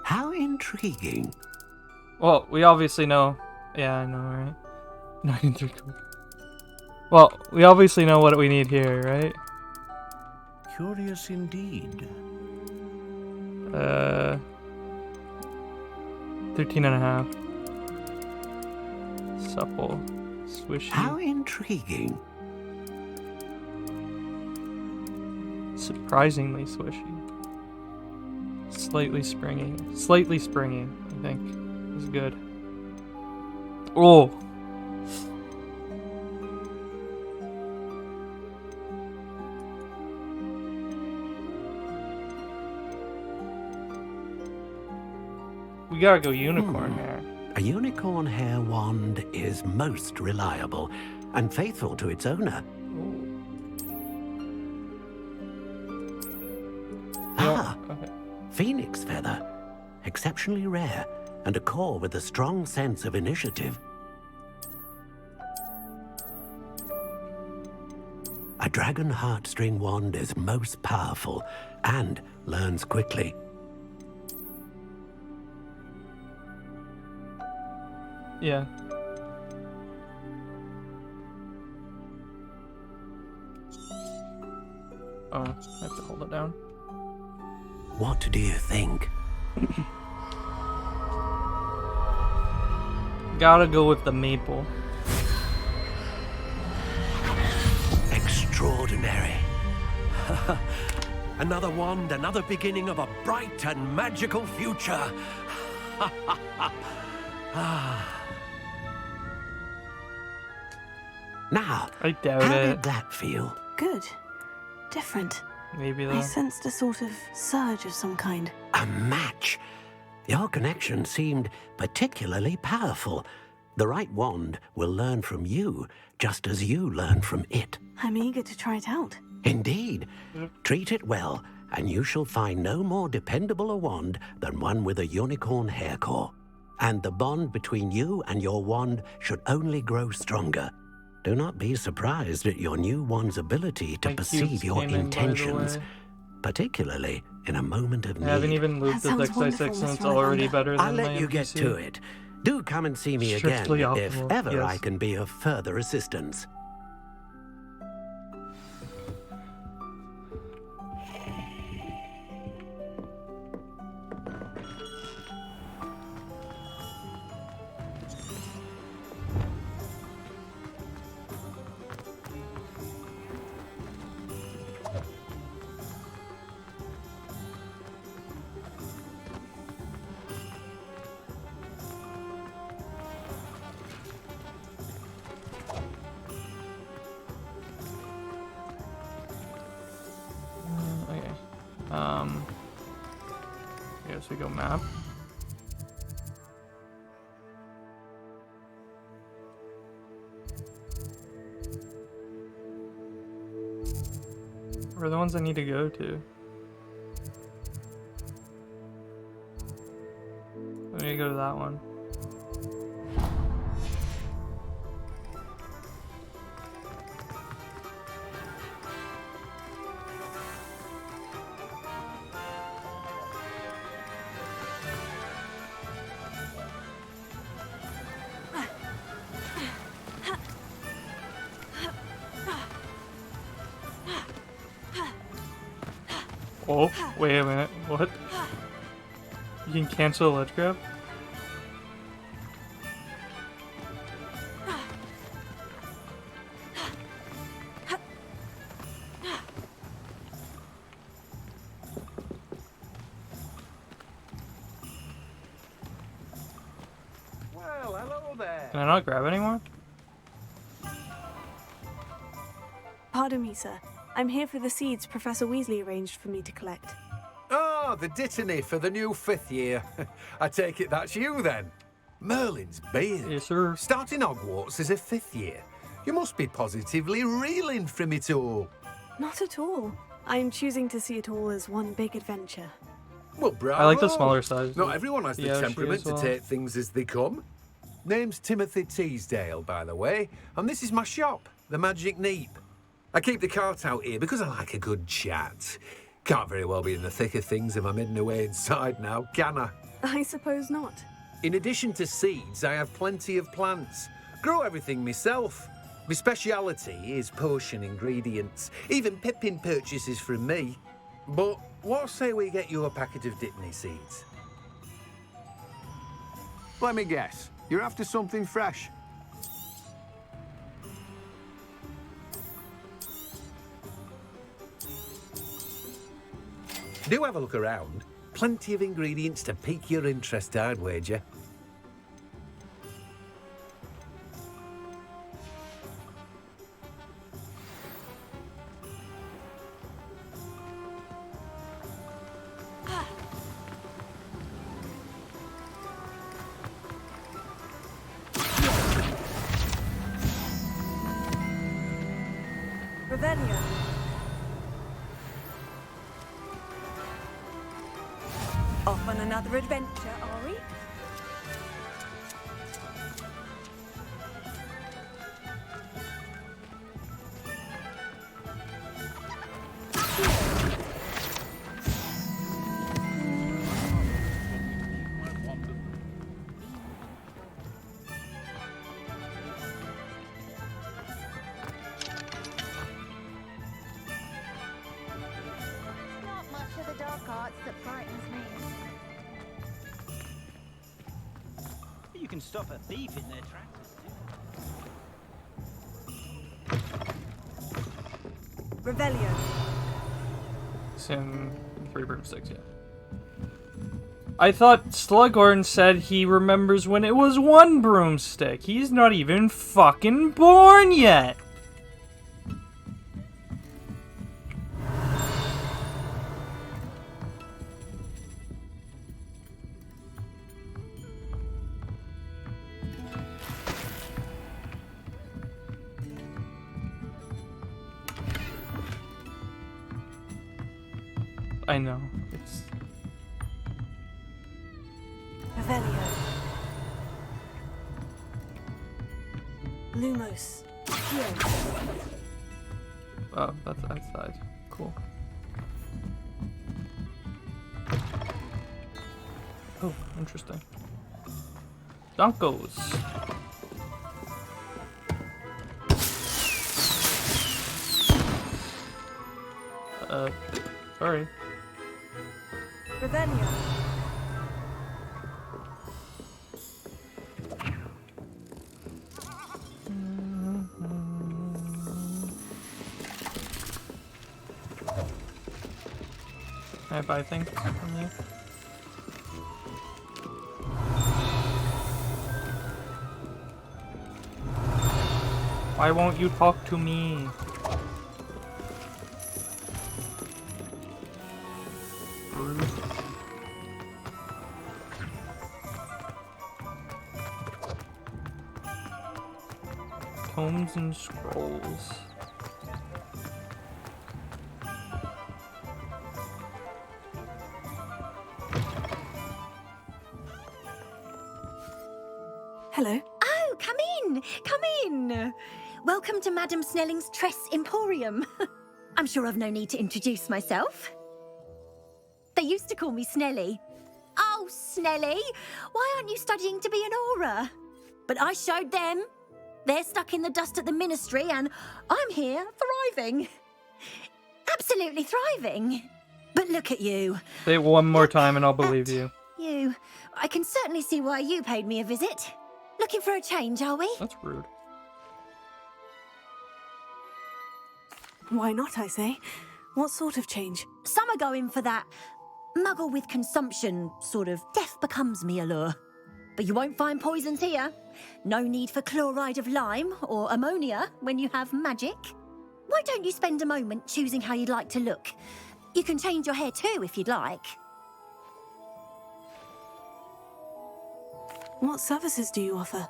How intriguing. Well, we obviously know. Yeah, I know, right? 9 3/4. Well, we obviously know what we need here, right? Curious indeed. 13.5. Supple. Swishy. How intriguing. Surprisingly swishy. Slightly springy. Slightly springy, I think. Is good. Oh! We gotta go unicorn hair. A unicorn hair wand is most reliable and faithful to its owner. Ah, phoenix feather. Exceptionally rare, and a core with a strong sense of initiative. A dragon heartstring wand is most powerful and learns quickly. Yeah. Oh, I have to hold it down. What do you think? Gotta go with the maple. Extraordinary. Another wand, another beginning of a bright and magical future. Now, I doubt how it. did that feel? Good. Different. Maybe I sensed a sort of surge of some kind. A match. Your connection seemed particularly powerful. The right wand will learn from you, just as you learn from it. I'm eager to try it out. Indeed. Treat it well, and you shall find no more dependable a wand than one with a unicorn hair core. And the bond between you and your wand should only grow stronger. Do not be surprised at your new wand's ability to perceive your intentions, particularly in a moment of need. I haven't even moved the Dex Dice 6 and it's already better than I'll let my you NPC. get to it. Do come and see me again Strictly if optimal, ever I yes. can be of further assistance. Okay. I guess we go map. Where are the ones I need to go to? I need to go to that one. Oh, wait a minute. What? You can cancel a ledge grab? Well, hello there. Can I not grab anyone? Pardon me, sir. I'm here for the seeds Professor Weasley arranged for me to collect. Oh, the dittany for the new 5th year. I take it that's you then. Merlin's beard. Yes, sir. Starting Hogwarts as a 5th year. You must be positively reeling from it all. Not at all. I'm choosing to see it all as one big adventure. Well, bravo. I like the smaller size. Not everyone has the Yeah, she temperament as well. to take things as they come. Name's Timothy Teasdale, by the way, and this is my shop, the Magic Neep. I keep the cart out here because I like a good chat. Can't very well be in the thick of things if I'm hidden away inside now, can I? I suppose not. In addition to seeds, I have plenty of plants. Grow everything myself. My speciality is potion ingredients. Even Pippin purchases from me. But what say we get you a packet of Dittany seeds? Let me guess. You're after something fresh. Do have a look around. Plenty of ingredients to pique your interest, I'd wager. Revelio. Off on another adventure, are we? Not much of the dark arts that frightens me. You can stop a thief in their tracks. Revelio. Sim 3 broomsticks, yeah. I thought Slughorn said he remembers when it was 1 broomstick. He's not even fucking born yet. I know. It's Revelio. Lumos. Here. oh, that's outside. Cool. Oh, interesting. Donkos. Sorry. Revelio. Can I buy things from you? Why won't you talk to me? Rude. Tomes and scrolls. Hello. Oh, come in! Come in! Welcome to Madame Snelling's Tress Emporium. I'm sure I've no need to introduce myself. They used to call me Snelly. Oh, Snelly! Why aren't you studying to be an aura? But I showed them. They're stuck in the dust at the ministry, and I'm here thriving. Absolutely thriving. But look at you. Say it one more time and I'll believe you. You. I can certainly see why you paid me a visit. Looking for a change, are we? That's rude. Why not, I say? What sort of change? Some are going for that muggle with consumption, sort of death becomes me allure. But you won't find poisons here. No need for chloride of lime or ammonia when you have magic. Why don't you spend a moment choosing how you'd like to look? You can change your hair too if you'd like. What services do you offer?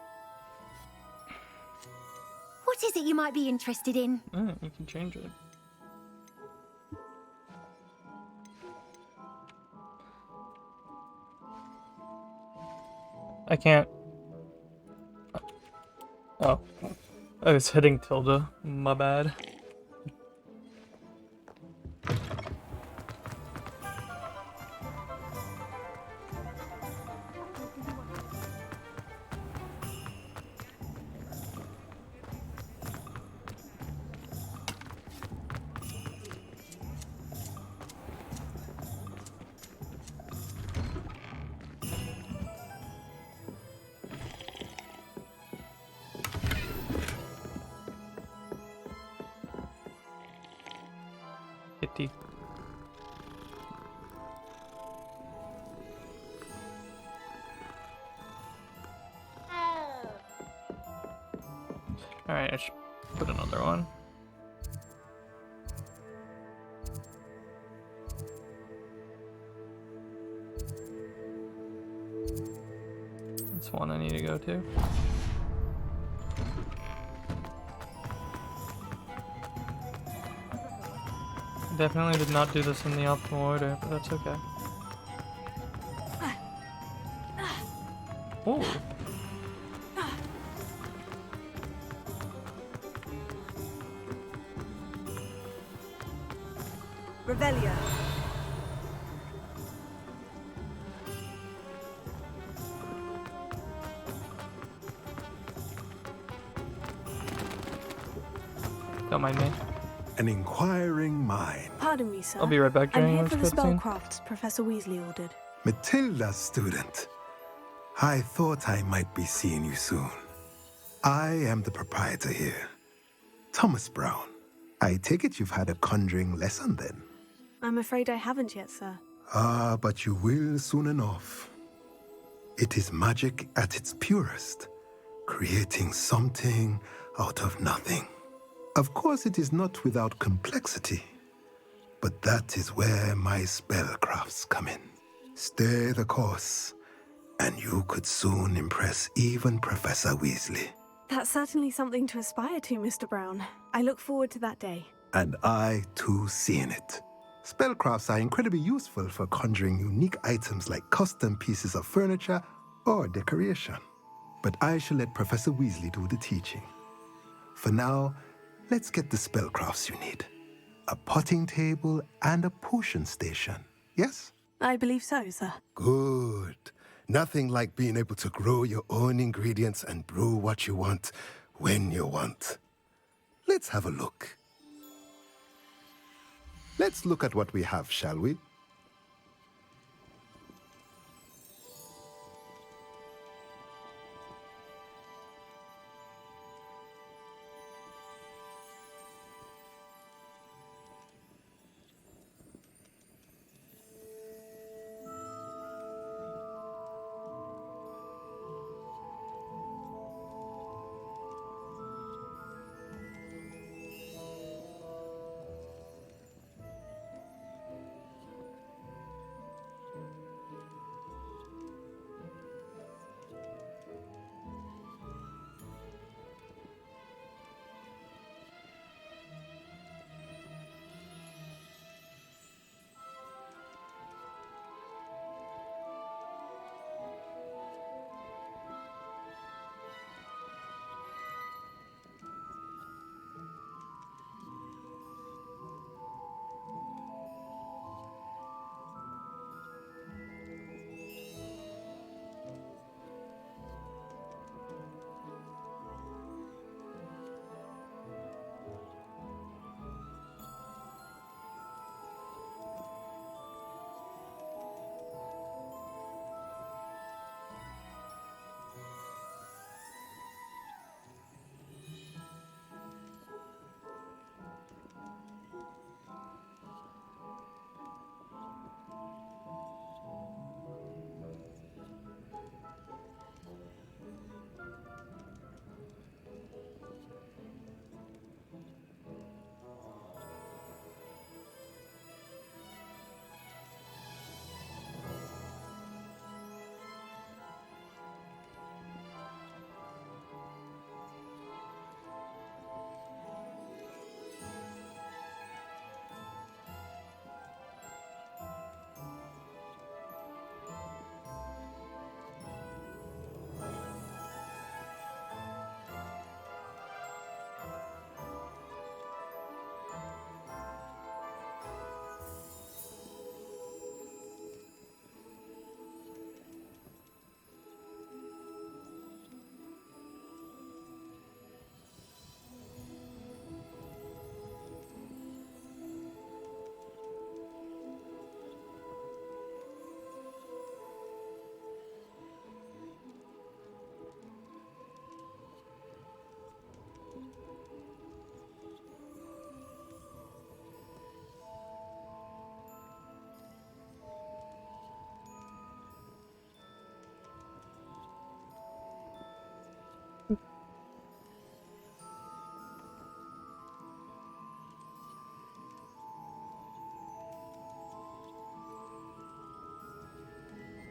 What is it you might be interested in? You can change it. I can't. Oh. I was hitting tilde. My bad. Kitty. Alright, I should put another one. That's one I need to go to. Definitely did not do this in the optimal order, but that's okay. Oh. Revelio. Don't mind me. An inquiring mind. Pardon me, sir. I'll be right back I'm during here this for the cutscene. spellcrafts Professor Weasley ordered. Matilda's student. I thought I might be seeing you soon. I am the proprietor here, Thomas Brown. I take it you've had a conjuring lesson then? I'm afraid I haven't yet, sir. Ah, but you will soon enough. It is magic at its purest, creating something out of nothing. Of course, it is not without complexity, but that is where my spellcrafts come in. Stay the course, and you could soon impress even Professor Weasley. That's certainly something to aspire to, Mr. Brown. I look forward to that day. And I, too, seeing it. Spellcrafts are incredibly useful for conjuring unique items like custom pieces of furniture or decoration. But I shall let Professor Weasley do the teaching. For now, let's get the spellcrafts you need. A potting table and a potion station, yes? I believe so, sir. Good. Nothing like being able to grow your own ingredients and brew what you want when you want. Let's have a look. Let's look at what we have, shall we?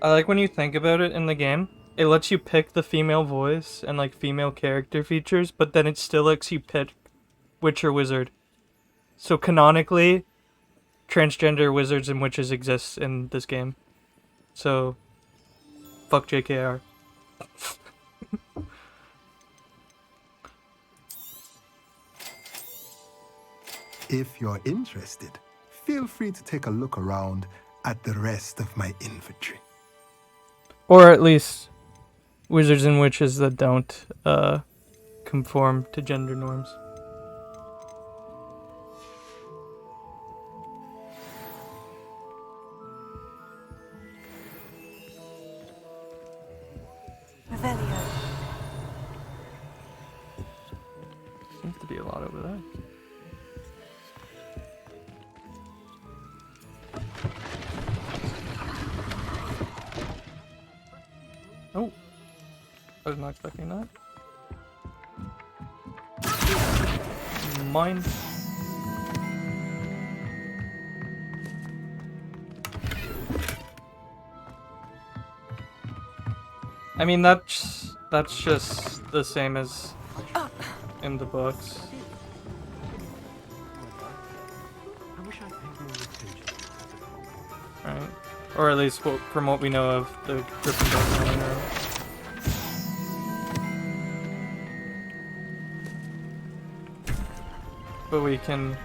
I like when you think about it in the game, it lets you pick the female voice and like female character features, but then it still lets you pick Witcher Wizard. So canonically, transgender wizards and witches exist in this game. So, fuck JKR. If you're interested, feel free to take a look around at the rest of my inventory. Or at least wizards and witches that don't conform to gender norms. Revelio. Seems to be a lot over there. Oh, I was not expecting that. Mine. I mean, that's just the same as in the books. Right. Or at least from what we know of the Gryffindor. But we can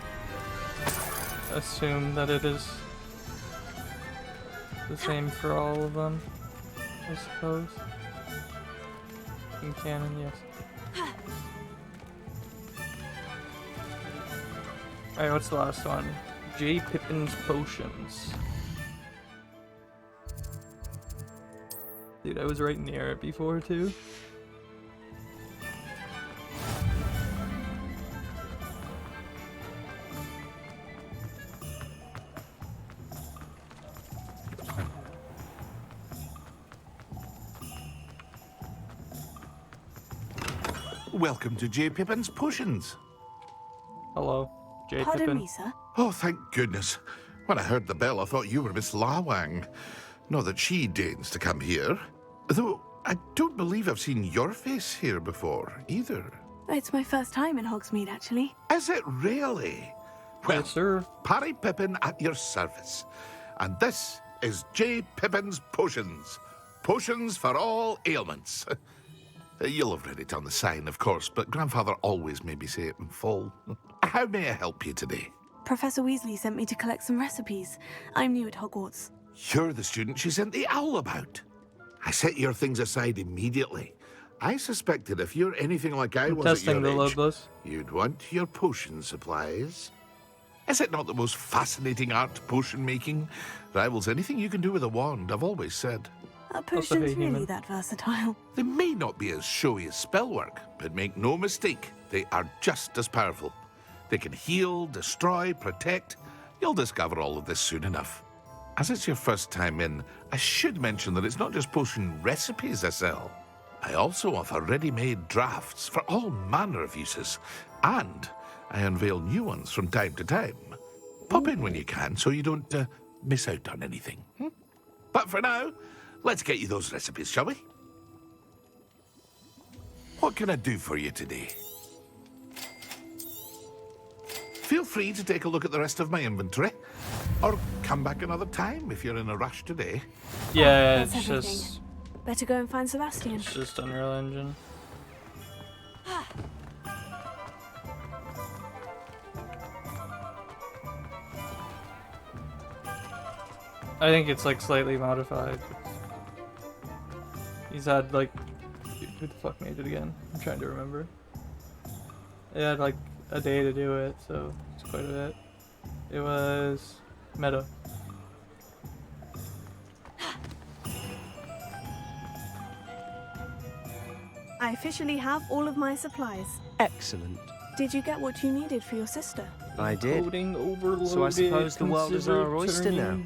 assume that it is the same for all of them, I suppose. In canon, yes. Alright, what's the last one? J. Pippin's Potions. Dude, I was right near it before, too. Welcome to J. Pippin's Potions. Hello, J. Pardon Pippin. me, sir. Oh, thank goodness. When I heard the bell, I thought you were Miss Lawang. Not that she deigns to come here. Though, I don't believe I've seen your face here before, either. It's my first time in Hogsmeade, actually. Is it really? Well, yes, sir. Parry Pippin at your service. And this is J. Pippin's Potions. Potions for all ailments. You'll have read it on the sign, of course, but Grandfather always made me say it in full. How may I help you today? Professor Weasley sent me to collect some recipes. I'm new at Hogwarts. You're the student she sent the owl about. I set your things aside immediately. I suspected if you're anything like I was at your age, you'd want your potion supplies. Is it not the most fascinating art, potion making? Rivals anything you can do with a wand, I've always said. Are potions really that versatile? They may not be as showy as spellwork, but make no mistake, they are just as powerful. They can heal, destroy, protect. You'll discover all of this soon enough. As it's your first time in, I should mention that it's not just potion recipes I sell. I also offer ready-made drafts for all manner of uses, and I unveil new ones from time to time. Pop in when you can so you don't miss out on anything. But for now, let's get you those recipes, shall we? What can I do for you today? Feel free to take a look at the rest of my inventory, or come back another time if you're in a rush today. Yeah, That's it's everything. just... Better go and find Sebastian. It's just Unreal Engine. I think it's like slightly modified. He's had like... Who the fuck made it again? I'm trying to remember. It had like a day to do it, so it's quite a bit. It was... Meta. I officially have all of my supplies. Excellent. Did you get what you needed for your sister? I did. So I suppose the world is our oyster now.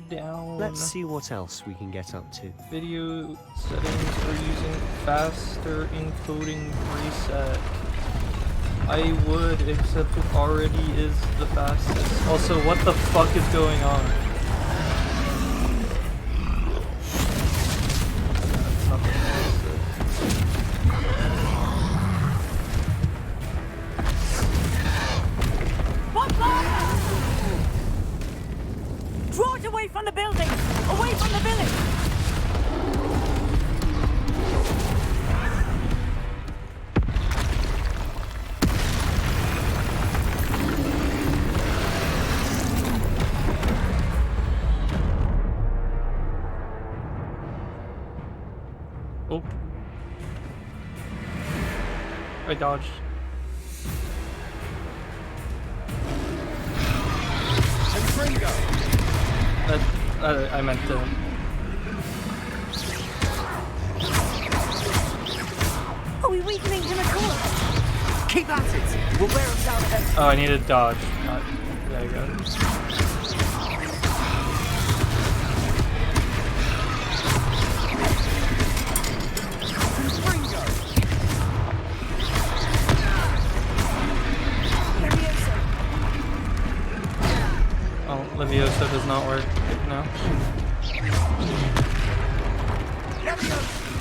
Let's see what else we can get up to. Video settings for using faster encoding preset. I would, except it already is the fastest. Also, what the fuck is going on? That's not the fastest. Oh. I dodged. I meant to. Are we weakening him at all? Keep at it. We'll wear him down eventually. Oh, I need to dodge. There you go. Oh, Leviosa does not work. No.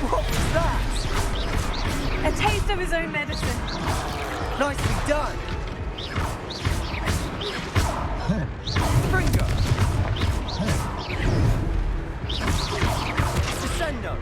What was that? A taste of his own medicine. Nicely done. Springer. Descendo.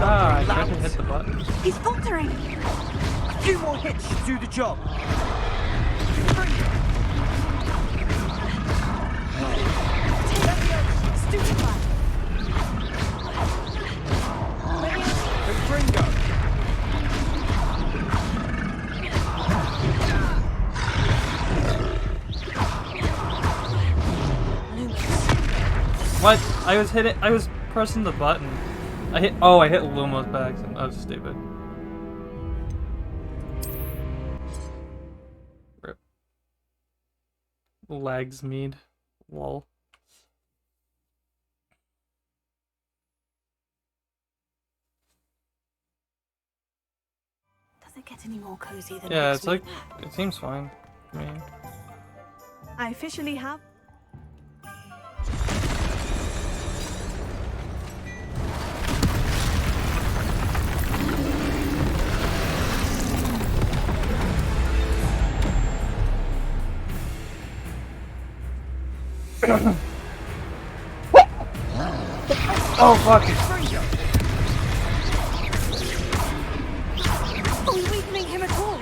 I tried to hit the button. He's faltering. A few more hits should do the job. What? I was pressing the button. I hit Lumo's by accident. I was stupid. Rip. Lags mead. Lol. Does it get any more cozy than Yeah, next it's like, week? it seems fine to me. I officially have. Oh fuck it. Are we weakening him at all?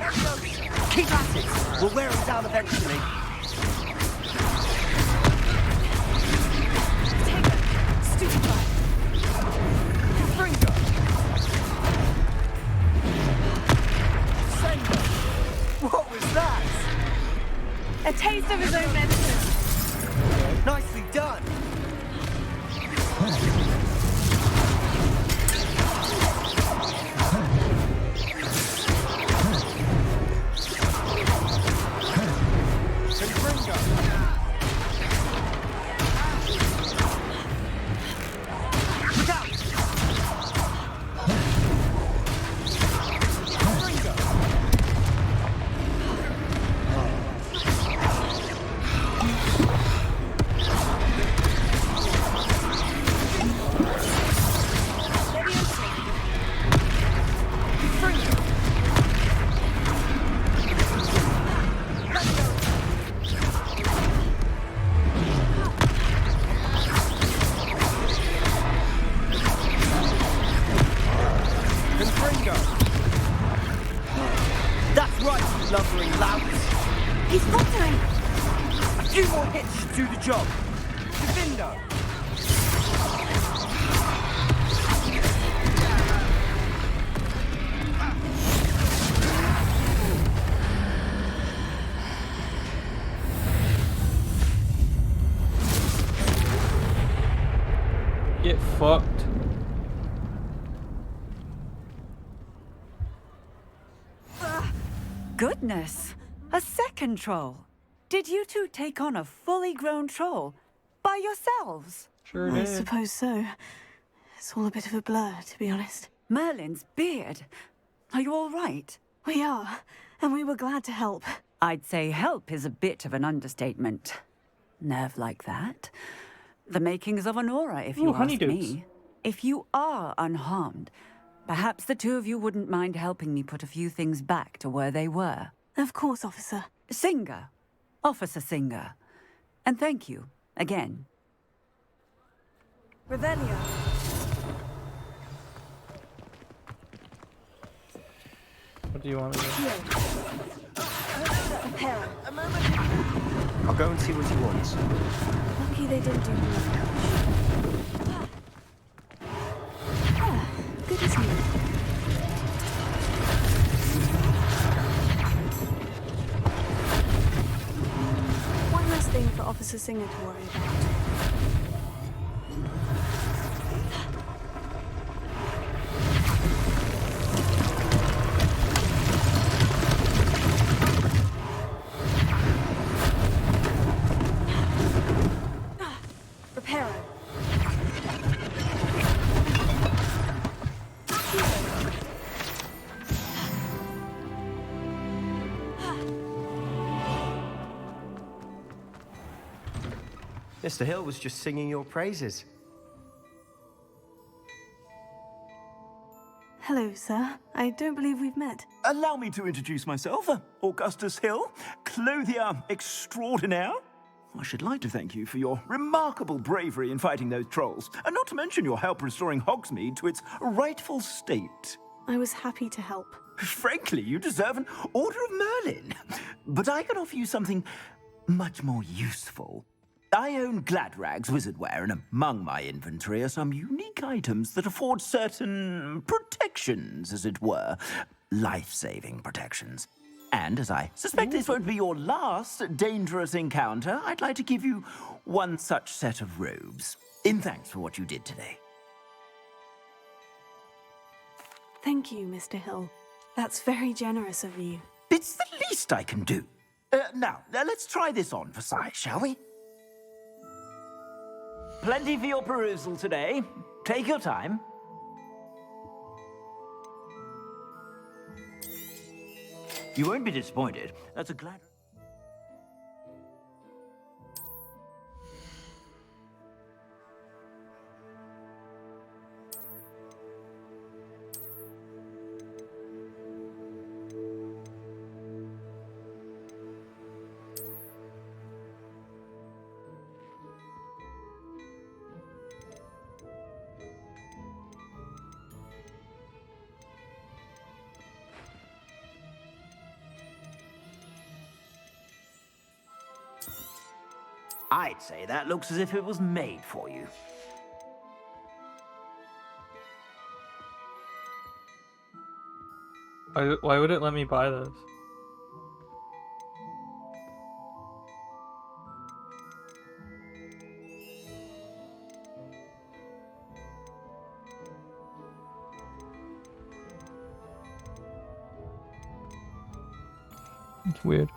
Keep at it. We'll wear him down eventually. Stupefy. Springer. Sender. What was that? A taste of his own medicine. Nicely done. That's right, you lumbering louts. He's faltering. A few more hits should do the job. Defender. Get fucked. Goodness! A second troll! Did you two take on a fully grown troll? By yourselves? Sure I suppose so. It's all a bit of a blur, to be honest. Merlin's beard. Are you all right? We are, and we were glad to help. I'd say help is a bit of an understatement. Nerve like that. The makings of an aura, if you ask me. If you are unharmed, perhaps the two of you wouldn't mind helping me put a few things back to where they were. Of course, officer. Singer. Officer Singer. And thank you, again. Revelio. What do you want to do? Prepare. I'll go and see what he wants. Lucky they didn't do enough. Good as new. One less thing for Officer Singer to worry about. Mr. Hill was just singing your praises. Hello, sir. I don't believe we've met. Allow me to introduce myself, Augustus Hill, clothier extraordinaire. I should like to thank you for your remarkable bravery in fighting those trolls, and not to mention your help restoring Hogsmeade to its rightful state. I was happy to help. Frankly, you deserve an Order of Merlin. But I can offer you something much more useful. I own Gladrag's wizardware, and among my inventory are some unique items that afford certain protections, as it were. Life-saving protections. And as I suspect this won't be your last dangerous encounter, I'd like to give you one such set of robes, in thanks for what you did today. Thank you, Mr. Hill. That's very generous of you. It's the least I can do. Now, let's try this on for size, shall we? Plenty for your perusal today. Take your time. You won't be disappointed. That's a glad... I'd say that looks as if it was made for you. Why would it let me buy this? It's weird.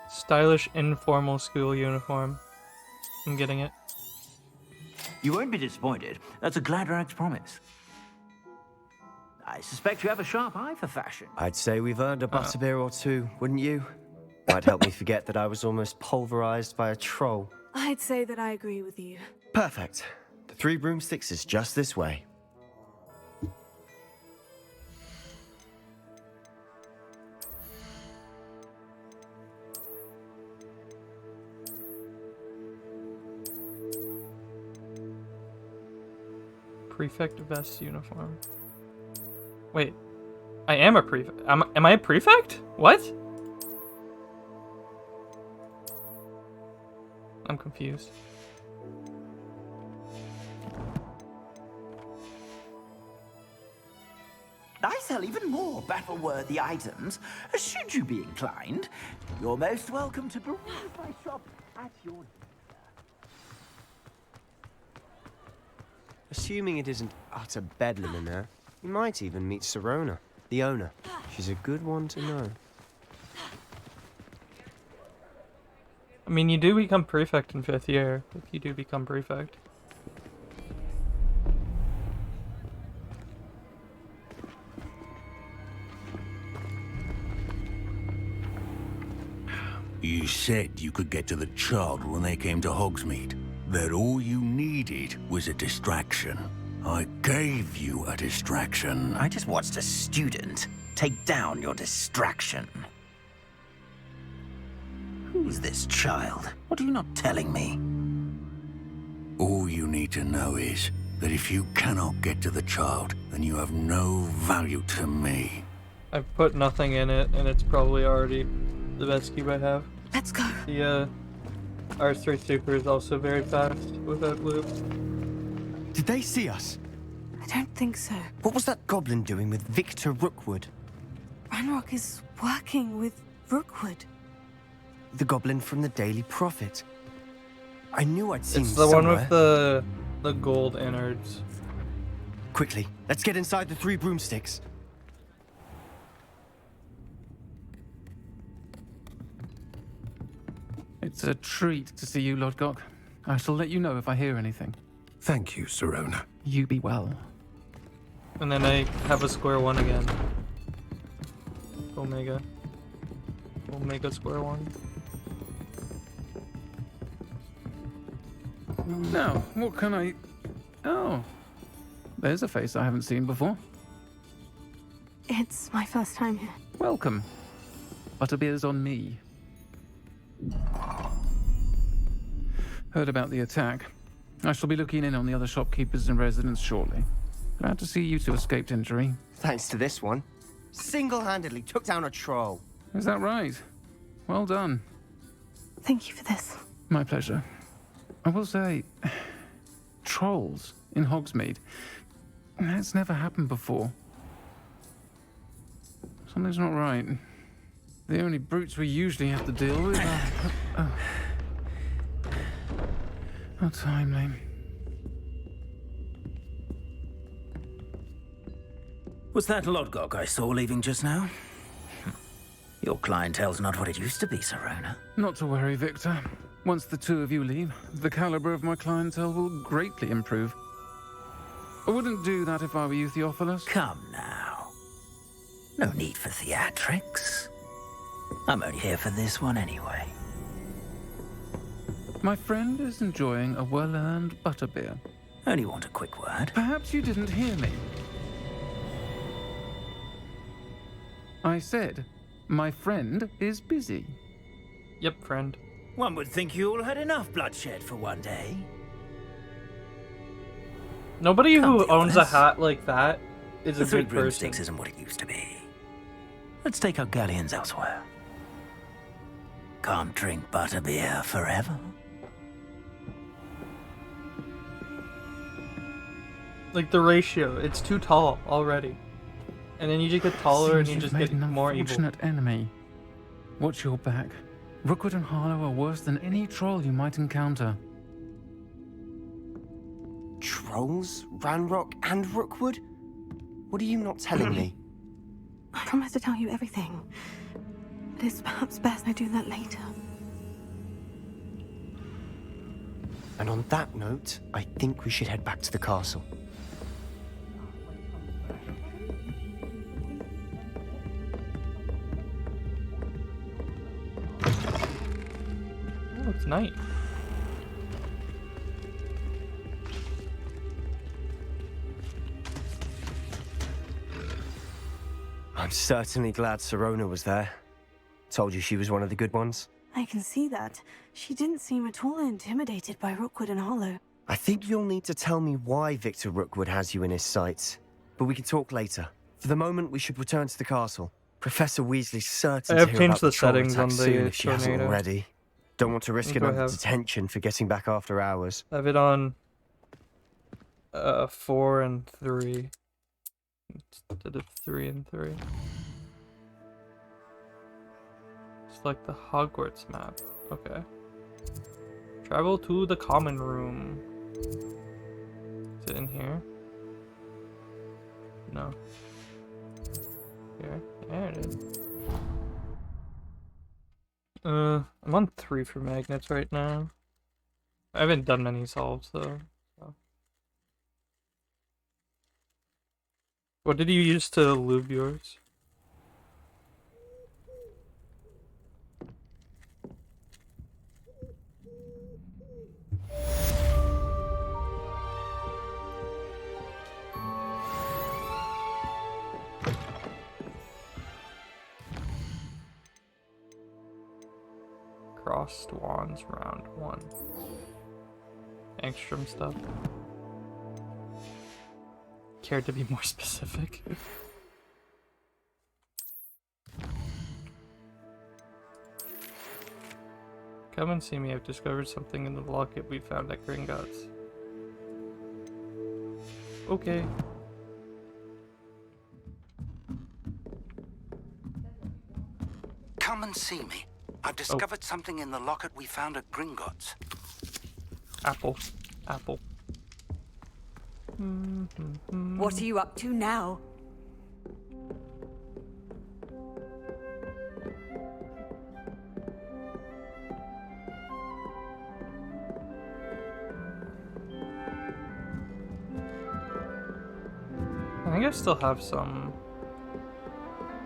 Stylish informal school uniform. I'm getting it. You won't be disappointed. That's a Gladrag's promise. I suspect you have a sharp eye for fashion. I'd say we've earned a butterbeer or two, wouldn't you? Might help me forget that I was almost pulverized by a troll. I'd say that I agree with you. Perfect. The Three Broomsticks is just this way. Prefect vest uniform. Wait, I am a prefect. Am I a prefect? What? I'm confused. I sell even more battle-worthy items. Should you be inclined, you're most welcome to peruse my shop at your... Assuming it isn't utter bedlam in there, you might even meet Sirona, the owner. She's a good one to know. I mean, you do become prefect in 5th year, if you do become prefect. You said you could get to the child when they came to Hogsmeade. That all you needed was a distraction. I gave you a distraction. I just watched a student take down your distraction. Who's this child? What are you not telling me? All you need to know is that if you cannot get to the child, then you have no value to me. I've put nothing in it, and it's probably already the best cube I have. Let's go. The R3 Super is also very fast without loop. Did they see us? I don't think so. What was that goblin doing with Victor Rookwood? Ranrock is working with Rookwood. The goblin from the Daily Prophet. I knew I'd seen It's him the somewhere. one with the gold innards. Quickly, let's get inside the 3 broomsticks. It's a treat to see you, Lodgok. I shall let you know if I hear anything. Thank you, Sirona. You be well. And then I have a square 1 again. Omega. Omega square 1. Now, what can I... Oh. There's a face I haven't seen before. It's my first time here. Welcome. Butterbeer's on me. Heard about the attack. I shall be looking in on the other shopkeepers and residents shortly. Glad to see you two escaped injury. Thanks to this one. Single-handedly took down a troll. Is that right? Well done. Thank you for this. My pleasure. I will say, trolls in Hogsmeade. That's never happened before. Something's not right. The only brutes we usually have to deal with are... How timely. Was that Lodgok I saw leaving just now? Your clientele's not what it used to be, Sirona. Not to worry, Victor. Once the two of you leave, the caliber of my clientele will greatly improve. I wouldn't do that if I were you, Theophilus. Come now. No need for theatrics. I'm only here for this one anyway. My friend is enjoying a well-earned butterbeer. Only want a quick word. Perhaps you didn't hear me. I said, my friend is busy. Yep, friend. One would think you all had enough bloodshed for one day. Nobody who owns a hat like that is a The 3 good person. broomsticks isn't what it used to be. Let's take our galleons elsewhere. Can't drink butterbeer forever. Like the ratio, it's too tall already. And then you just get taller and you Seems just you've get made an more evil. unfortunate enemy. Watch your back. Rookwood and Harlow are worse than any troll you might encounter. Trolls? Ranrock and Rookwood? What are you not telling me? I promise to tell you everything. But it's perhaps best I do that later. And on that note, I think we should head back to the castle. Oh, it's night. I'm certainly glad Sirona was there. Told you she was one of the good ones. I can see that. She didn't seem at all intimidated by Rookwood and Harlow. I think you'll need to tell me why Victor Rookwood has you in his sights. But we can talk later. For the moment, we should return to the castle. Professor Weasley's certain I to have hear changed about the the troll settings attack on the soon if she hasn't tornado. already. Don't want to risk What do I another have? detention for getting back after hours. I have it on 4 and 3 instead of 3 and 3. Select the Hogwarts map. Okay. Travel to the common room. Is it in here? No. Here. There it is. I'm on 3 for magnets right now. I haven't done many solves though. So. What did you use to lube yours? Crossed wands round 1. Angstrom stuff. Care to be more specific? Come and see me. I've discovered something in the locket we found at Gringotts. Okay. Come and see me. I've discovered something in the locket we found at Gringotts. Apple. Apple. What are you up to now? I think I still have some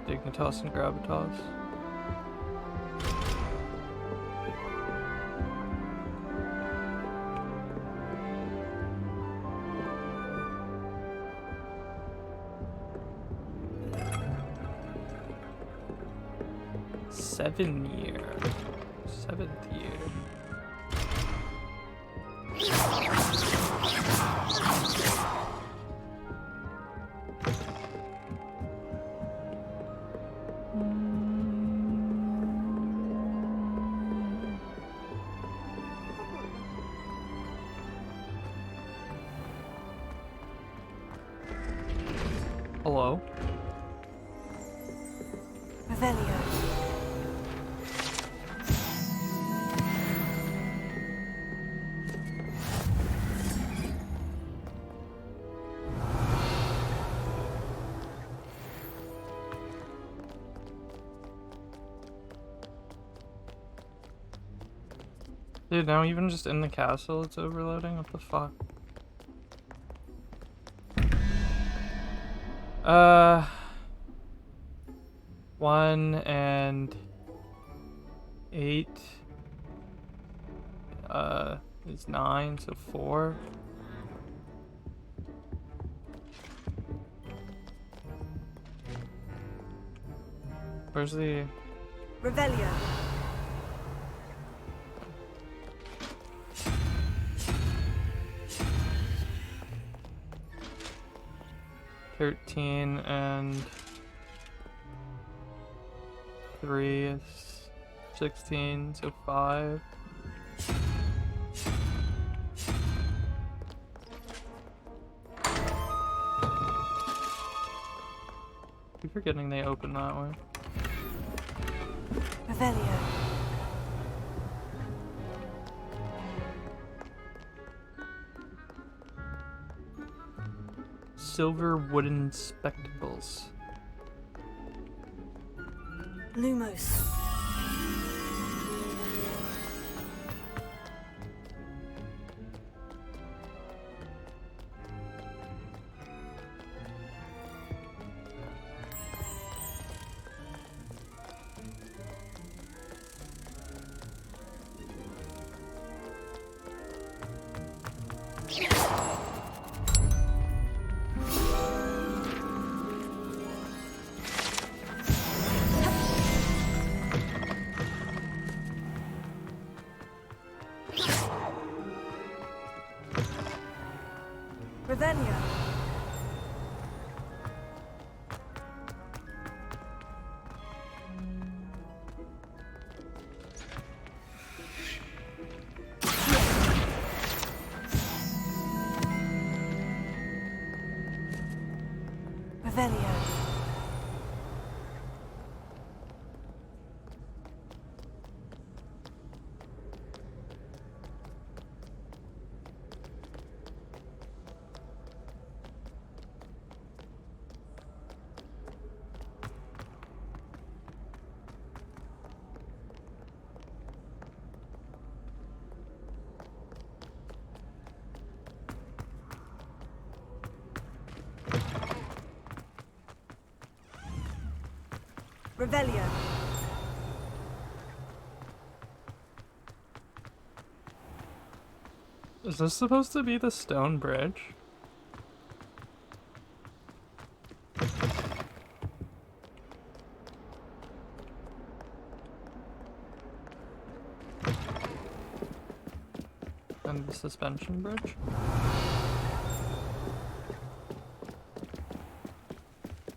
Dignitas and Gravitas. Seventh year. Hello? Revelio. Dude, now even just in the castle it's overloading? What the fuck? 1 and 8 is 9, so 4. Where's the Revelio. $13 and 3 is 16, so 5. Keep forgetting they open that way. Revelio. Silver wooden spectacles. Lumos. Revelio. Revelio. Revelio. Is this supposed to be the stone bridge? And the suspension bridge?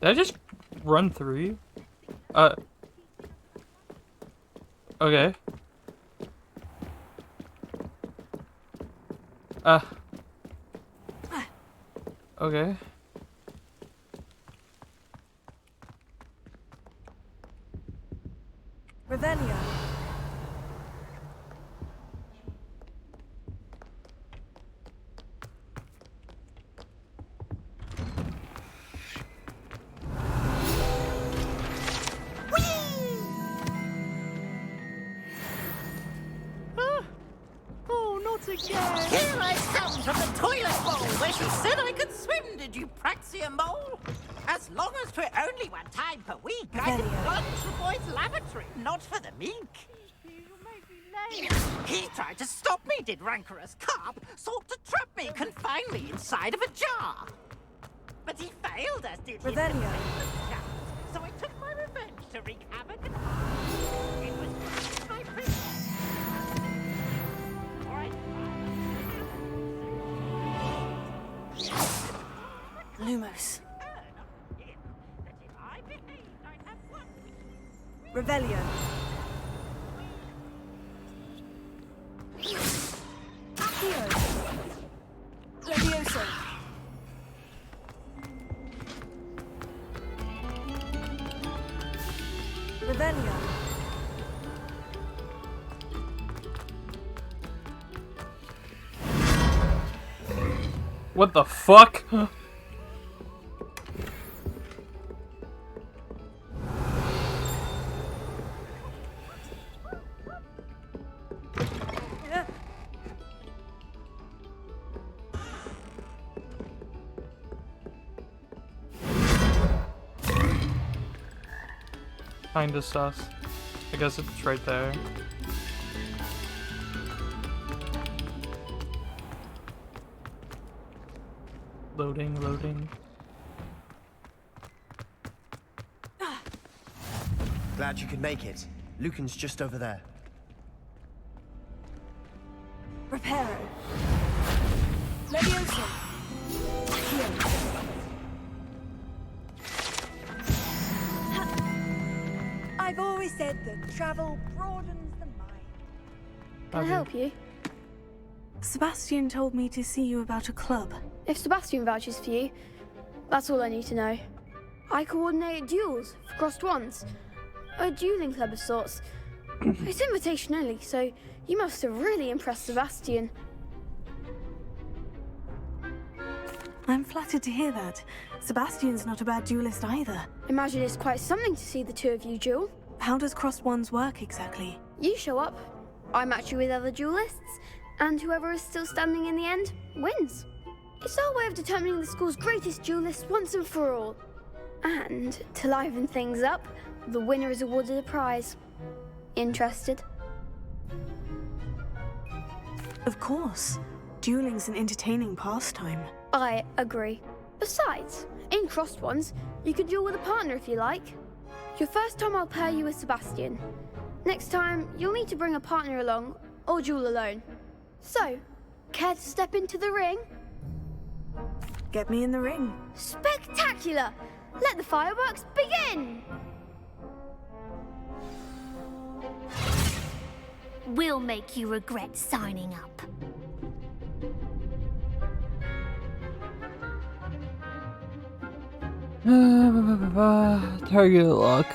Did I just run through you? Okay. Okay. Revelio. Oh, not again! Here I come from the toilet bowl where she said I could swim, did you praxia mole? As long as 'twere only one time per week, I could plunge the boy's lavatory, not for the meek. He tried to stop me, did rancorous carp, sought to trap me, confine me inside of a jar. But he failed, as did his Revelio. so I took my revenge to wreak havoc and harm. It was my privilege. Lumos. Revelio. Accio. Levioso. Revelio. What the fuck? Kinda sus. I guess it's right there. Loading, loading. Glad you could make it. Lucan's just over there. Reparo. Levioso. Accio. I've always said that travel broadens the mind. Can I help you? Sebastian told me to see you about a club. If Sebastian vouches for you, that's all I need to know. I coordinate duels for crossed ones. A dueling club of sorts. It's invitation only, so you must have really impressed Sebastian. I'm flattered to hear that. Sebastian's not a bad duelist either. Imagine it's quite something to see the two of you duel. How does crossed ones work exactly? You show up, I match you with other duelists, and whoever is still standing in the end wins. It's our way of determining the school's greatest duelist once and for all. And to liven things up, the winner is awarded a prize. Interested? Of course. Dueling's an entertaining pastime. I agree. Besides, in crossed ones, you could duel with a partner if you like. Your first time I'll pair you with Sebastian. Next time, you'll need to bring a partner along, or duel alone. So, care to step into the ring? Get me in the ring. Spectacular! Let the fireworks begin! We'll make you regret signing up. Target lock.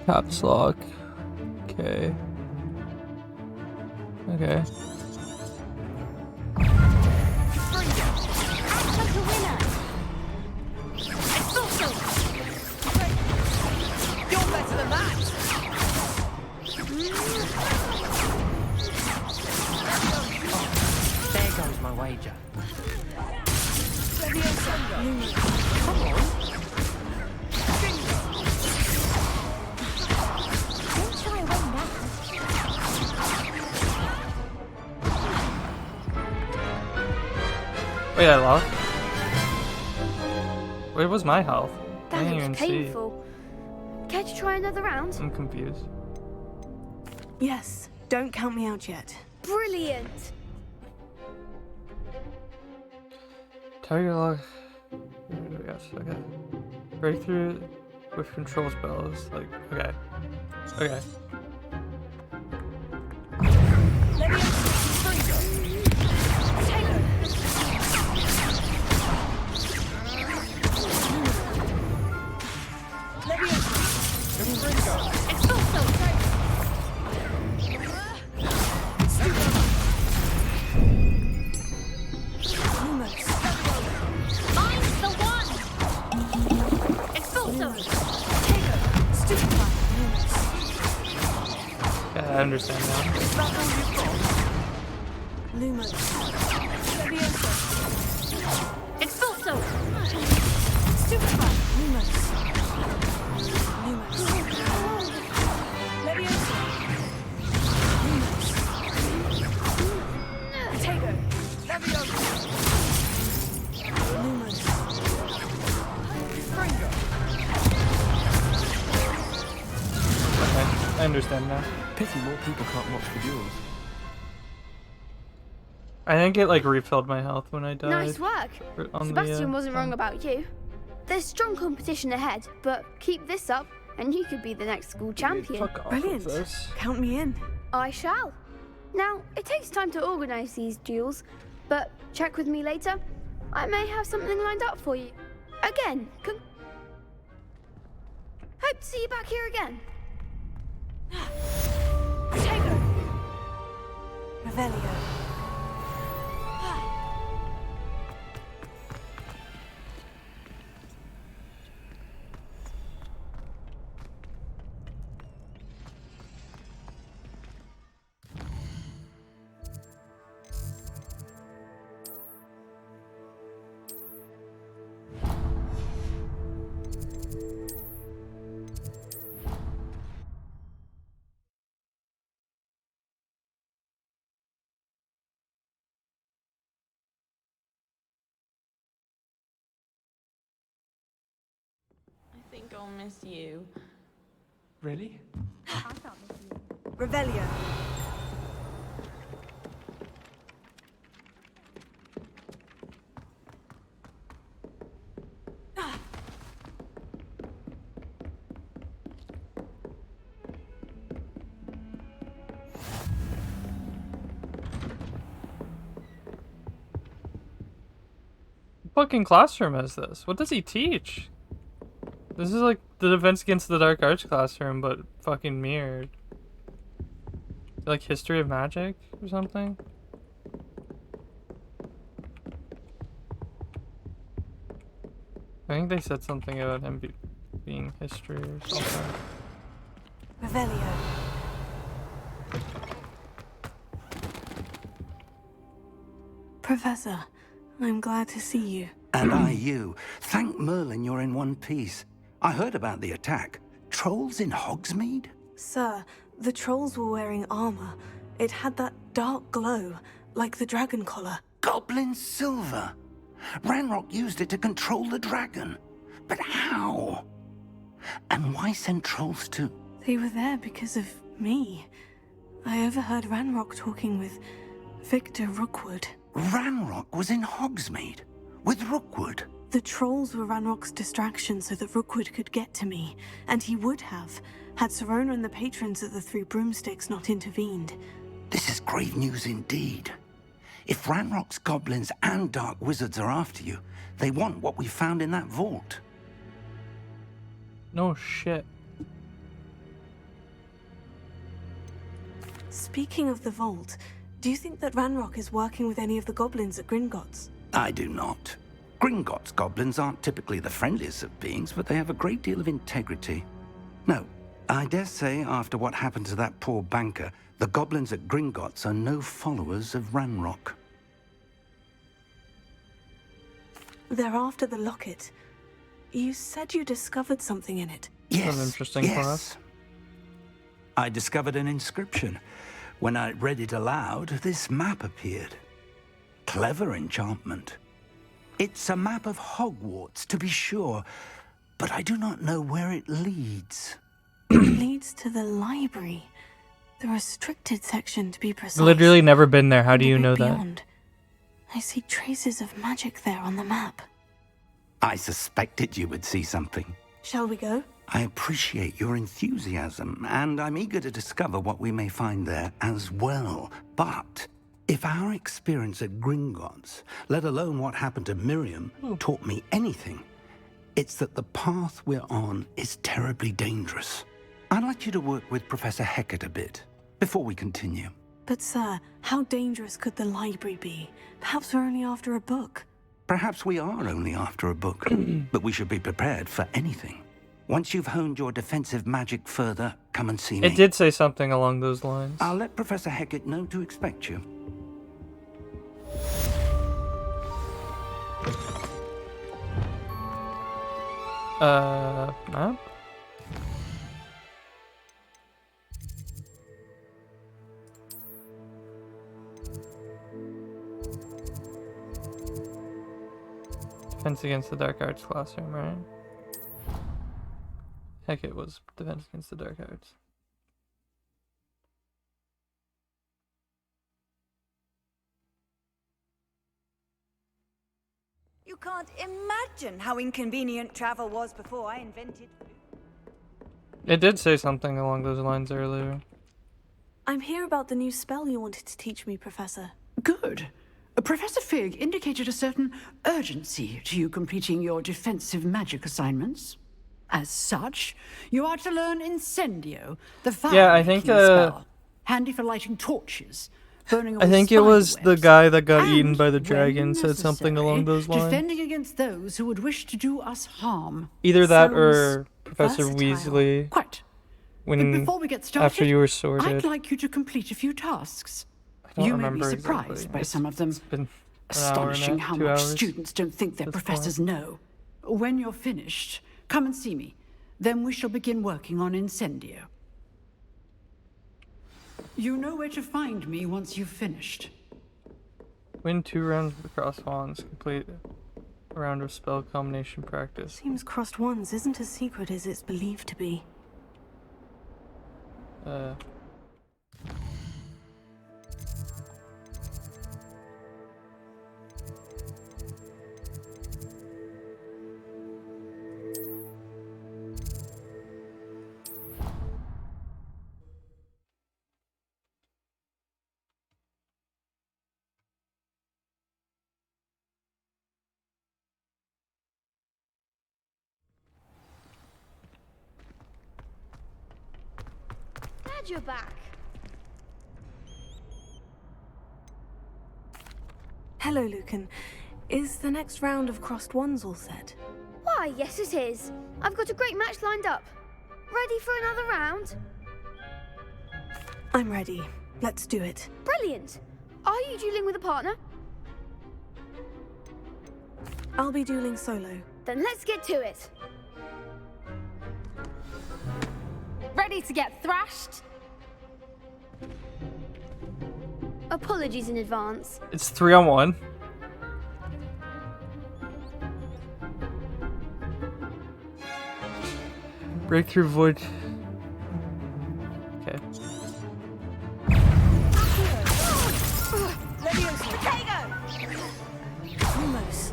Caps lock. Okay. Okay. You're better than that! There goes my wager. Come on. Wait, I lost? Where was my health? I That didn't looks even see. painful. Care to try another round? I'm confused. Yes, don't count me out yet. Brilliant! Target lock. Yes, okay. Breakthrough with control spells. Like, okay. Okay. Mine's the one! Expulso! Yeah, I understand now. Lumos. Levioso. Expulso! Stupefy. Lumos. Lumos. Levioso. Lumos. Tego. Levioso. Lumos. Fringo. Okay, I understand now. Pity more people can't watch the duels. I think it like refilled my health when I died. Nice work. On Sebastian the, wasn't wrong about you. There's strong competition ahead, but keep this up and you could be the next school champion. Brilliant. Count me in. I shall. Now, it takes time to organise these duels, but check with me later. I may have something lined up for you. Again, hope to see you back here again. Tego. Revelio. I think I'll miss you. Really? Revelio. What fucking classroom is this? What does he teach? This is like the Defense Against the Dark Arts classroom, but fucking mirrored. Like History of Magic or something? I think they said something about him being history or something. Revelio. Professor, I'm glad to see you. And I you. Thank Merlin you're in one piece. I heard about the attack. Trolls in Hogsmeade? Sir, the trolls were wearing armor. It had that dark glow, like the dragon collar. Goblin silver. Ranrock used it to control the dragon. But how? And why send trolls to... They were there because of me. I overheard Ranrock talking with Victor Rookwood. Ranrock was in Hogsmeade? With Rookwood? The trolls were Ranrock's distraction so that Rookwood could get to me. And he would have, had Serona and the patrons of the Three Broomsticks not intervened. This is grave news indeed. If Ranrock's goblins and dark wizards are after you, they want what we found in that vault. No shit. Speaking of the vault, do you think that Ranrock is working with any of the goblins at Gringotts? I do not. Gringotts goblins aren't typically the friendliest of beings, but they have a great deal of integrity. No, I dare say after what happened to that poor banker, the goblins at Gringotts are no followers of Ranrock. They're after the locket. You said you discovered something in it. Yes, interesting for us. I discovered an inscription. When I read it aloud, this map appeared. Clever enchantment. It's a map of Hogwarts, to be sure, but I do not know where it leads. It leads to the library. The restricted section, to be precise. Literally never been there. How do you know that? Beyond. I see traces of magic there on the map. I suspected you would see something. Shall we go? I appreciate your enthusiasm, and I'm eager to discover what we may find there as well. But if our experience at Gringotts, let alone what happened to Miriam, taught me anything, it's that the path we're on is terribly dangerous. I'd like you to work with Professor Hecat a bit before we continue. But sir, how dangerous could the library be? Perhaps we're only after a book. Perhaps we are only after a book, but we should be prepared for anything. Once you've honed your defensive magic further, come and see me. It did say something along those lines. I'll let Professor Hecat know to expect you. Map? Defense against the Dark Arts classroom, right? Heck, it was Defense against the Dark Arts. You can't imagine how inconvenient travel was before I invented food. It did say something along those lines earlier. I'm here about the new spell you wanted to teach me, Professor. Good. Professor Fig indicated a certain urgency to you completing your defensive magic assignments. As such, you are to learn Incendio, the fire-making spell, handy for lighting torches, burning away I think it was the guy that got eaten by the dragon said something along those lines. Defending against those who would wish to do us harm. Either that or Professor Weasley. Quite. When But before we get started, after you were sorted. I'd like you to complete a few tasks. I don't You may be remember surprised exactly. by some of them. It's been Astonishing how much hours. students don't think their professors know. When you're finished, come and see me. Then we shall begin working on Incendio. You know where to find me once you've finished. Win 2 rounds with crossed wands. Complete a round of spell combination practice. Seems crossed wands isn't as secret as it's believed to be. Glad you're back. Hello, Lucan. Is the next round of crossed wands all set? Why, yes it is. I've got a great match lined up. Ready for another round? I'm ready. Let's do it. Brilliant. Are you dueling with a partner? I'll be dueling solo. Then let's get to it. Ready to get thrashed? Apologies in advance. It's 3-on-1. Breakthrough void. Okay. Lumos.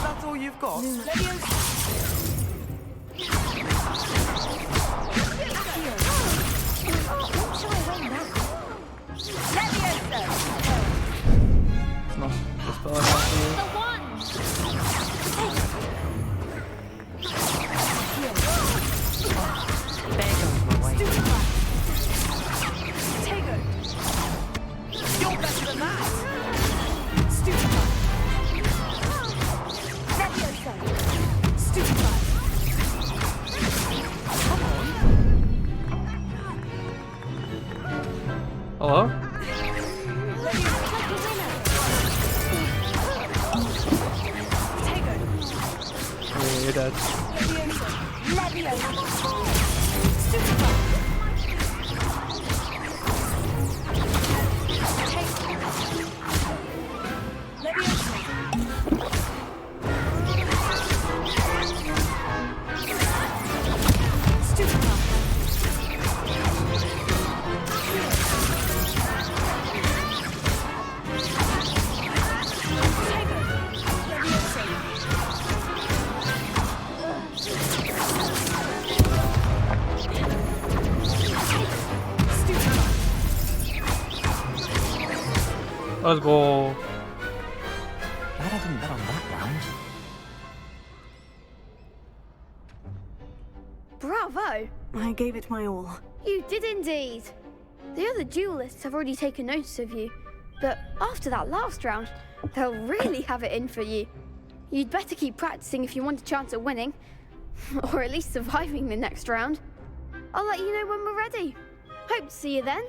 That's all you've got? It's not the spell I have to use. You're better than that! Stupefy! Levioso! Stupefy! Come on! Hello? Yeah, you're dead. Let's go. Glad I didn't bet on that round. Bravo! I gave it my all. You did indeed. The other duelists have already taken notice of you, but after that last round, they'll really have it in for you. You'd better keep practicing if you want a chance at winning, or at least surviving the next round. I'll let you know when we're ready. Hope to see you then.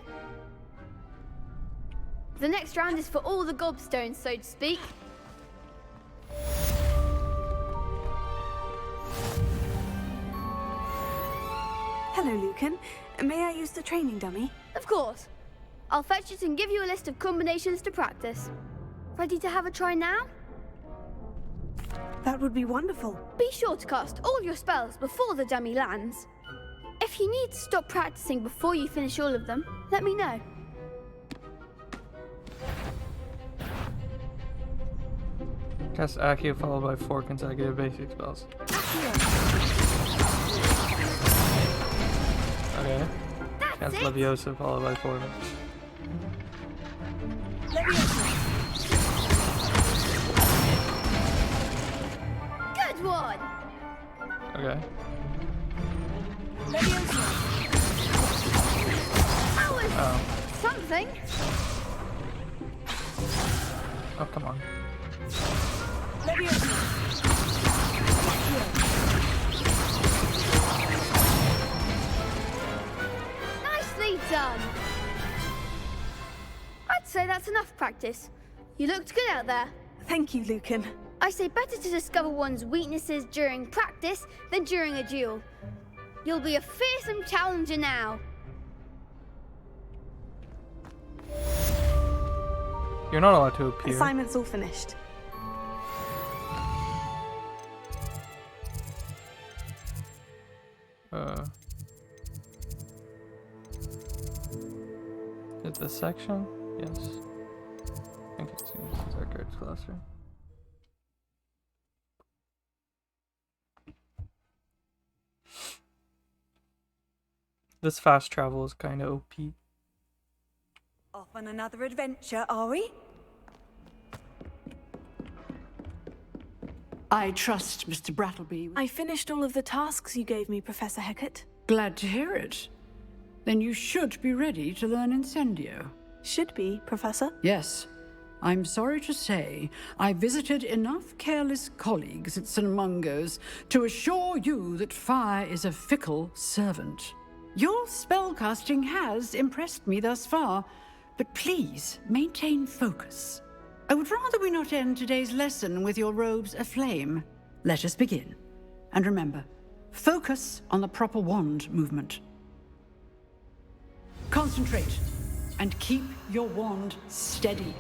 The next round is for all the gobstones, so to speak. Hello, Lucan. May I use the training dummy? Of course. I'll fetch it and give you a list of combinations to practice. Ready to have a try now? That would be wonderful. Be sure to cast all your spells before the dummy lands. If you need to stop practicing before you finish all of them, let me know. Cast Accio followed by 4 consecutive basic spells. Okay. Cast Leviosa followed by 4. Good one! Okay. That was Oh. something. Oh, come on. Nicely done. I'd say that's enough practice. You looked good out there. Thank you, Lucan. I say better to discover one's weaknesses during practice than during a duel. You'll be a fearsome challenger now. You're not allowed to appear. Assignment's all finished. Is this section? Yes. I think it's our guards cluster. This fast travel is kind of OP. Off on another adventure, are we? I trust Mr. Brattleby. I finished all of the tasks you gave me, Professor Hecat. Glad to hear it. Then you should be ready to learn Incendio. Should be, Professor. Yes. I'm sorry to say, I visited enough careless colleagues at St. Mungo's to assure you that fire is a fickle servant. Your spellcasting has impressed me thus far, but please maintain focus. I would rather we not end today's lesson with your robes aflame. Let us begin. And remember, focus on the proper wand movement. Concentrate, and keep your wand steady.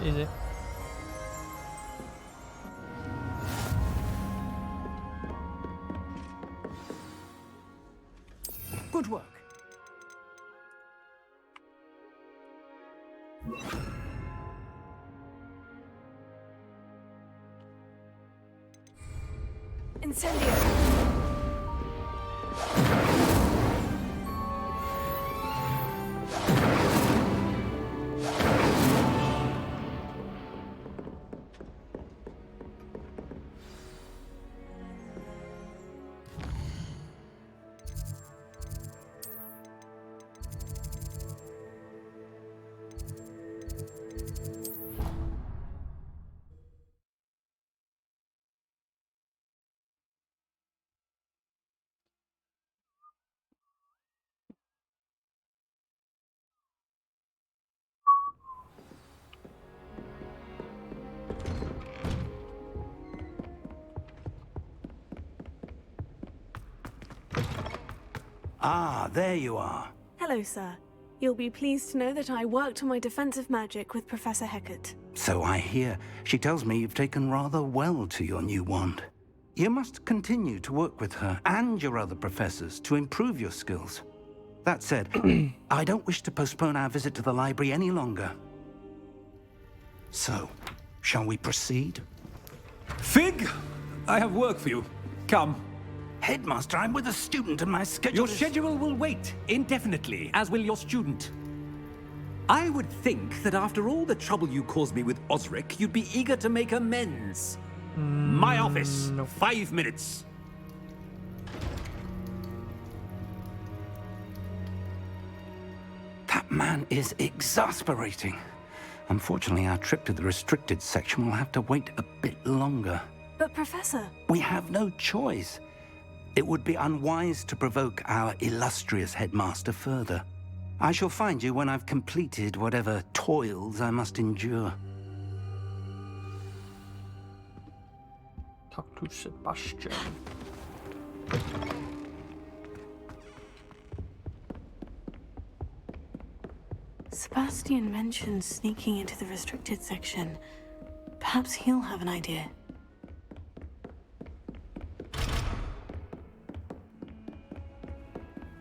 Easy. Good work. Incendio. Ah, there you are. Hello, sir. You'll be pleased to know that I worked on my defensive magic with Professor Hecat. So I hear. She tells me you've taken rather well to your new wand. You must continue to work with her and your other professors to improve your skills. That said, I don't wish to postpone our visit to the library any longer. So, shall we proceed? Fig, I have work for you. Come. Headmaster, I'm with a student and my schedule Your schedule will wait indefinitely, as will your student. I would think that after all the trouble you caused me with Osric, you'd be eager to make amends. My office, 5 minutes. That man is exasperating. Unfortunately, our trip to the restricted section will have to wait a bit longer. But Professor... We have no choice. It would be unwise to provoke our illustrious headmaster further. I shall find you when I've completed whatever toils I must endure. Talk to Sebastian. Sebastian mentioned sneaking into the restricted section. Perhaps he'll have an idea.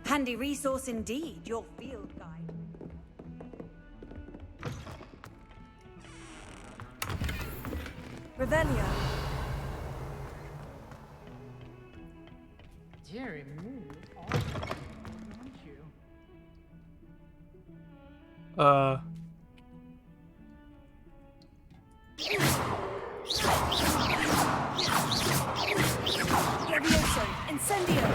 Handy resource indeed, your field guide. Revelio. Jerry, move on, don't you? Levioso, incendio.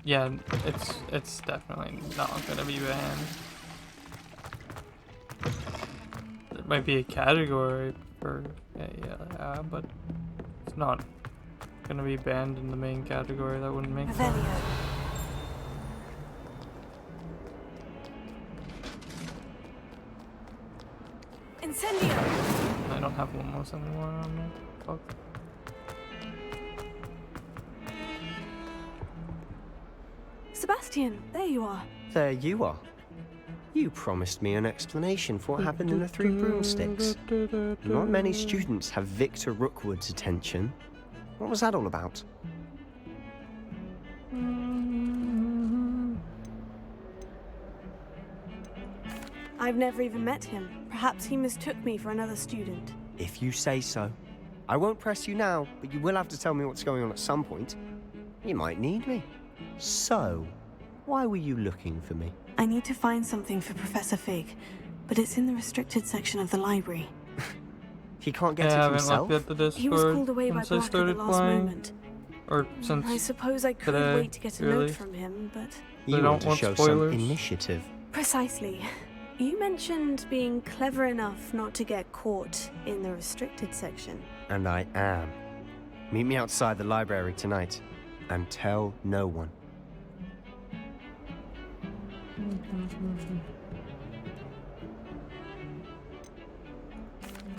Yeah, it's definitely not gonna be banned. There might be a category for yeah, but it's not gonna be banned in the main category. That wouldn't make sense. Incendio. I don't have almost anymore on me. Fuck. Sebastian, there you are. There you are. You promised me an explanation for what happened in the Three Broomsticks. Not many students have Victor Rookwood's attention. What was that all about? I've never even met him. Perhaps he mistook me for another student. If you say so. I won't press you now, but you will have to tell me what's going on at some point. You might need me. So, why were you looking for me? I need to find something for Professor Fig, but it's in the restricted section of the library. He can't get it himself? He was called away by Black at the last moment. Or since I suppose I could wait to get a note from him, but... You want to show some initiative. Precisely. You mentioned being clever enough not to get caught in the restricted section. And I am. Meet me outside the library tonight, and tell no one.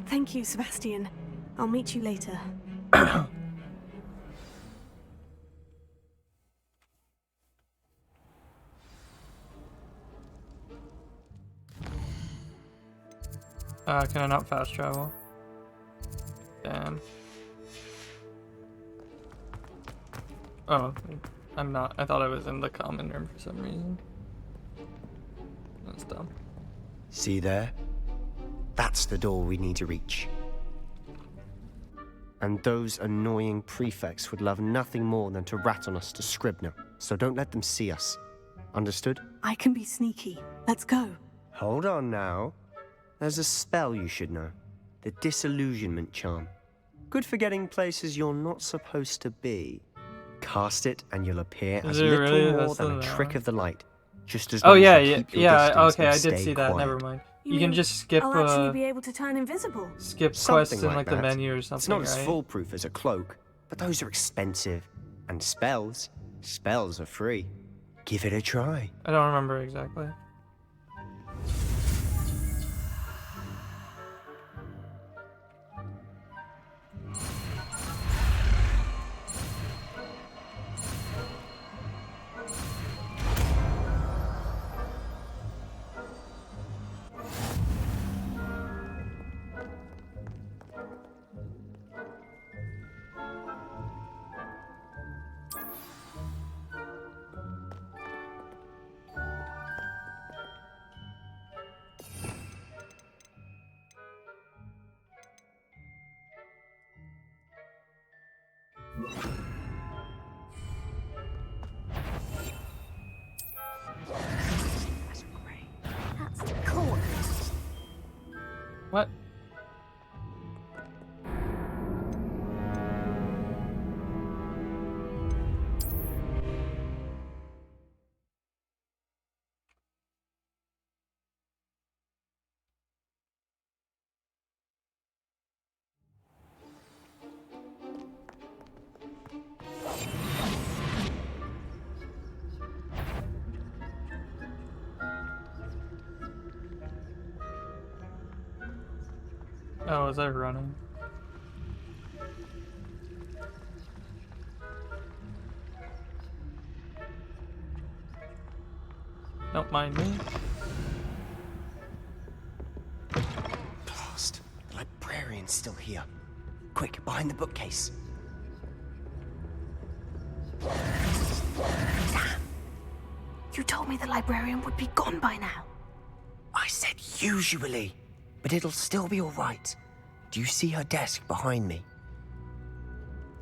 Thank you, Sebastian. I'll meet you later. Can I not fast travel? Damn. Oh, I'm not. I thought I was in the common room for some reason. That's dumb. See there? That's the door we need to reach. And those annoying prefects would love nothing more than to rat on us to Scribner, so don't let them see us. Understood? I can be sneaky. Let's go. Hold on now. There's a spell you should know. The Disillusionment Charm. Good for getting places you're not supposed to be. Cast it and you'll appear as little more than a trick of the light. Just as long as you keep your distance okay, and I did stay see that. quiet. Never mind. You can just skip. I'll actually be able to turn invisible. Skip Something quests in like the that. menu or something. It's not as right? foolproof as a cloak, but those are expensive. And spells are free. Give it a try. I don't remember exactly. That's cool. What? Oh, is that running? Don't mind me. Blast. The librarian's still here. Quick, behind the bookcase. Damn. You told me the librarian would be gone by now. I said usually, but it'll still be all right. Do you see her desk behind me?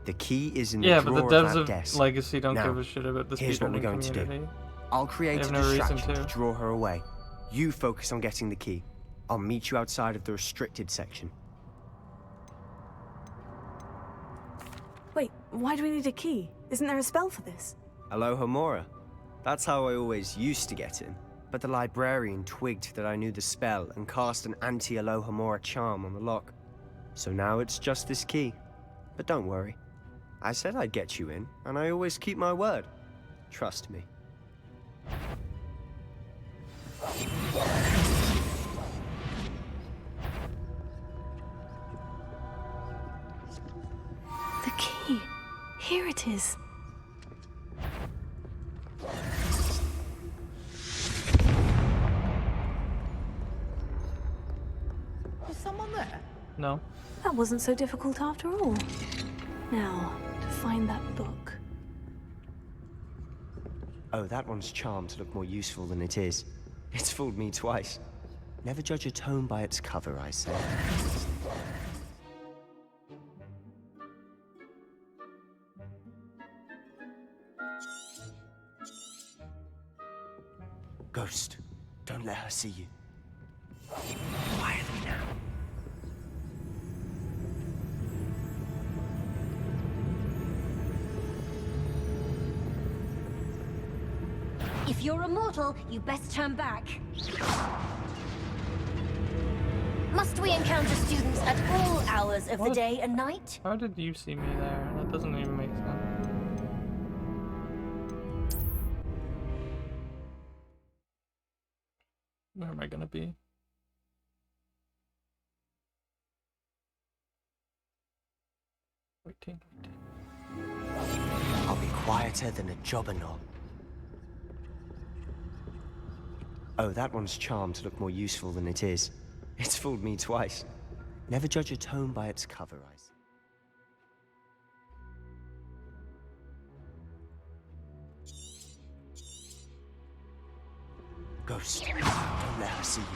The key is in the drawer but the devs of that of desk. Legacy don't Now, give a shit about the here's what we're speedrunning going to do. community. I'll create They a have no reason distraction to to. draw her away. You focus on getting the key. I'll meet you outside of the restricted section. Wait, why do we need a key? Isn't there a spell for this? Alohomora. That's how I always used to get in. But the librarian twigged that I knew the spell and cast an anti-Alohomora charm on the lock. So now it's just this key. But don't worry. I said I'd get you in, and I always keep my word. Trust me. The key. Here it is. Was someone there? No. That wasn't so difficult after all. Now, to find that book. Oh, that one's charmed to look more useful than it is. It's fooled me twice. Never judge a tome by its cover, I say. Ghost, don't let her see you. Quietly now. If you're a mortal, you best turn back. Must we encounter students at all hours of the day and night? How did you see me there? That doesn't even make sense. Where am I gonna be? Waiting. I'll be quieter than a jobberknoll. Oh, that one's charmed to look more useful than it is. It's fooled me twice. Never judge a tome by its cover, I say. Ghost, don't let her see you.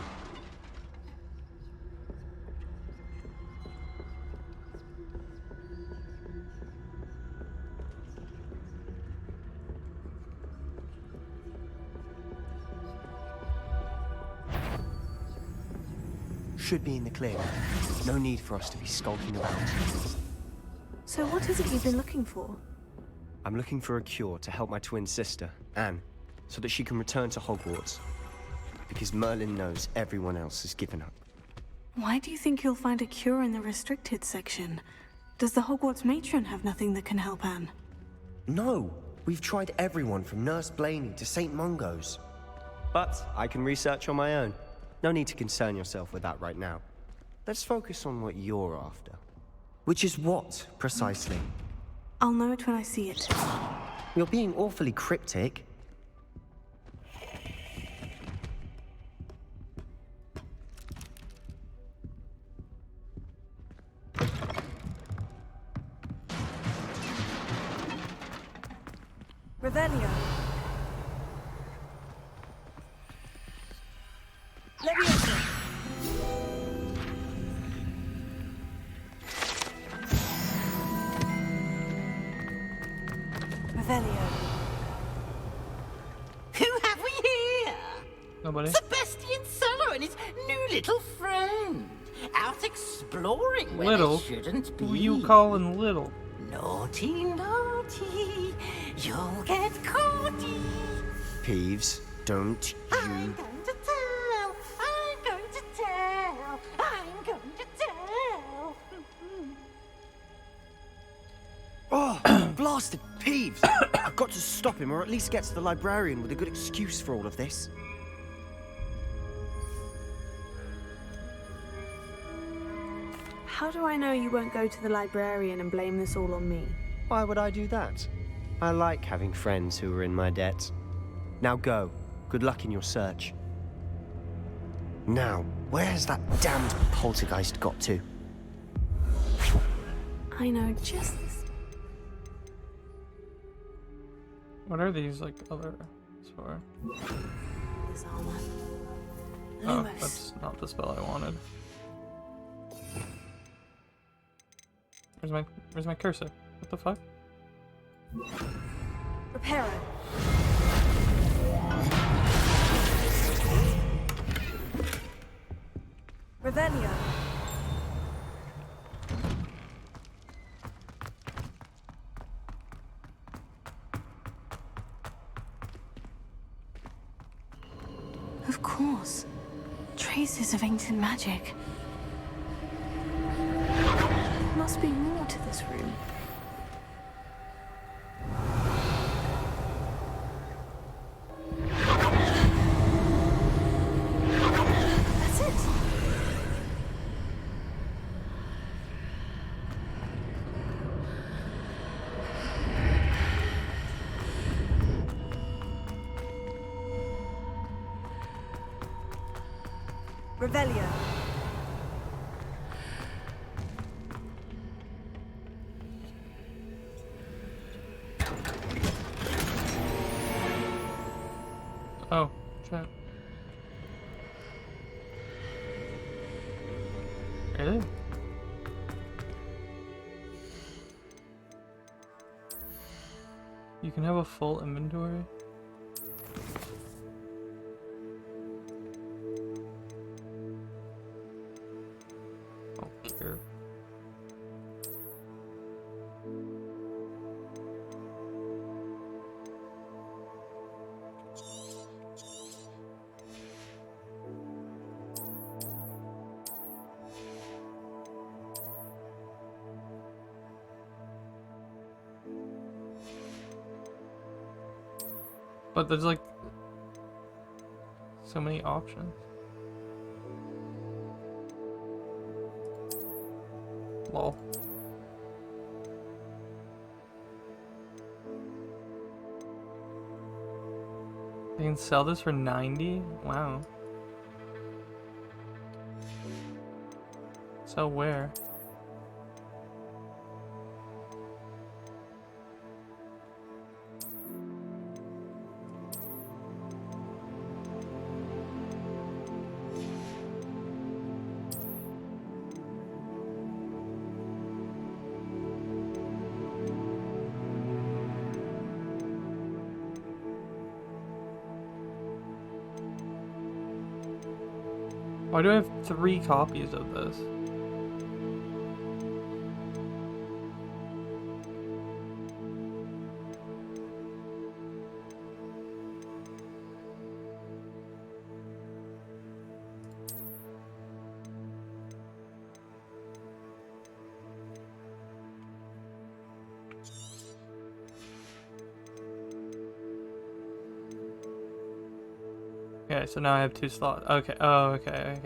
Should be in the clear now. No need for us to be skulking about. So what is it you've been looking for? I'm looking for a cure to help my twin sister, Anne, so that she can return to Hogwarts. Because Merlin knows everyone else has given up. Why do you think you'll find a cure in the restricted section? Does the Hogwarts matron have nothing that can help Anne? No! We've tried everyone from Nurse Blaney to St. Mungo's. But I can research on my own. No need to concern yourself with that right now. Let's focus on what you're after. Which is what, precisely? I'll know it when I see it. You're being awfully cryptic. Revelio. Leviosa. Revelio. Who have we here? Nobody. Sebastian Solo and his new little friend. Out exploring where Little? they shouldn't be. Who you calling little? Naughty, naughty. You'll get caughty. Peeves, don't you... I'm going to tell. I'm going to tell. I'm going to tell. Oh, blasted Peeves! I've got to stop him, or at least get to the librarian with a good excuse for all of this. How do I know you won't go to the librarian and blame this all on me? Why would I do that? I like having friends who are in my debt. Now go. Good luck in your search. Now, where's that damned poltergeist got to? I know just this. What are these, like, other for? This armor. Oh, Lewis. that's not the spell I wanted. Where's my cursor? What the fuck? Reparo. Revelio. Of course. Traces of ancient magic. There must be more to this room. That's it. Revelio. Oh, shit. Really? You can have a full inventory? Don't care. But there's like so many options. Lol. They can sell this for 90? Wow. So where? Why do I have 3 copies of this? Okay, so now I have 2 slots. Okay, oh, okay.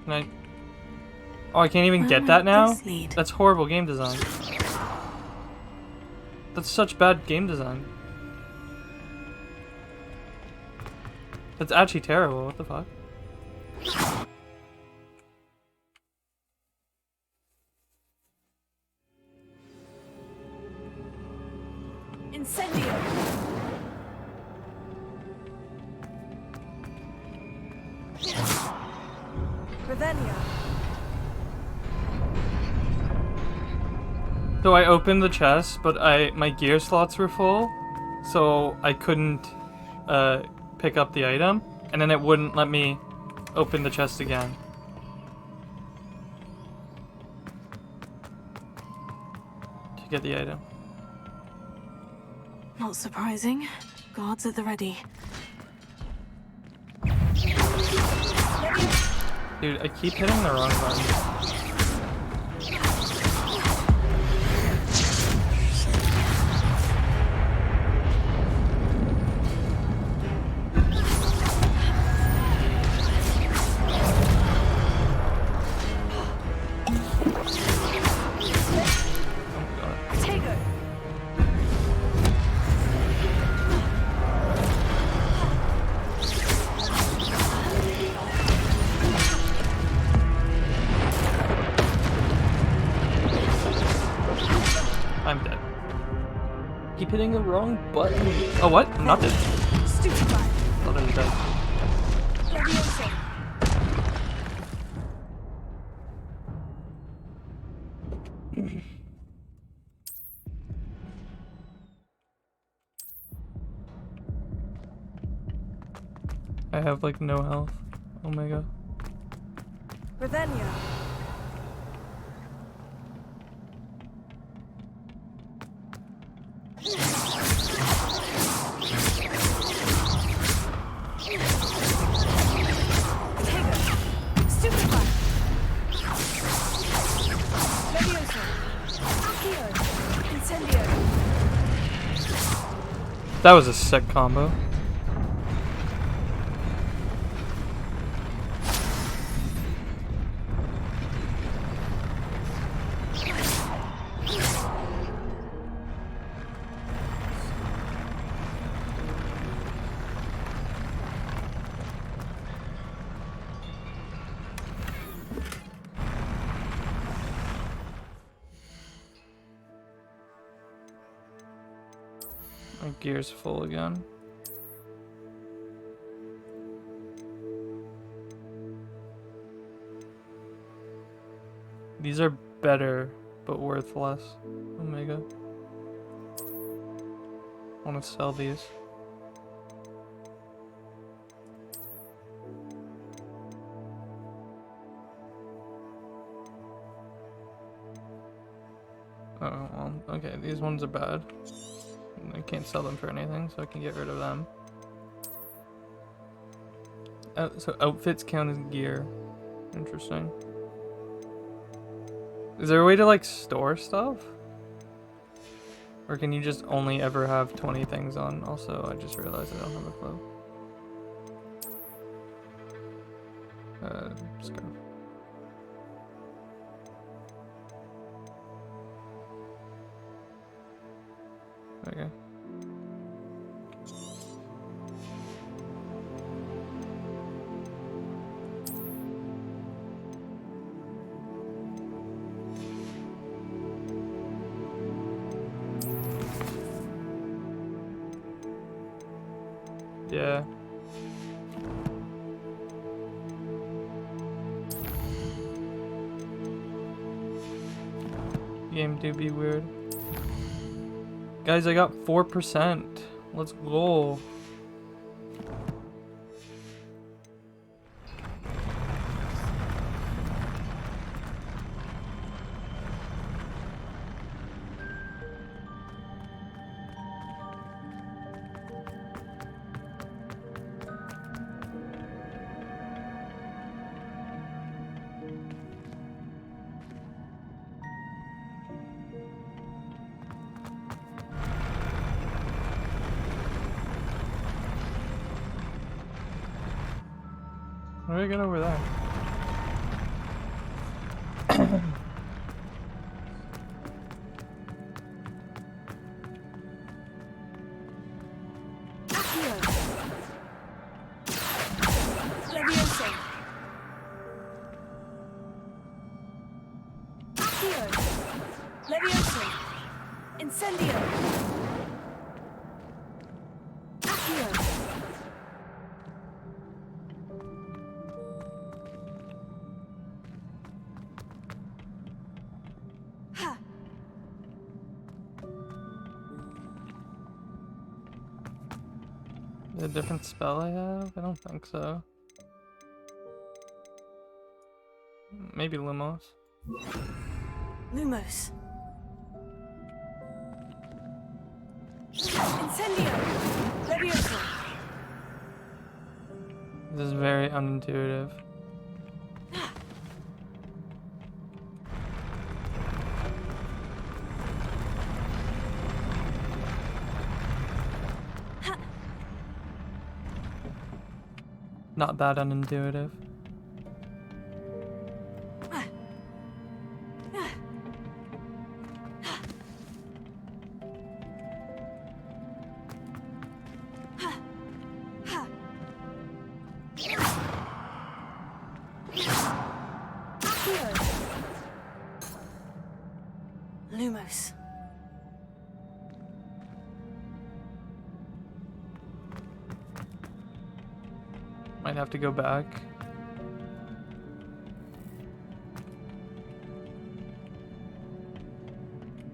Can I... Oh, I can't even get that now? That's horrible game design. That's such bad game design. That's actually terrible, what the fuck? Incendio. So I opened the chest, but my gear slots were full, so I couldn't pick up the item, and then it wouldn't let me open the chest again. To get the item. Not surprising. Guards at the ready. Dude, I keep hitting the wrong button. I'm dead. Keep hitting the wrong button. Oh, what? I'm not dead. Stupefied. Thought I was dead. Leviosa. I have like no health. Omega. Revelio. That was a sick combo. My gear's full again. These are better, but worth less. Omega. I want to sell these. Oh, well, okay, these ones are bad. I can't sell them for anything, so I can get rid of them. So outfits count as gear. Interesting. Is there a way to like store stuff? Or can you just only ever have 20 things on? Also, I just realized I don't have a clue. Scarf. Okay. Yeah. Game do be weird. Guys, I got 4%. Let's go. How do I get over there? Leviosa. Leviosa. Incendio. A different spell I have? I don't think so. Maybe Lumos. Lumos. Incendio! Levioso! This is very unintuitive. Not that unintuitive. Lumos. Might have to go back.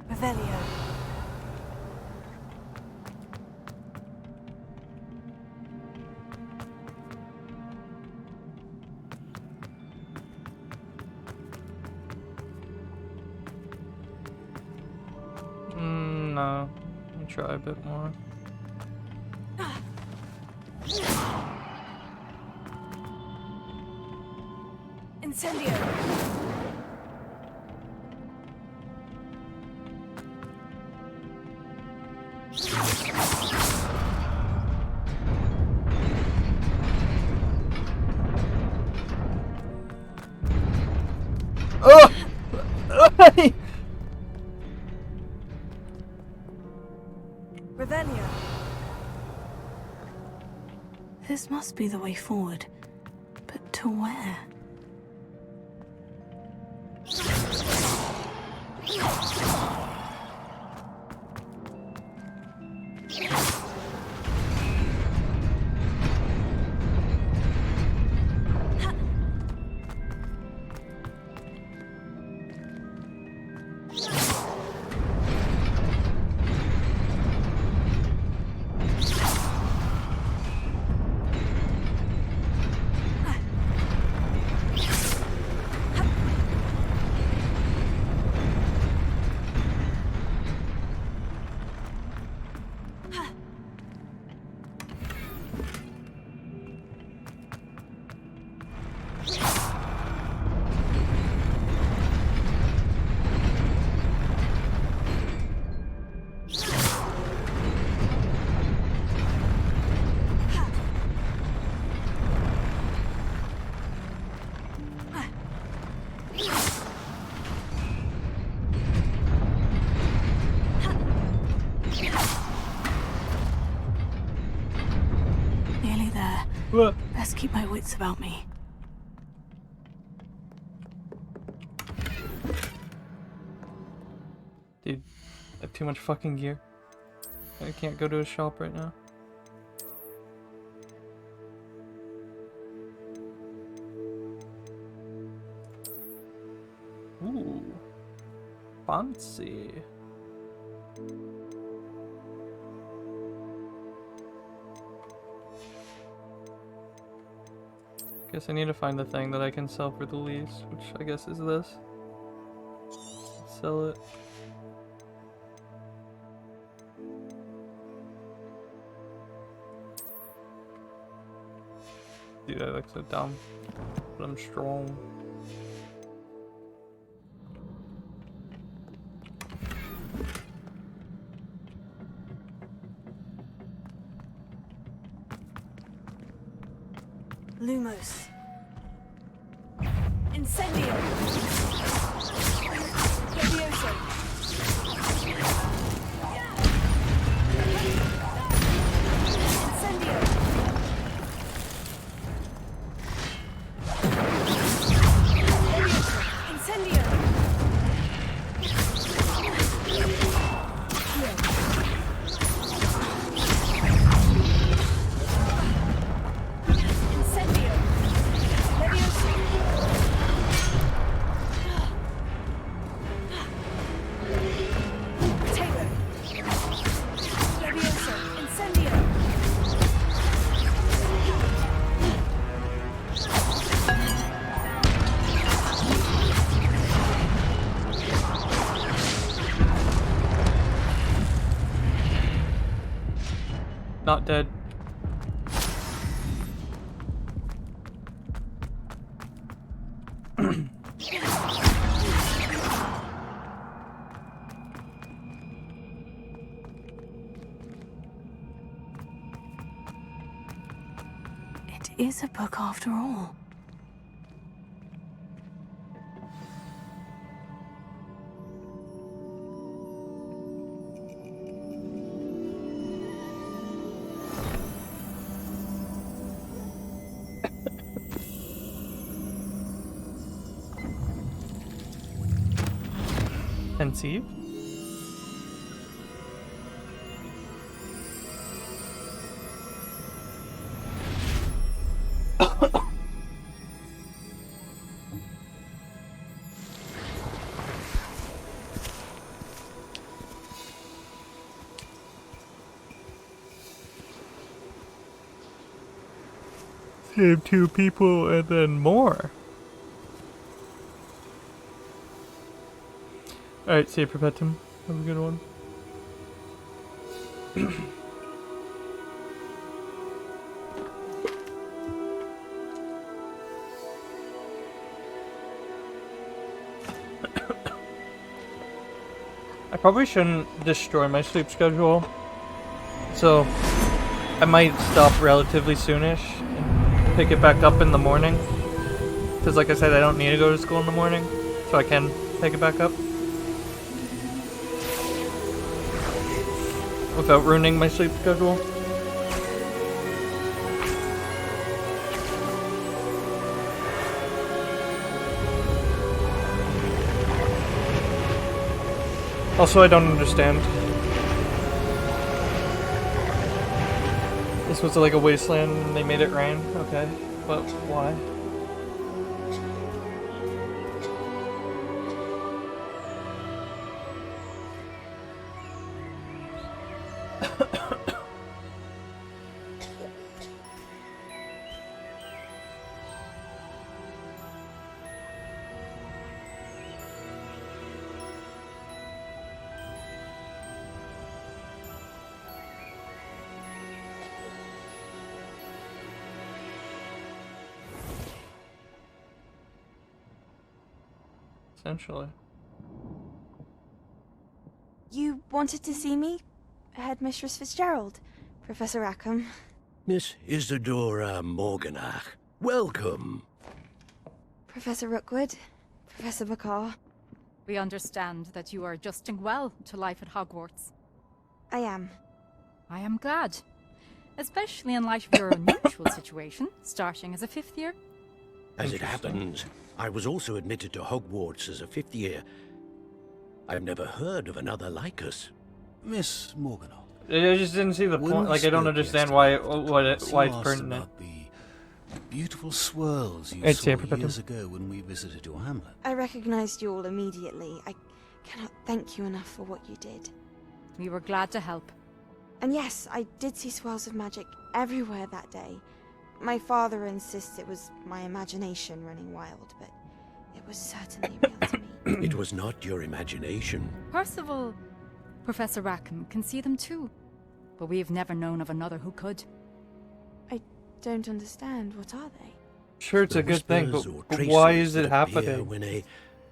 Revelio. No. Let me try a bit more. Incendio. Oh! Revelio. This must be the way forward. But to where? Nearly there. What? Best keep my wits about me. Dude, I have too much fucking gear. I can't go to a shop right now. Ooh. Fancy. Guess I need to find the thing that I can sell for the least, which I guess is this. Sell it. Dude, I look so dumb, but I'm strong. Lumos. Incendio. Levioso. Incendio. Incendio. Incendio. Levioso. Not dead. It is a book after all. Conceive? Save 2 people and then more. Alright, see you, Perpetuum. Have a good one. I probably shouldn't destroy my sleep schedule, so I might stop relatively soonish and pick it back up in the morning. Because like I said, I don't need to go to school in the morning, so I can pick it back up without ruining my sleep schedule. Also, I don't understand. This was like a wasteland and they made it rain. Okay, but why? Essentially. You wanted to see me? Headmistress Fitzgerald? Professor Rackham? Miss Isadora Morganach, welcome. Professor Rookwood? Professor McCaw? We understand that you are adjusting well to life at Hogwarts. I am. I am glad. Especially in light of your unusual situation, starting as a 5th year. As it happens, I was also admitted to Hogwarts as a 5th year. I've never heard of another like us. Miss Morganach. I just didn't see the point. Like, I don't understand why it's pertinent. Beautiful swirls you It's saw here, years ago when we visited your hamlet. I recognized you all immediately. I cannot thank you enough for what you did. We were glad to help. And yes, I did see swirls of magic everywhere that day. My father insists it was my imagination running wild, but it was certainly real to me. It was not your imagination. Percival, Professor Rackham can see them too. But we have never known of another who could. I don't understand. What are they? Sure, it's a good thing, but why is it happening? When a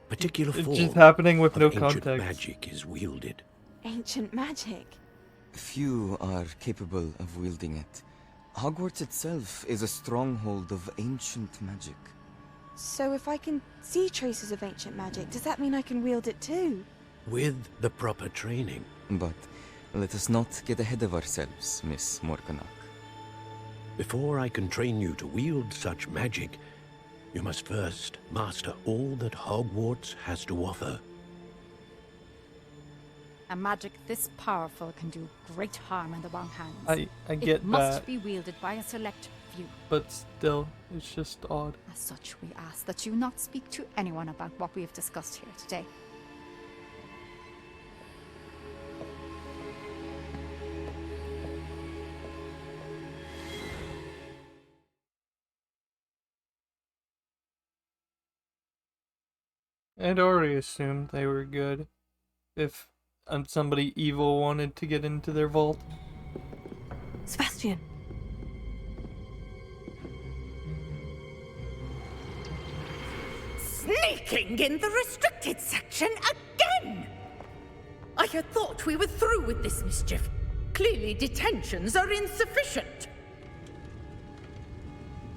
particular It's form just happening with no of ancient context. magic is wielded. Ancient magic? Few are capable of wielding it. Hogwarts itself is a stronghold of ancient magic. So if I can see traces of ancient magic, does that mean I can wield it too? With the proper training. But let us not get ahead of ourselves, Miss Morganach. Before I can train you to wield such magic, you must first master all that Hogwarts has to offer. A magic this powerful can do great harm in the wrong hands. I get it must that. be wielded by a select few. But still, it's just odd. As such, we ask that you not speak to anyone about what we have discussed here today. I'd already assumed they were good. If somebody evil wanted to get into their vault. Sebastian! Sebastian. Sneaking in the restricted section again! I had thought we were through with this mischief. Clearly detentions are insufficient.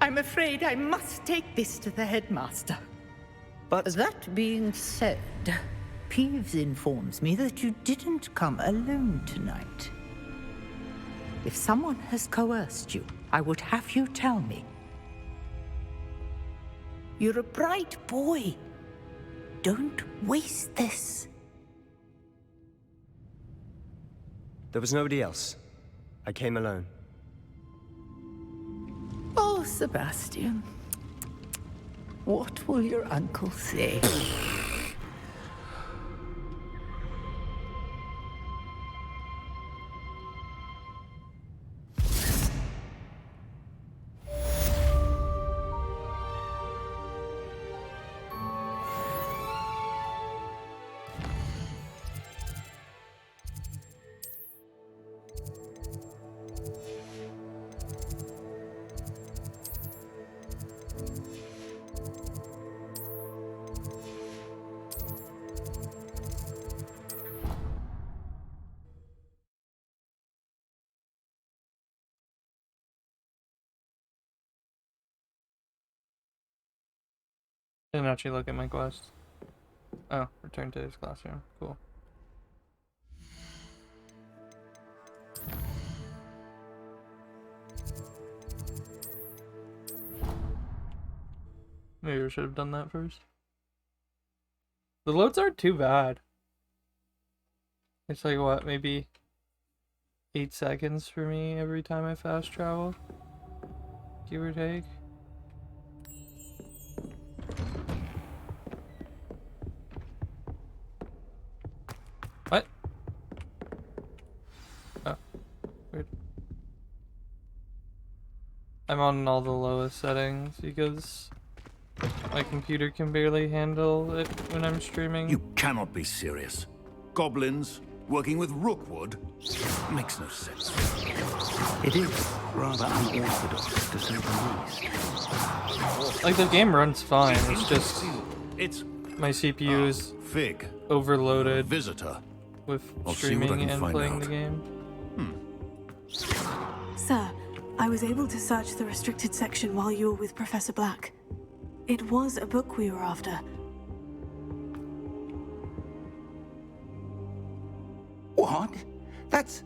I'm afraid I must take this to the headmaster. But that being said, Peeves informs me that you didn't come alone tonight. If someone has coerced you, I would have you tell me. You're a bright boy. Don't waste this. there was nobody else. I came alone. Oh, Sebastian. What will your uncle say? Didn't actually look at my quest. Oh, return to his classroom. Cool. Maybe we should have done that first. The loads aren't too bad. It's like what, maybe 8 seconds for me every time I fast travel? Give or take. What? Oh, weird. I'm on all the lowest settings because my computer can barely handle it when I'm streaming. You cannot be serious. Goblins working with Rookwood makes no sense. It is rather unorthodox, to say the least. Like, the game runs fine, it's just it's my CPU is Fig, overloaded visitor. with I'll see what I streaming can and find playing out. the game. Sir, I was able to search the restricted section while you were with Professor Black. It was a book we were after. What? That's...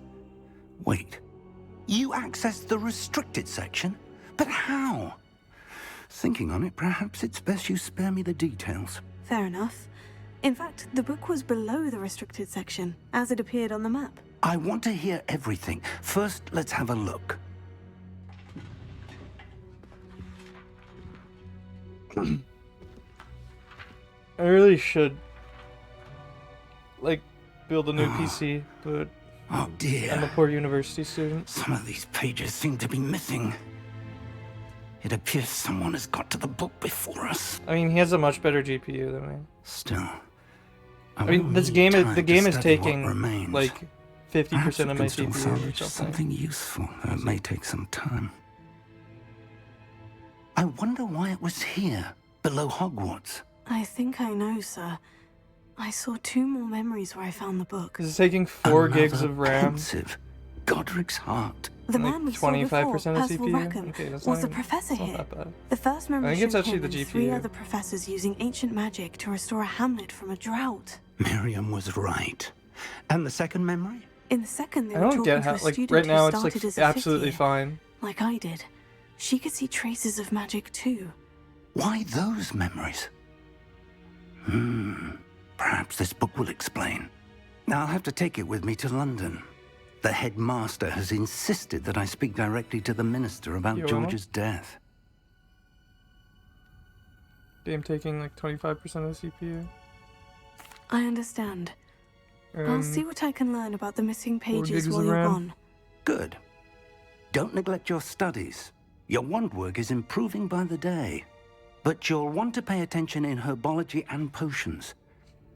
Wait. You accessed the restricted section? But how? Thinking on it, perhaps it's best you spare me the details. Fair enough. In fact, the book was below the restricted section, as it appeared on the map. I want to hear everything. First, let's have a look. I really should, like, build a new PC, but oh dear. I'm a poor university student. Some of these pages seem to be missing. It appears someone has got to the book before us. I mean, he has a much better GPU than me. Still, I mean, this game is the game is taking remains. like 50% of my Still CPU or salvage something. something useful. It may take some time. I wonder why it was here, below Hogwarts. I think I know, sir. I saw 2 more memories where I found the book. This is taking 4 gigs of RAM. Pensive. Godric's heart. The Like man we saw 25% before, of Percival CPU? Rackham, Okay, that's was not the professor that's not here. that bad. The first memory I think it's showed actually him the and 3 GPU. other professors using ancient magic to restore a hamlet from a drought. Miriam was right. And the second memory? In the second, they I were don't talking get to how, a like, student right now who it's started like as a fifth absolutely year, fine. like I did. She could see traces of magic too. Why those memories? Perhaps this book will explain. Now I'll have to take it with me to London. The headmaster has insisted that I speak directly to the minister about Your George's death. Game taking like 25% of the CPU. I understand. I'll see what I can learn about the missing 4 pages gigs while of you're RAM. gone. Good. Don't neglect your studies. Your wand work is improving by the day. But you'll want to pay attention in herbology and potions.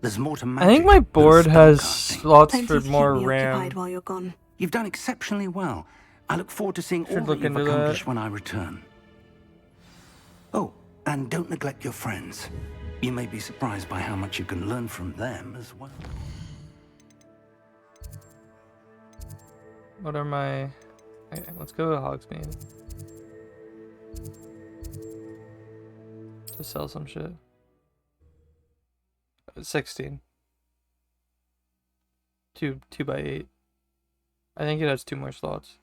There's more to magic. I think my than board has spellcasting. slots Plenty for to keep more me RAM. occupied while you're gone. You've done exceptionally well. I look forward to seeing all Should that look you've into accomplished that. when I return. Oh, and don't neglect your friends. You may be surprised by how much you can learn from them as well. What are my... Okay, let's go to Hogsmeade. To sell some shit. 16. 2 by 8. I think it has 2 more slots.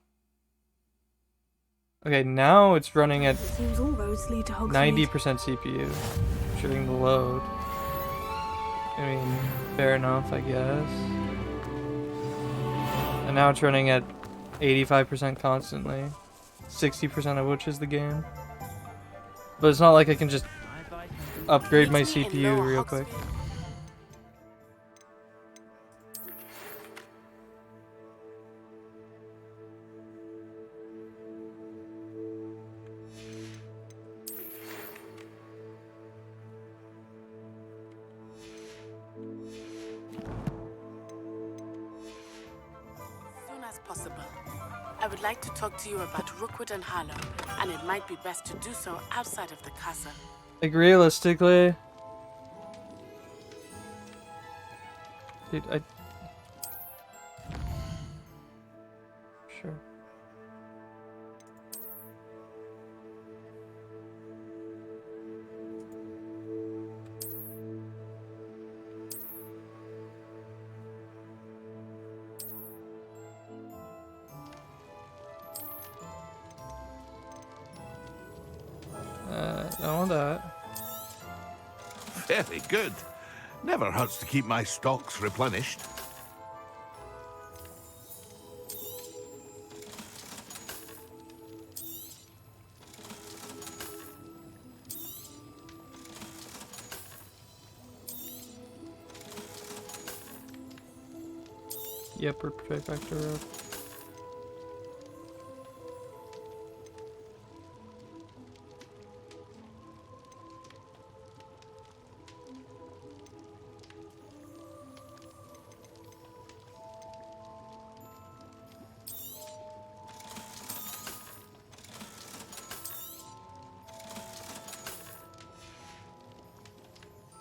Okay, now it's running at It seems all roads lead to 90% Hogsmeade. CPU during the load. I mean, fair enough, I guess. And now it's running at 85% constantly, 60% of which is the game. But it's not like I can just upgrade my CPU real quick. Soon as possible. I would like to talk to you about Rookwood and Harlow, and it might be best to do so outside of the castle. Like, realistically... Dude, Sure. I want that. Very good. Never hurts to keep my stocks replenished. Yep, we're trifecta road.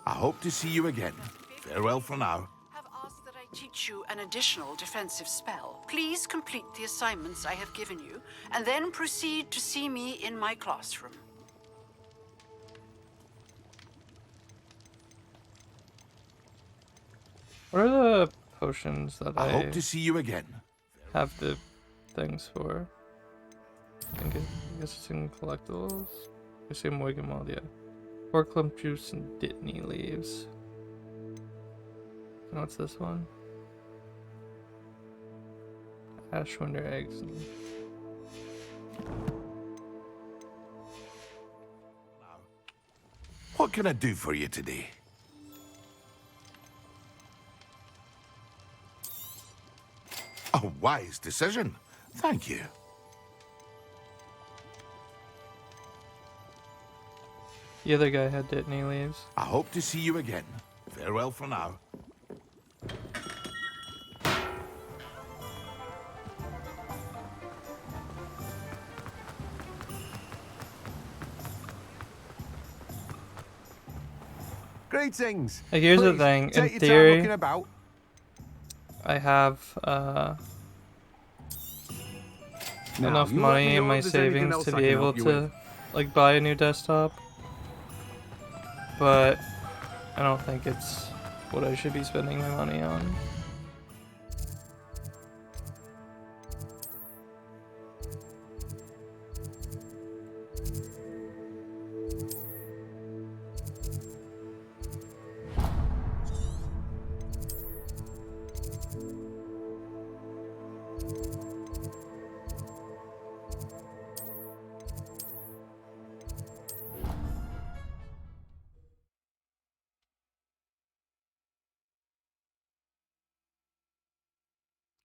I hope to see you again. Farewell for now. Have asked that I teach you an additional defensive spell. Please complete the assignments I have given you, and then proceed to see me in my classroom. What are the potions that I hope to see you again. Have the things for? I guess it's in collectibles. I see Moigan Mold, yeah. Pork clump juice and Dittany leaves. And what's this one? Ashwinder eggs. What can I do for you today? A wise decision. Thank you. The other guy had Dittany leaves. I hope to see you again. Farewell for now. Greetings. Like, here's the Please, thing. In take your time theory, looking about. I have Now, enough you let money me in know my if there's anything savings else to I be can able help you to with. like buy a new desktop, but I don't think it's what I should be spending my money on.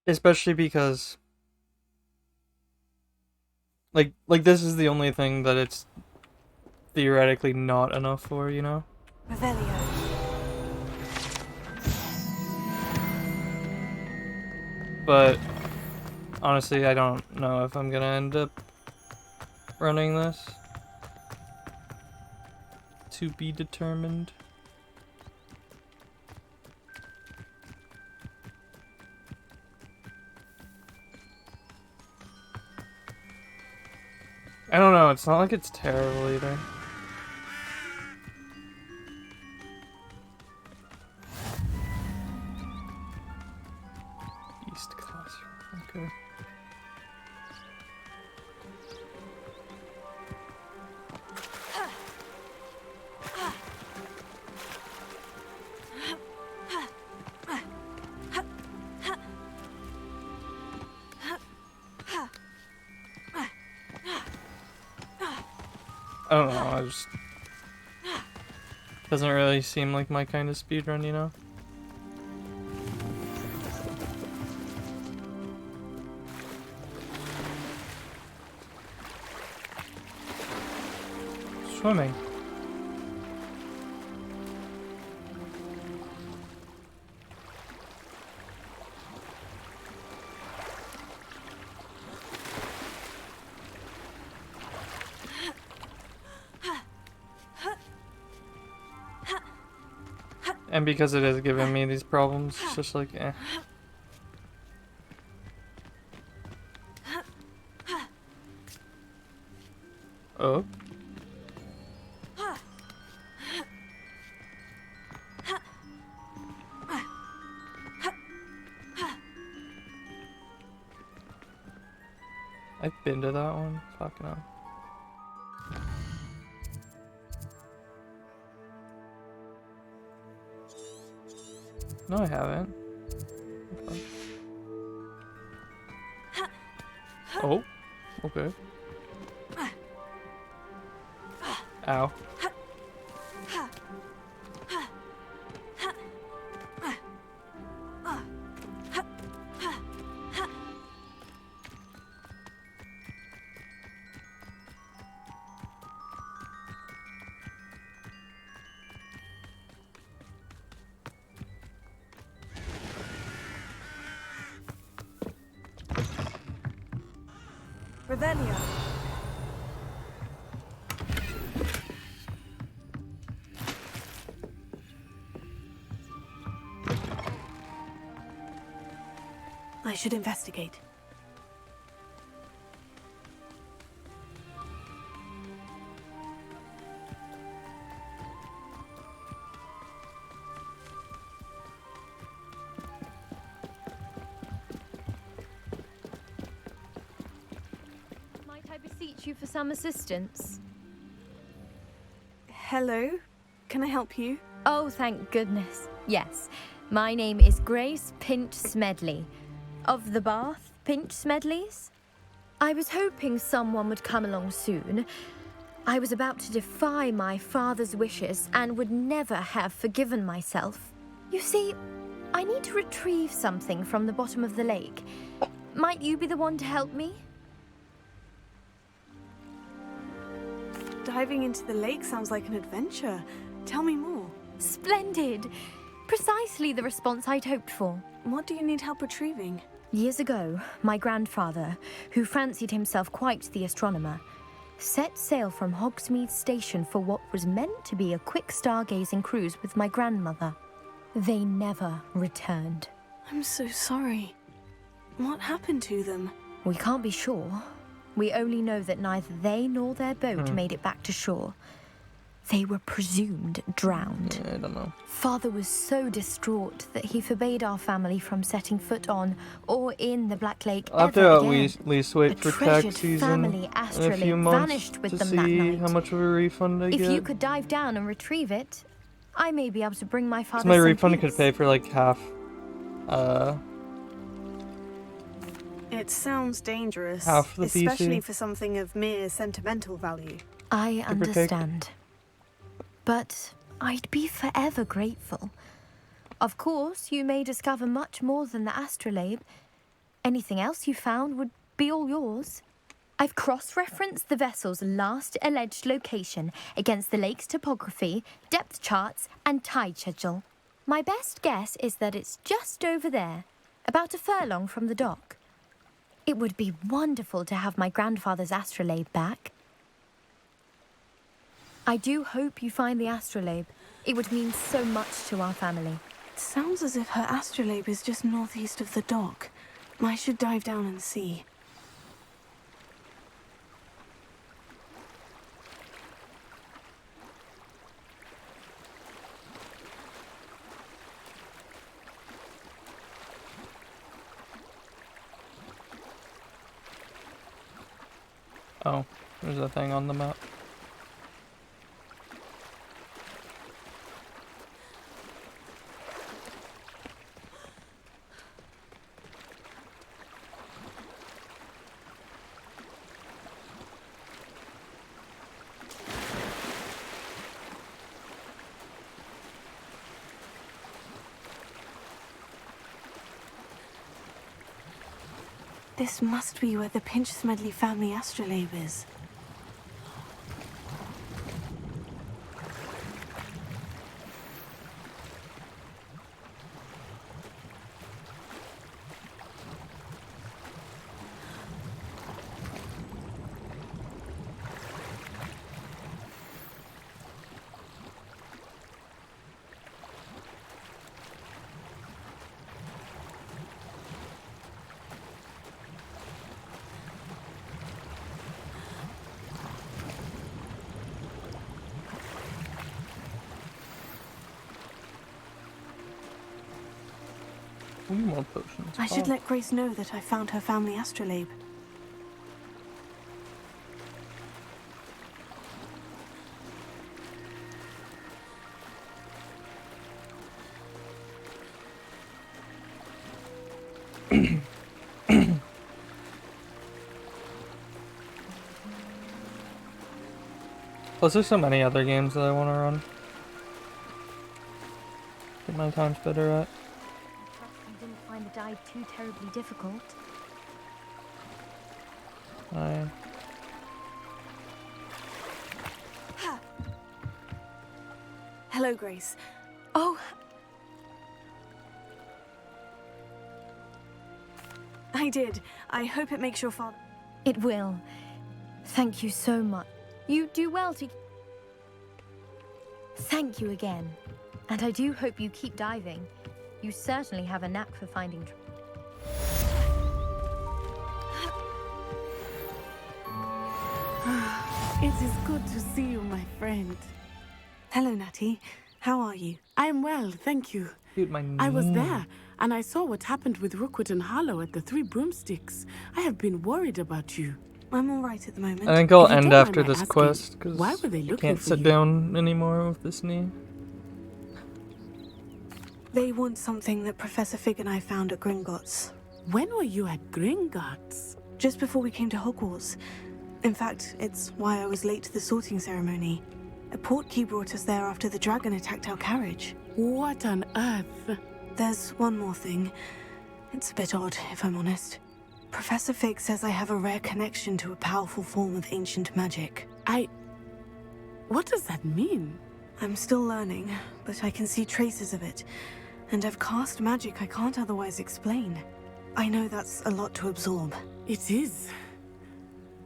Especially because like this is the only thing that it's theoretically not enough for, you know? Revelio. But Honestly, I don't know if I'm gonna end up running this. To be determined. I don't know, it's not like it's terrible either. East classroom, okay. I don't know, I just... Doesn't really seem like my kind of speedrun, you know? Swimming. And because it is giving me these problems, it's just like, eh. Oh. I've been to that one. Fucking hell. No, I haven't. Okay. Oh, okay. Ow. Revelio. I should investigate. Might I beseech you for some assistance? Hello? Can I help you? Oh, thank goodness. Yes. My name is Grace Pinch Smedley. Of the Bath Pinch Smedleys? I was hoping someone would come along soon. I was about to defy my father's wishes and would never have forgiven myself. You see, I need to retrieve something from the bottom of the lake. Might you be the one to help me? Diving into the lake sounds like an adventure. Tell me more. Splendid! Precisely the response I'd hoped for. What do you need help retrieving? Years ago, my grandfather, who fancied himself quite the astronomer, set sail from Hogsmeade Station for what was meant to be a quick stargazing cruise with my grandmother. They never returned. I'm so sorry. What happened to them? We can't be sure. We only know that neither they nor their boat made it back to shore. They were presumed drowned. Yeah, I don't know. Father was so distraught that he forbade our family from setting foot on or in the Black Lake I'll have to ever at again. least wait The for tax treasured season family in a astrolabe few months vanished with to them that see night. how much of a refund I If get. you could dive down and retrieve it, I may be able to bring my father So my some refund peace. could pay for like half. It sounds dangerous, Half the especially PC. for something of mere sentimental value. I Give or take. understand. But I'd be forever grateful. Of course, you may discover much more than the astrolabe. Anything else you found would be all yours. I've cross-referenced the vessel's last alleged location against the lake's topography, depth charts, and tide schedule. My best guess is that it's just over there, about a furlong from the dock. It would be wonderful to have my grandfather's astrolabe back. I do hope you find the astrolabe. It would mean so much to our family. It sounds as if her astrolabe is just northeast of the dock. I should dive down and see. Oh, there's a thing on the map. This must be where the Pinch Smedley family astrolabe is. More potions. I should let Grace know that I found her family astrolabe. Plus, there's so many other games that I want to run. Get my times better at. You didn't find the dive too terribly difficult. Hello, Grace. Oh. I did. I hope it makes your father... It will. Thank you so much. You do well to... Thank you again. And I do hope you keep diving. You certainly have a knack for finding... It is good to see you, my friend. Hello, Natty. How are you? I am well, thank you. Dude, my I was there, and I saw what happened with Rookwood and Harlow at the Three Broomsticks. I have been worried about you. I'm all right at the moment. I think I'll If you end don't mind after my this asking, quest because why were they I looking can't for sit you? down anymore with this knee. They want something that Professor Fig and I found at Gringotts. When were you at Gringotts? Just before we came to Hogwarts. In fact, it's why I was late to the sorting ceremony. A portkey brought us there after the dragon attacked our carriage. What on earth? There's one more thing. It's a bit odd, if I'm honest. Professor Fig says I have a rare connection to a powerful form of ancient magic. What does that mean? I'm still learning, but I can see traces of it. And I've cast magic I can't otherwise explain. I know that's a lot to absorb. It is.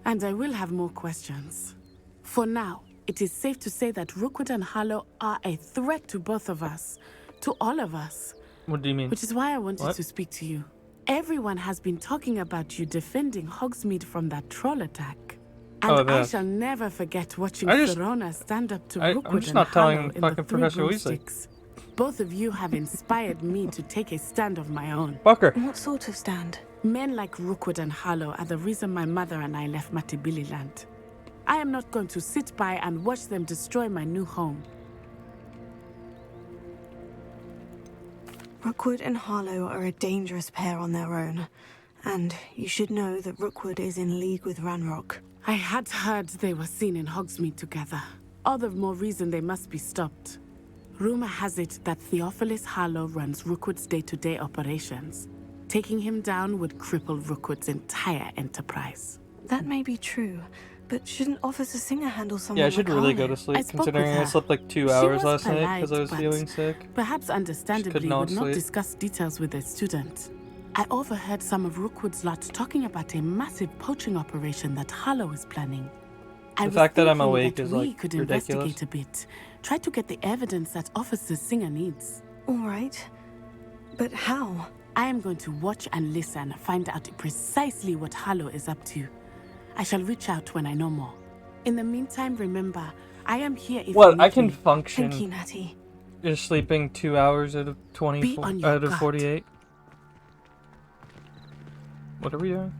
And I will have more questions. For now, it is safe to say that Rookwood and Harlow are a threat to both of us. To all of us. What do you mean? Which is why I wanted to speak to you. Everyone has been talking about you defending Hogsmeade from that troll attack. And I shall never forget watching Serona stand up to Rookwood I'm just and not Harlow telling in fucking the Three Professor Weasley. Broomsticks. Both of you have inspired me to take a stand of my own. Fucker. What sort of stand? Men like Rookwood and Harlow are the reason my mother and I left Matibili Land. I am not going to sit by and watch them destroy my new home. Rookwood and Harlow are a dangerous pair on their own. And you should know that Rookwood is in league with Ranrock. I had heard they were seen in Hogsmeade together. All the more reason they must be stopped. Rumor has it that Theophilus Harlow runs Rookwood's day-to-day operations. Taking him down would cripple Rookwood's entire enterprise. That may be true, but shouldn't Officer Singer handle someone Yeah, I should like really Harlow? go to sleep, I spoke considering with I her. slept like 2 She hours was last night because I was polite, feeling but sick. Perhaps understandably not would not sleep. discuss details with a student. I overheard some of Rookwood's lot talking about a massive poaching operation that Harlow is planning. I The was fact that I'm thinking awake that is we like could ridiculous. investigate a bit. Try to get the evidence that Officer Singer needs. All right. But how? I am going to watch and listen, find out precisely what Harlow is up to. I shall reach out when I know more. In the meantime, remember, I am here if Well, you I need can me. function. Thank you, Natty. Just sleeping 2 hours out of 24 on your out of guard. 48. What are we doing?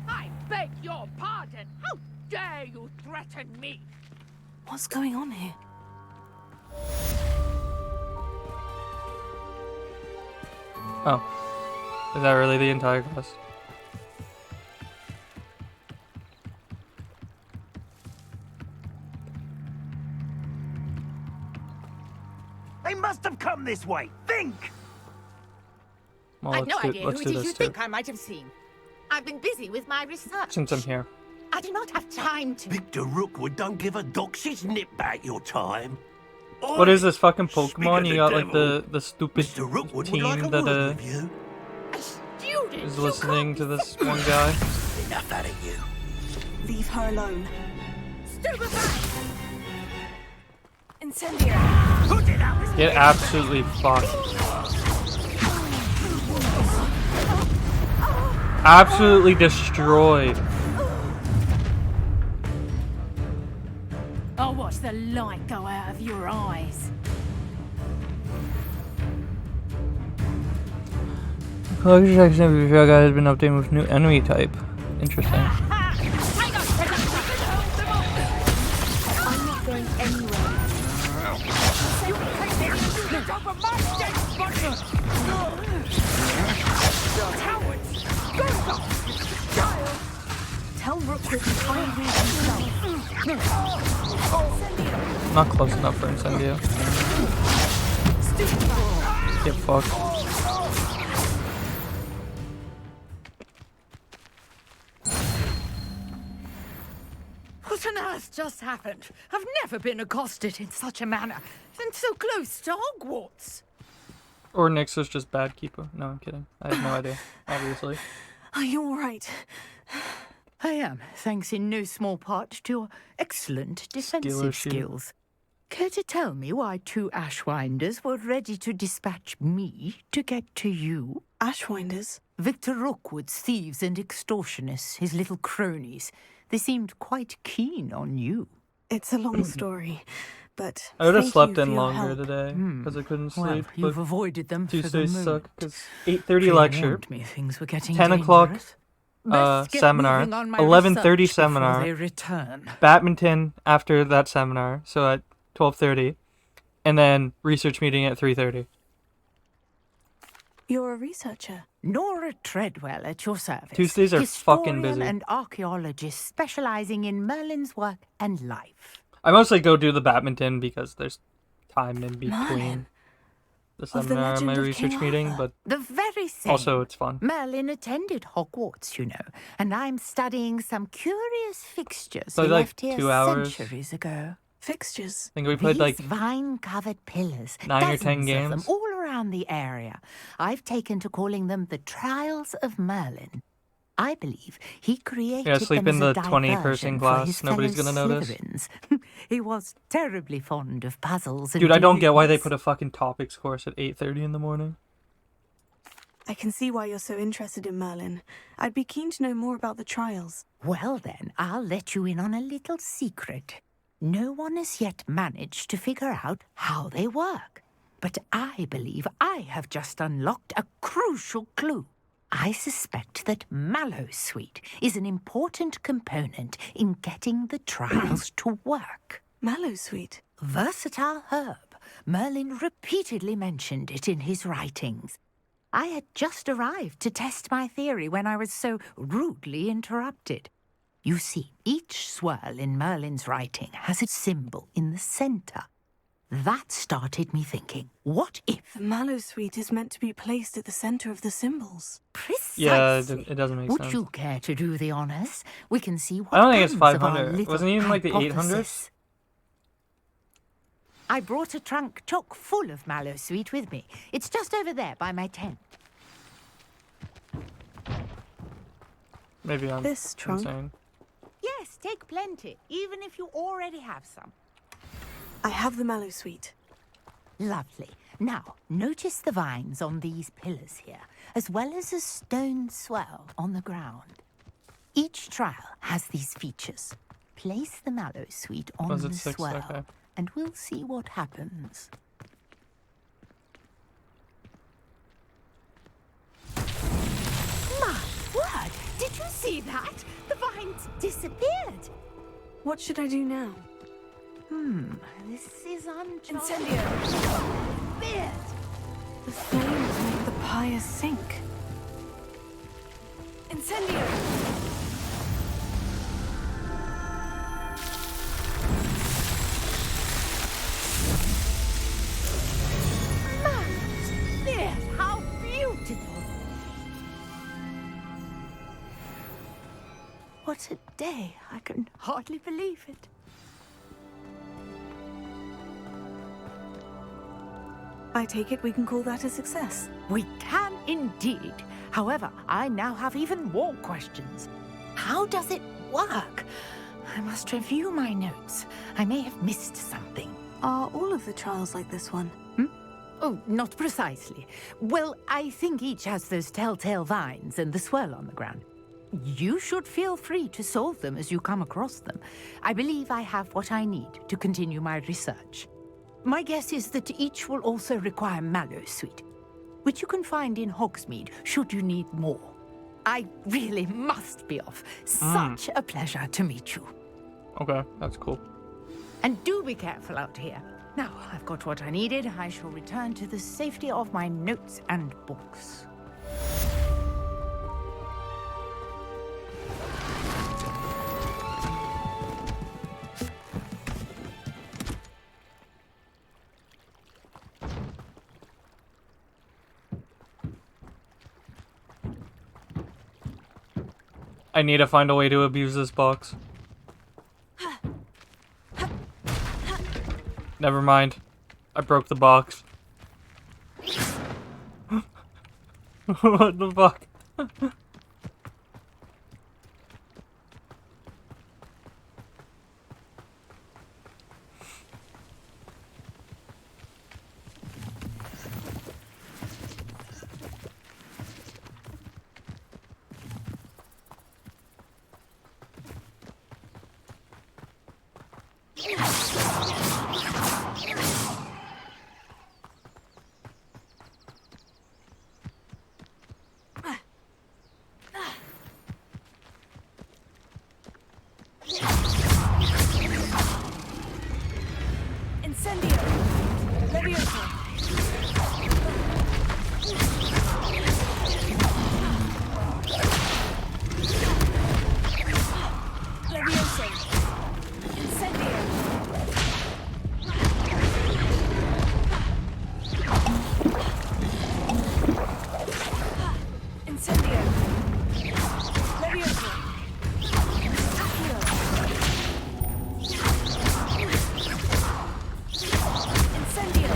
I beg your pardon. How dare you threaten me? What's going on here? Oh. Is that really the entire quest? They must have come this way. Think! Well, I've no let's do, idea let's who do it is this you too. think I might have seen. I've been busy with my research. Since I'm here. I do not have time to. Victor Rookwood don't give a doxy's nip back your time. What is this fucking Pokemon? of You the got like devil, the stupid Rookwood would team like a that word with you. is listening to this one guy. Enough out of you. Leave her alone. Incendiary! Get absolutely fucked. Absolutely destroyed. I'll watch the light go out of your eyes. Collection section of your guide has been updated with new enemy type. Interesting. I'm not going anywhere. Tell Rookwood to try and read himself. Not close enough for Incendio. Get fucked. What on earth just happened? I've never been accosted in such a manner, and so close to Hogwarts. Or Nyx was just bad keeper. No, I'm kidding. I have no idea, obviously. Are you all right? I am, thanks in no small part to your excellent defensive issue. skills. Care to tell me why 2 Ashwinders were ready to dispatch me to get to you? Ashwinders? Victor Rookwood's thieves and extortionists, his little cronies. They seemed quite keen on you. It's a long story, but I would have thank slept you in for your longer help. today because I couldn't Well, sleep. you've but avoided them for the Tuesdays moment. suck because 8:30 lecture, Pre-warned me things were getting 10 o'clock dangerous. Best get seminar, moving on my 11:30 research before seminar, they return. badminton after that seminar, so at 12:30, and then research meeting at 3:30. You're a researcher. Nora Treadwell at your service. Tuesdays are fucking Historian busy. and archaeologist specializing in Merlin's work and life. I mostly go do the badminton because there's time in between Merlin. the Of the seminar and my legend of research King meeting, Arthur. but The very same. also it's fun. Merlin attended Hogwarts, you know, and I'm studying some curious fixtures Played he like left here 2 hours. centuries ago. Fixtures? I think we played like These vine-covered pillars, 9 or 10 dozens of games. them, all around the area. I've taken to calling them the Trials of Merlin. I believe he created Yeah, sleep them in as the a 20-person diversion class. for his Nobody's fellow gonna notice. Slytherins. He was terribly fond of puzzles and Dude, I don't get why they dilemmas. put a fucking topics course at 8:30 in the morning. I can see why you're so interested in Merlin. I'd be keen to know more about the trials. Well then, I'll let you in on a little secret. No one has yet managed to figure out how they work. But I believe I have just unlocked a crucial clue. I suspect that Mallowsweet is an important component in getting the trials to work. Mallowsweet? Versatile herb. Merlin repeatedly mentioned it in his writings. I had just arrived to test my theory when I was so rudely interrupted. You see, each swirl in Merlin's writing has a symbol in the center. That started me thinking, what if... The Mallowsweet is meant to be placed at the center of the symbols. Precisely. Yeah, it doesn't make Would sense. you care to do the honors? We can see what I don't think it's comes of our 500. little Wasn't it even like the 800s? hypothesis. I brought a trunk chock full of Mallowsweet with me. It's just over there by my tent. Maybe I'm this trunk. insane. Yes, take plenty, even if you already have some. I have the mallow sweet. Lovely. Now, notice the vines on these pillars here, as well as a stone swell on the ground. Each trial has these features. Place the mallow sweet on Was it the 6? swell, Okay. and we'll see what happens. My word! Did you see that? The vines disappeared. What should I do now? This is uncharted. Incendio! Weird. The flames make the pyre sink. Incendio! Weird. How beautiful. What a day. I can hardly believe it. I take it we can call that a success. We can indeed. However, I now have even more questions. How does it work? I must review my notes. I may have missed something. Are all of the trials like this one? Oh, not precisely. Well, I think each has those telltale vines and the swirl on the ground. You should feel free to solve them as you come across them. I believe I have what I need to continue my research. My guess is that each will also require mallow sweet, which you can find in Hogsmeade should you need more. I really must be off. Such a pleasure to meet you. Okay, that's cool. And do be careful out here. Now, I've got what I needed. I shall return to the safety of my notes and books. I need to find a way to abuse this box. Never mind. I broke the box. What the fuck? Incendio! Leviosa! Leviosa! Incendio! Incendio! Leviosa! Accio! Incendio!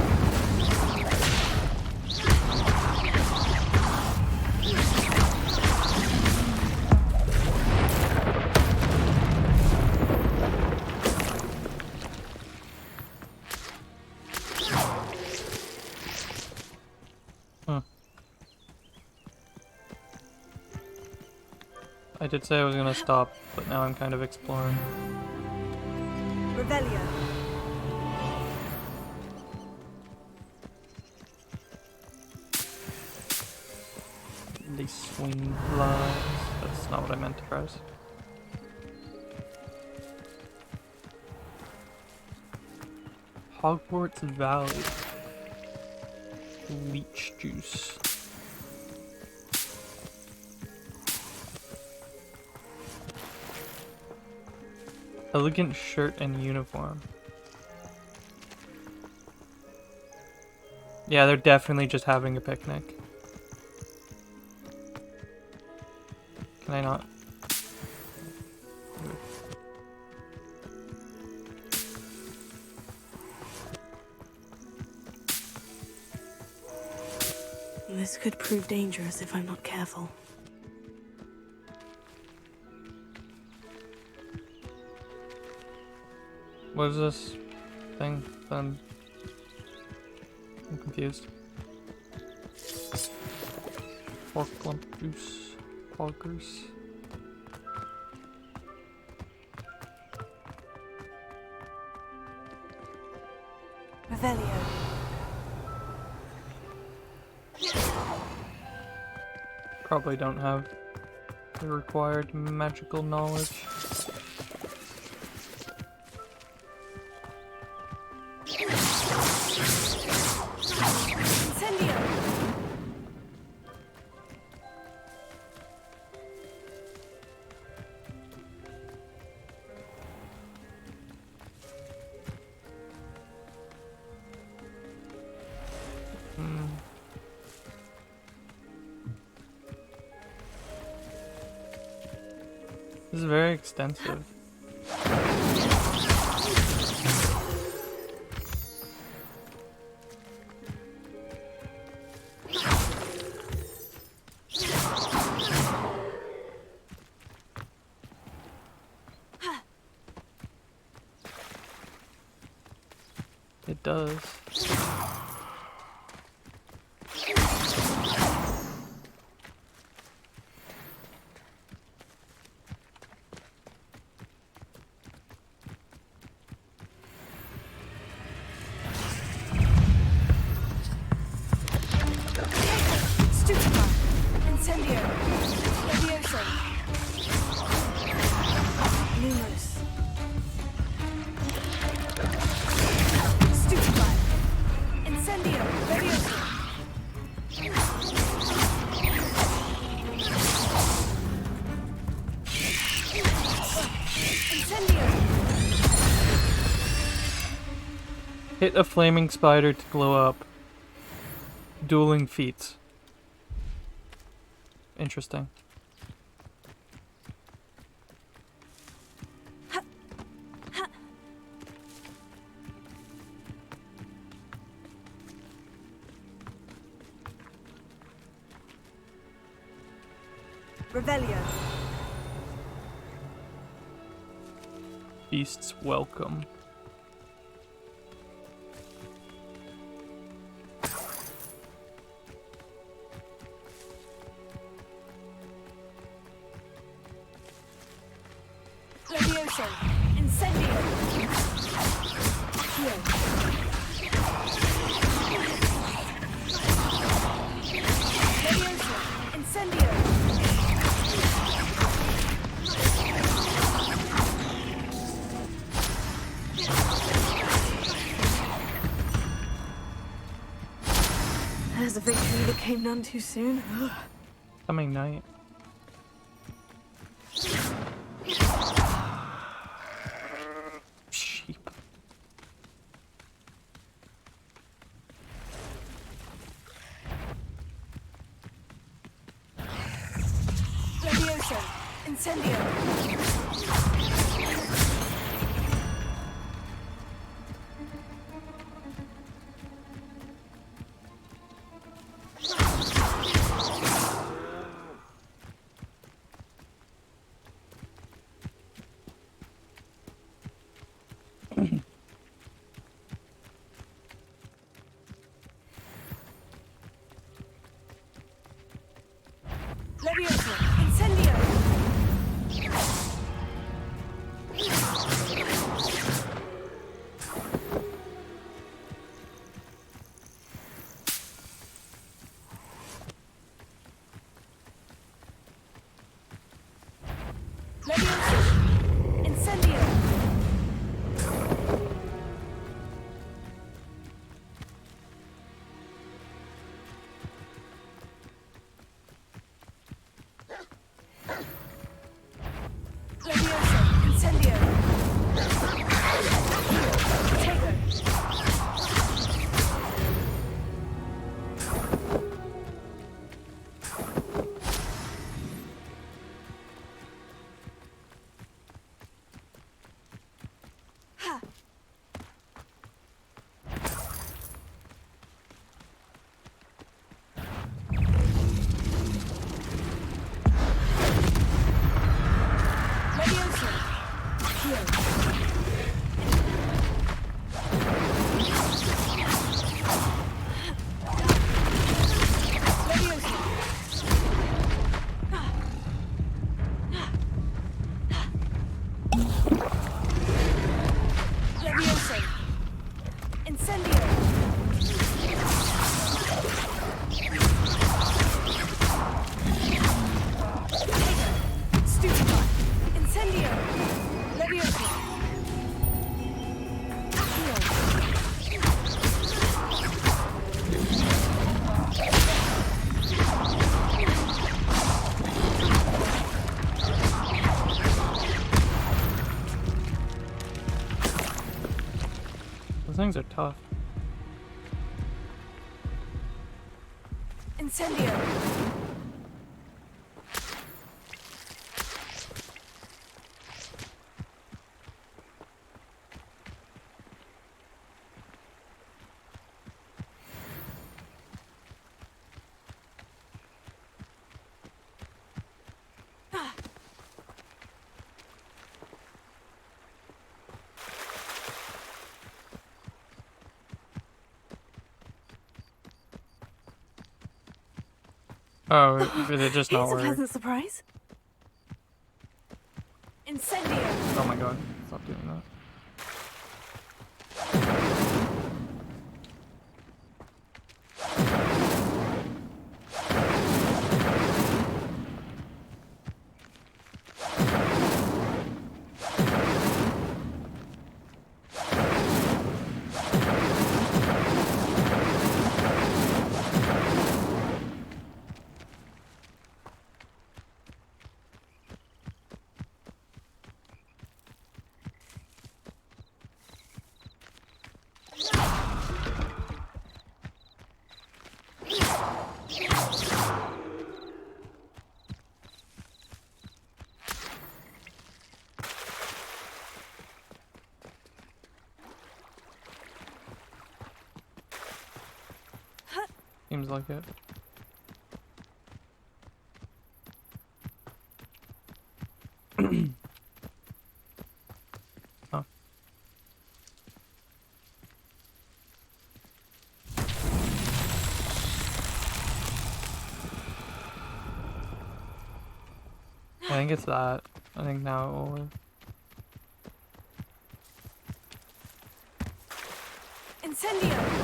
I did say I was gonna stop, but now I'm kind of exploring. Revelio. They swing lines. That's not what I meant to press. Hogwarts Valley. Leech juice. Elegant shirt and uniform. Yeah, they're definitely just having a picnic. Can I not? This could prove dangerous if I'm not careful. What is this thing? I'm confused. Pork lump juice. Poggers. Revelio. Probably don't have the required magical knowledge. This is very extensive. It does. Hit a flaming spider to glow up. Dueling feats. Interesting. Revelio. Beasts welcome. Levioso. Incendio. Heal. Levioso. Incendio. There's a victory that came none too soon. Coming night. Sheep. Levioso. Incendio. Levioso. Incendio. Levioso. Incendio. Levioso. Incendio. Ha. Levioso. Heal. things are tough. Incendio. Oh, did it just not Here's a work? pleasant surprise. Incendio. Oh my god, stop doing that. Seems like it. Oh. I think it's that. I think now it will work. Incendio.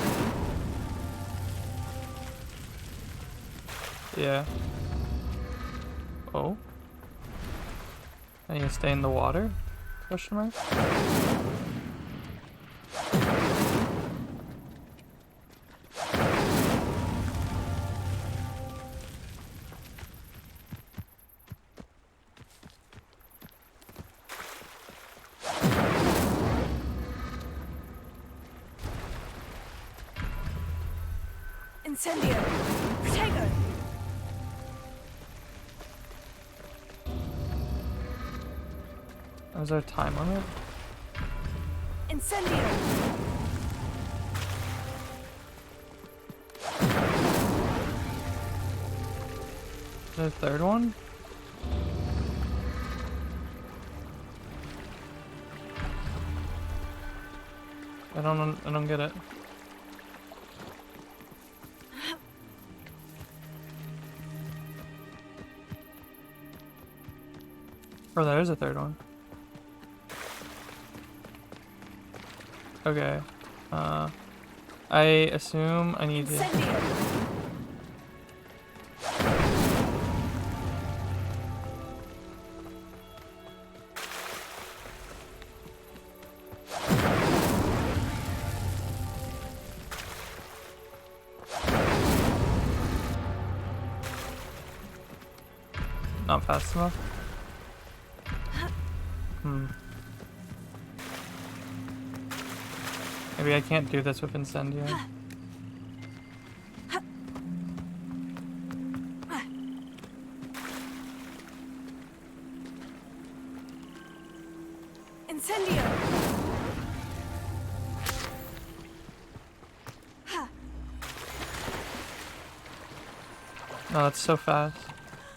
Yeah. Oh. I need to stay in the water? Question mark? Incendio. Protego. Is there a time on it? Incendio. Is there a third one? I don't get it. Oh, there is a third one. Okay. I assume I need to... Not fast enough? Maybe I can't do this with Incendio. Incendio. No, that's so fast.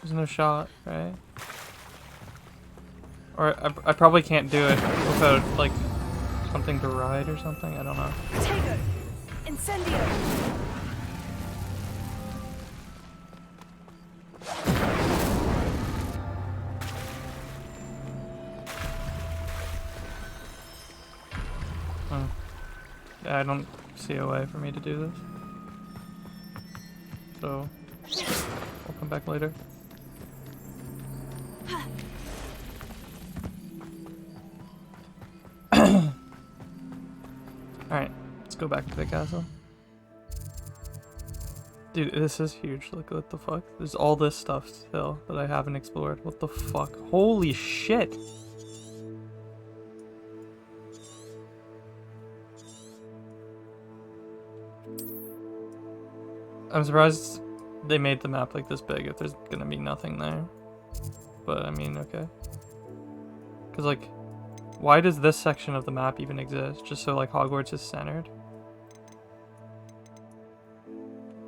There's no shot, right? Or I probably can't do it without, like, something to ride or something? I don't know. Protego. Incendio. Yeah, I don't see a way for me to do this. So, I'll come back later. Alright, let's go back to the castle. Dude, this is huge. Like, what the fuck? There's all this stuff still that I haven't explored. What the fuck? Holy shit! I'm surprised they made the map like this big if there's gonna be nothing there. But I mean, okay. Cause like, why does this section of the map even exist? Just so like Hogwarts is centered?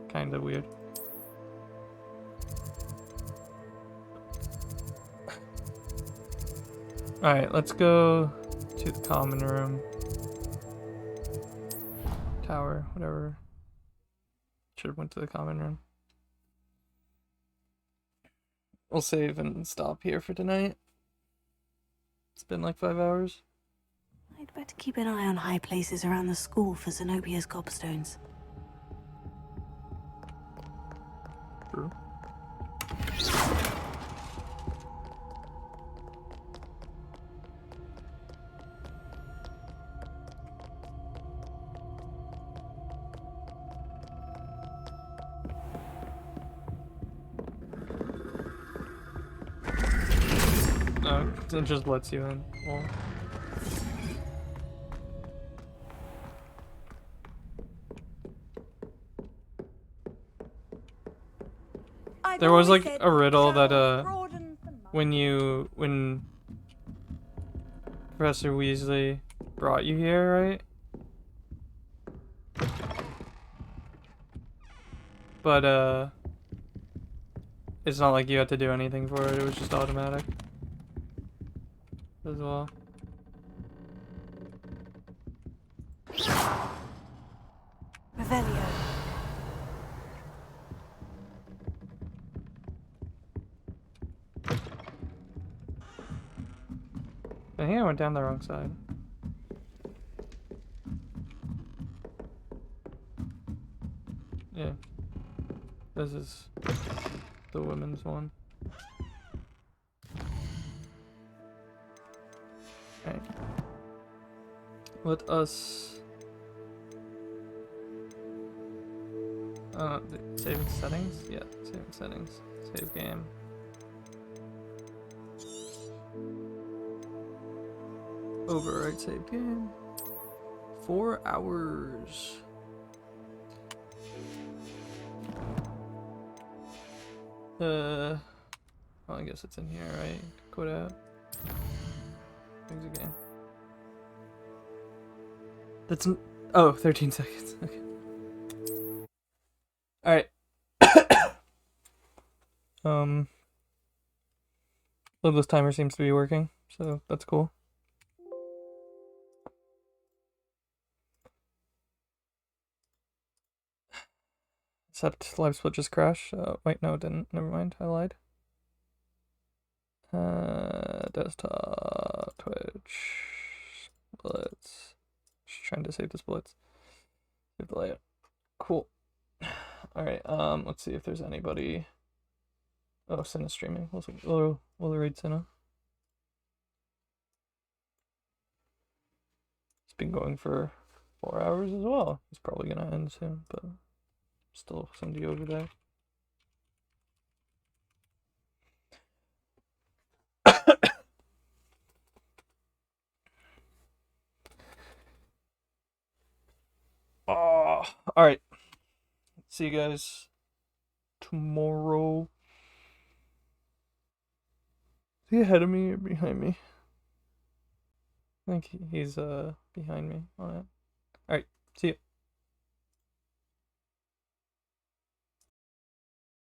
Kinda weird. Alright, let's go to the common room. Tower, whatever. Should have went to the common room. We'll save and stop here for tonight. It's been like 5 hours. I'd better keep an eye on high places around the school for Zenobia's gobstones. True. Oh, it just lets you in. Well. There was like a riddle that when Professor Weasley brought you here, right? But it's not like you had to do anything for it, it was just automatic as well. Revelio. I think I went down the wrong side. Yeah. This is the women's one. Alright. Let us... saving settings? Yeah, saving settings. Save game. Override save game. 4 hours. Well, I guess it's in here, right? Quit out. Exit game. That's oh, 13 seconds. Okay. Alright. Loveless timer seems to be working, so that's cool. Except live split just crashed. Wait, no, it didn't. Never mind. I lied. Desktop, Twitch, splits. Just trying to save the splits. Save the layout. Cool. Alright, let's see if there's anybody. Oh, Cinna's streaming. We'll read Cinna. It's been going for 4 hours as well. It's probably gonna end soon, but still somebody over there. Oh, alright. See you guys tomorrow. Is he ahead of me or behind me? I think he's behind me on it. Alright, see you.